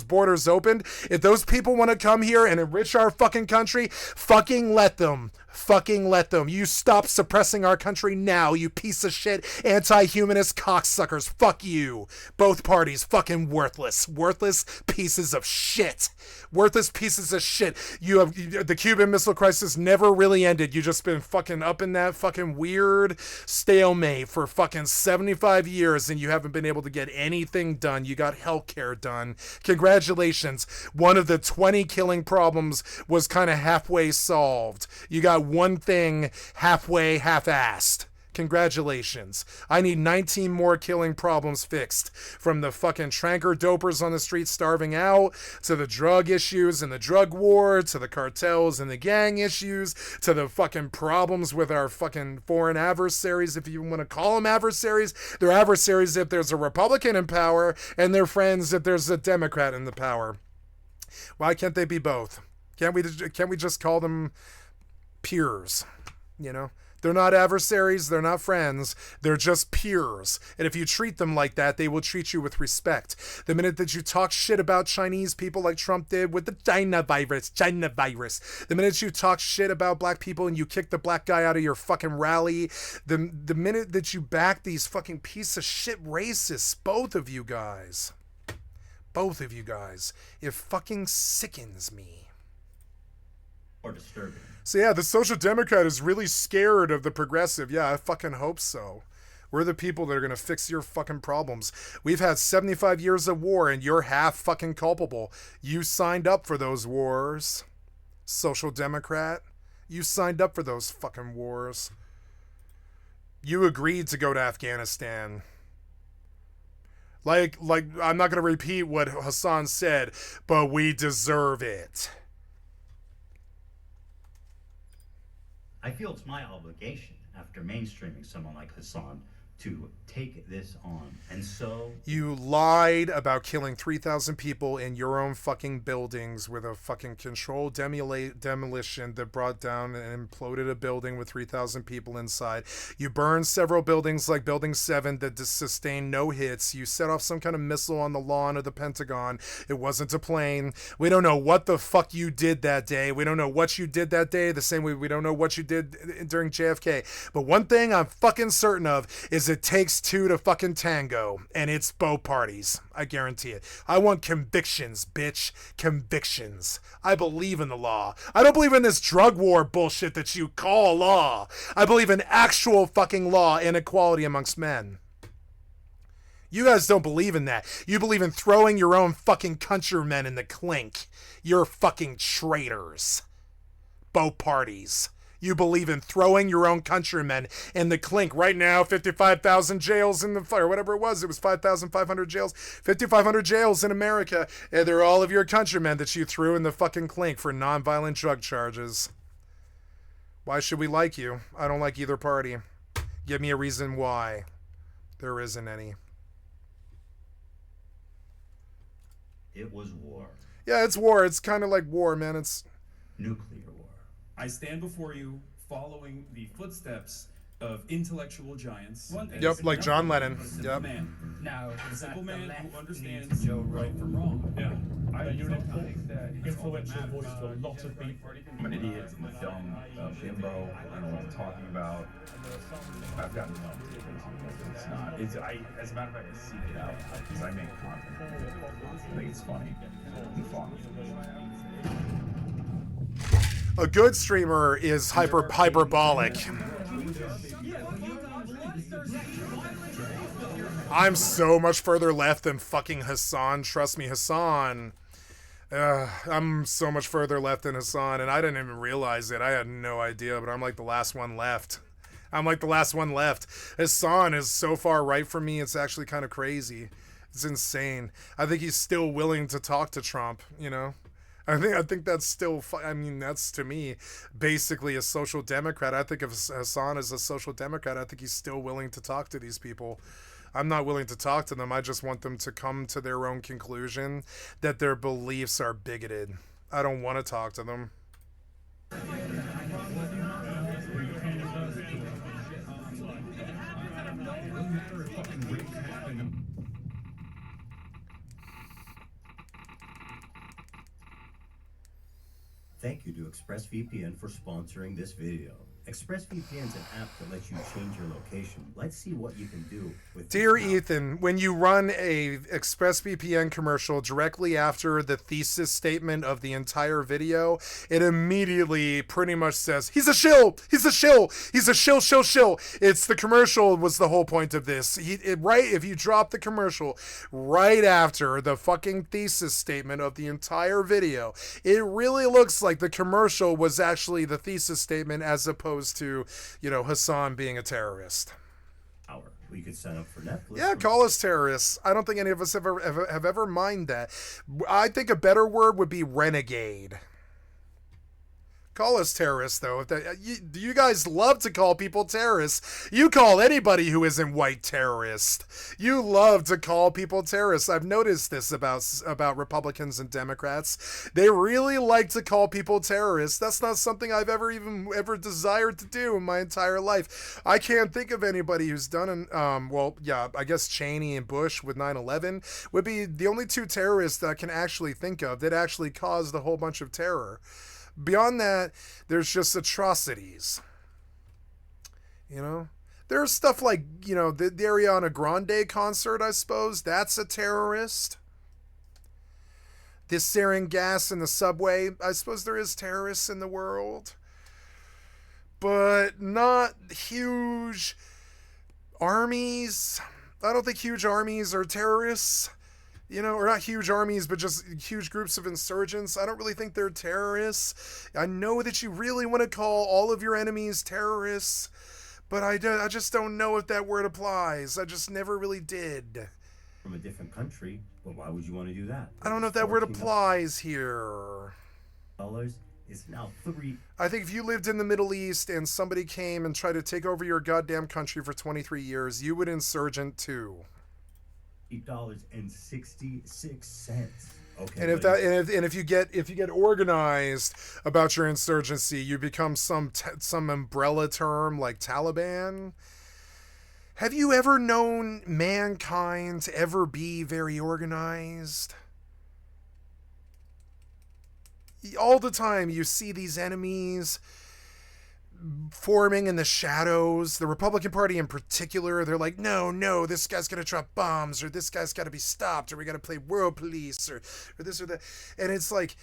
borders opened. If those people want to come here and enrich our fucking country, fucking let them. Fucking let them. You stop suppressing our country now, you piece of shit anti-humanist cocksuckers. Fuck you. Both parties fucking worthless. Worthless pieces of shit. Worthless pieces of shit. The Cuban Missile Crisis never really ended. You just been fucking up in that fucking weird stalemate for fucking 75 years and you haven't been able to get anything done. You got healthcare done. Congratulations. One of the 20 killing problems was kind of halfway solved. You got one thing halfway half-assed. Congratulations. I need 19 more killing problems fixed. From the fucking tranker dopers on the street starving out, to the drug issues and the drug war, to the cartels and the gang issues, to the fucking problems with our fucking foreign adversaries, if you want to call them adversaries. They're adversaries if there's a Republican in power, and they're friends if there's a Democrat in the power. Why can't they be both? Can't we just call them peers? You know? They're not adversaries. They're not friends. They're just peers. And if you treat them like that, they will treat you with respect. The minute that you talk shit about Chinese people like Trump did with the China virus, the minute you talk shit about black people and you kick the black guy out of your fucking rally, the minute that you back these fucking piece of shit racists, both of you guys, it fucking sickens me. Or disturbing. So yeah, the Social Democrat is really scared of the progressive. Yeah, I fucking hope so. We're the people that are going to fix your fucking problems. We've had 75 years of war and you're half fucking culpable. You signed up for those wars, Social Democrat. You signed up for those fucking wars. You agreed to go to Afghanistan. Like I'm not going to repeat what Hassan said, but we deserve it. I feel it's my obligation, after mainstreaming someone like Hassan, to take this on. And so you lied about killing 3,000 people in your own fucking buildings with a fucking controlled demolition that brought down and imploded a building with 3,000 people inside. You burned several buildings like Building 7 that sustained no hits. You set off some kind of missile on the lawn of the Pentagon. It wasn't a plane. We don't know what the fuck you did that day. We don't know what you did that day, the same way we don't know what you did during JFK. But one thing I'm fucking certain of is it takes two to fucking tango, and it's both parties. I guarantee it. I want convictions, bitch. Convictions. I believe in the law. I don't believe in this drug war bullshit that you call law. I believe in actual fucking law and equality amongst men. You guys don't believe in that. You believe in throwing your own fucking countrymen in the clink. You're fucking traitors. Both parties. You believe in throwing your own countrymen in the clink. Right now, 55,000 jails in the fire, whatever it was 5,500 jails, 5,500 jails in America, and they're all of your countrymen that you threw in the fucking clink for nonviolent drug charges. Why should we like you? I don't like either party. Give me a reason why. There isn't any. it was war. Yeah, it's war. It's kind of like war, man. It's nuclear war. I stand before you following the footsteps of intellectual giants. Yep, like John Lennon. Yep. Now, a simple man who understands right from wrong. Yeah. You're an influential voice to a lot of people. I'm an idiot. I'm a dumb bimbo. I don't know what I'm talking about. I've got no idea. It's not. As a matter of fact, I seek it out because I make content. I think it's funny and fun. A good streamer is hyperbolic. I'm so much further left than fucking Hassan. Trust me, Hassan. I'm so much further left than Hassan, and I didn't even realize it. I had no idea, but I'm like the last one left. Hassan is so far right from me, it's actually kind of crazy. It's insane. I think he's still willing to talk to Trump, you know? I think that's still, I mean, that's to me basically a social democrat. I think of Hassan as a social democrat. I think he's still willing to talk to these people. I'm not willing to talk to them. I just want them to come to their own conclusion that their beliefs are bigoted. I don't want to talk to them. Thank you to ExpressVPN for sponsoring this video. ExpressVPN is an app that lets you change your location. Let's see what you can do with Dear Ethan, when you run a ExpressVPN commercial directly after the thesis statement of the entire video, it immediately pretty much says, he's a shill, he's a shill, he's a shill, shill, shill. It's the commercial was the whole point of this. Right, if you drop the commercial right after the fucking thesis statement of the entire video, it really looks like the commercial was actually the thesis statement as opposed to, you know, Hassan being a terrorist. We could sign up for Netflix. Yeah, call us terrorists. I don't think any of us have ever mind that. I think a better word would be renegade. Call us terrorists, though. If that, you guys love to call people terrorists. You call anybody who isn't white terrorist. You love to call people terrorists. I've noticed this about Republicans and Democrats. They really like to call people terrorists. That's not something I've ever desired to do in my entire life. I can't think of anybody who's done well, yeah, I guess Cheney and Bush with 9/11 would be the only two terrorists that I can actually think of that actually caused a whole bunch of terror. Beyond that, there's just atrocities. You know? There's stuff like, you know, the Ariana Grande concert, I suppose. That's a terrorist. This sarin gas in the subway. I suppose there is terrorists in the world. But not huge armies. I don't think huge armies are terrorists. You know, or not huge armies, but just huge groups of insurgents. I don't really think they're terrorists. I know that you really want to call all of your enemies terrorists, but I just don't know if that word applies. I just never really did. From a different country, but why would you want to do that? I don't know if that word applies here. Dollars is now $3. I think if you lived in the Middle East and somebody came and tried to take over your goddamn country for 23 years, you would insurgent too. $8.66. Okay. And if you get organized about your insurgency, you become some umbrella term like Taliban. Have you ever known mankind to ever be very organized? All the time you see these enemies forming in the shadows. The Republican Party in particular, they're like, no, this guy's gonna drop bombs, or this guy's gotta be stopped, or we gotta play world police, or this or that. And it's like,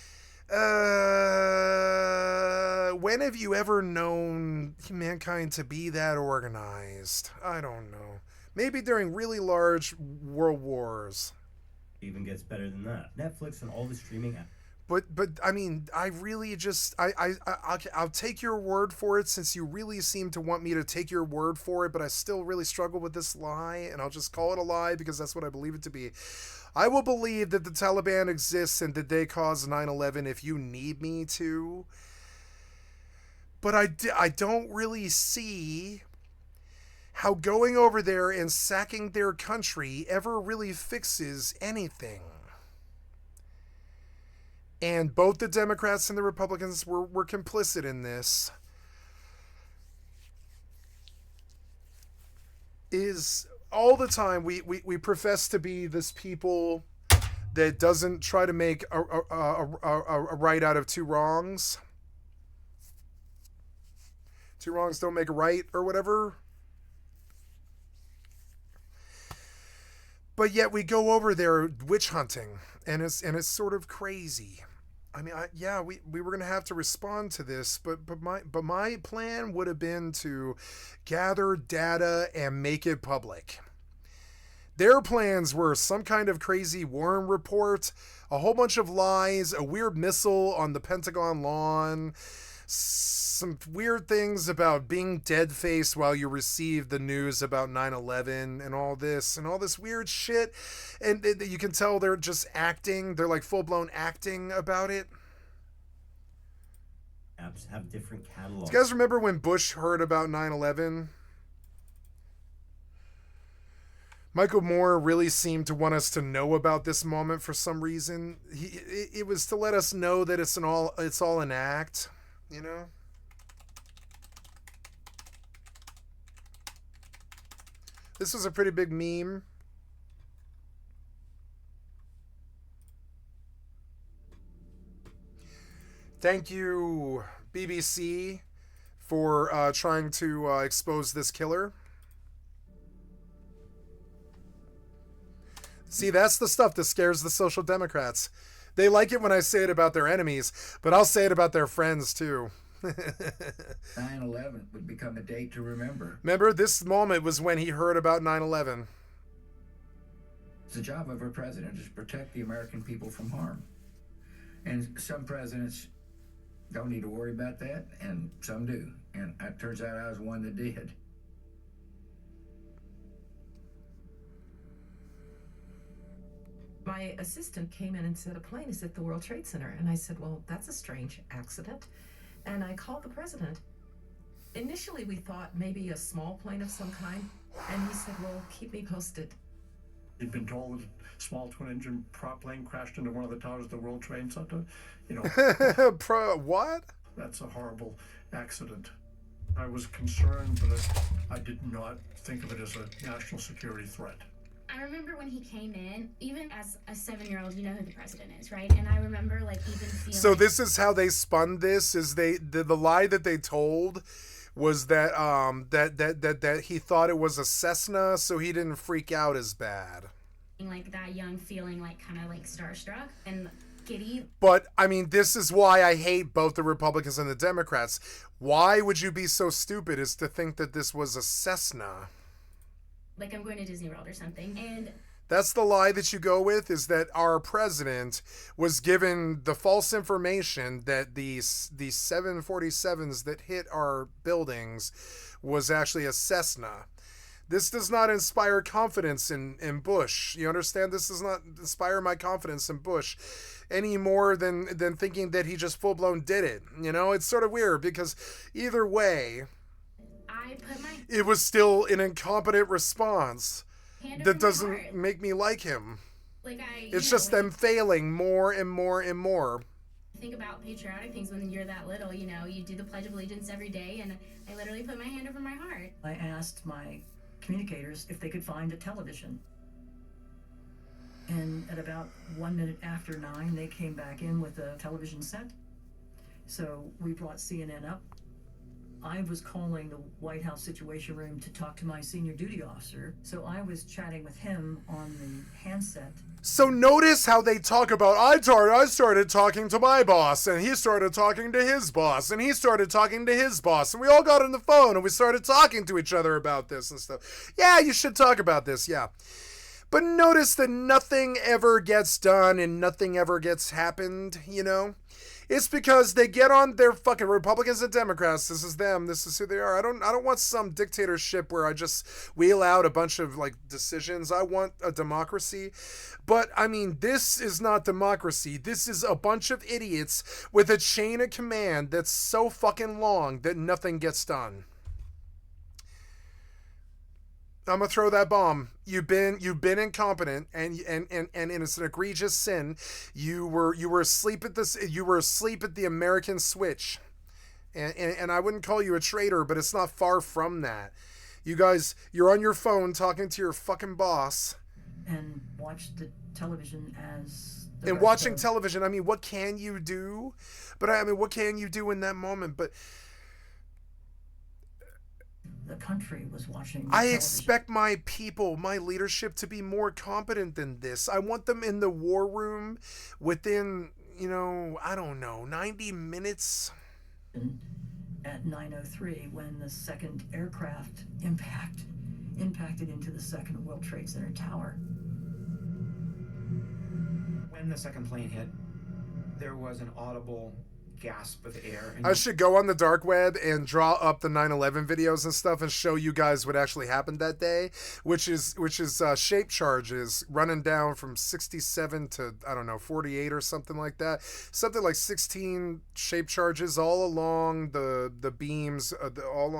when have you ever known mankind to be that organized? I don't know. Maybe during really large world wars. Even gets better than that. Netflix and all the streaming apps. But I mean, I really just I'll take your word for it, since you really seem to want me to take your word for it, but I still really struggle with this lie, and I'll just call it a lie because that's what I believe it to be. I will believe that the Taliban exists and that they caused 9/11 if you need me to. But I don't really see how going over there and sacking their country ever really fixes anything. And both the Democrats and the Republicans were complicit in this. Is all the time we profess to be this people that doesn't try to make a right out of two wrongs. Two wrongs don't make a right, or whatever. But yet we go over there witch hunting, and it's sort of crazy. I mean, we were gonna have to respond to this, but my plan would have been to gather data and make it public. Their plans were some kind of crazy Warren report, a whole bunch of lies, a weird missile on the Pentagon lawn, some weird things about being dead-faced while you receive the news about 9/11 and all this weird shit. And you can tell they're just acting. They're like full-blown acting about it. Apps have different catalogs. Do you guys remember when Bush heard about 9/11? Michael Moore really seemed to want us to know about this moment for some reason. It was to let us know that it's all an act, you know? This was a pretty big meme. Thank you, BBC, for trying to expose this killer. See, that's the stuff that scares the Social Democrats. They like it when I say it about their enemies, but I'll say it about their friends, too. 9/11 would become a date to remember. Remember, this moment was when he heard about 9/11. The job of a president is to protect the American people from harm. And some presidents don't need to worry about that, and some do. And it turns out I was one that did. My assistant came in and said, a plane is at the World Trade Center. And I said, well, that's a strange accident. And I called the president. Initially, we thought maybe a small plane of some kind. And he said, well, keep me posted. He'd been told that a small twin-engine prop plane crashed into one of the towers of the World Trade Center. You know. What? That's a horrible accident. I was concerned, but I did not think of it as a national security threat. I remember when he came in, even as a 7-year-old, you know who the president is, right? And I remember like even feeling. So this is how they spun this. Is the lie that they told was that that he thought it was a Cessna, so he didn't freak out as bad. Like that young feeling, like kind of like starstruck and giddy. But I mean, this is why I hate both the Republicans and the Democrats. Why would you be so stupid as to think that this was a Cessna? Like I'm going to Disney World or something, and that's the lie that you go with, is that our president was given the false information that these 747s that hit our buildings was actually a Cessna. This does not inspire confidence in Bush. You understand? This does not inspire my confidence in Bush any more than thinking that he just full-blown did it. You know, it's sort of weird because either way, it was still an incompetent response that doesn't make me like him. Like it's just them failing more and more and more. Think about patriotic things when you're that little, you know, you do the Pledge of Allegiance every day, and I literally put my hand over my heart. I asked my communicators if they could find a television. And at about 1 minute after 9, they came back in with a television set. So we brought CNN up. I was calling the White House Situation Room to talk to my senior duty officer. So I was chatting with him on the handset. So notice how they talk about, I started talking to my boss, and he started talking to his boss, and he started talking to his boss, and we all got on the phone, and we started talking to each other about this and stuff. Yeah, you should talk about this, yeah. But notice that nothing ever gets done and nothing ever gets happened, you know? It's because they get on their fucking Republicans and Democrats. This is them. This is who they are. I don't want some dictatorship where I just wheel out a bunch of like decisions. I want a democracy. But I mean, this is not democracy. This is a bunch of idiots with a chain of command that's so fucking long that nothing gets done. I'm gonna throw that bomb. You've been incompetent, and it's an egregious sin. You were asleep at this. You were asleep at the American switch, and I wouldn't call you a traitor, but it's not far from that. You guys, you're on your phone talking to your fucking boss, and watch the television as. And watching television, I mean, what can you do? But I mean, what can you do in that moment? But. The country was watching. I expect my people, my leadership, to be more competent than this. I want them in the war room within, you know, I don't know, 90 minutes. At 9:03, when the second aircraft impacted into the second World Trade Center tower. When the second plane hit, there was an audible gasp of air. I should go on the dark web and draw up the 9/11 videos and stuff and show you guys what actually happened that day, which is shape charges running down from 67 to, I don't know, 48 or something like that. Something like 16 shape charges all along the beams, all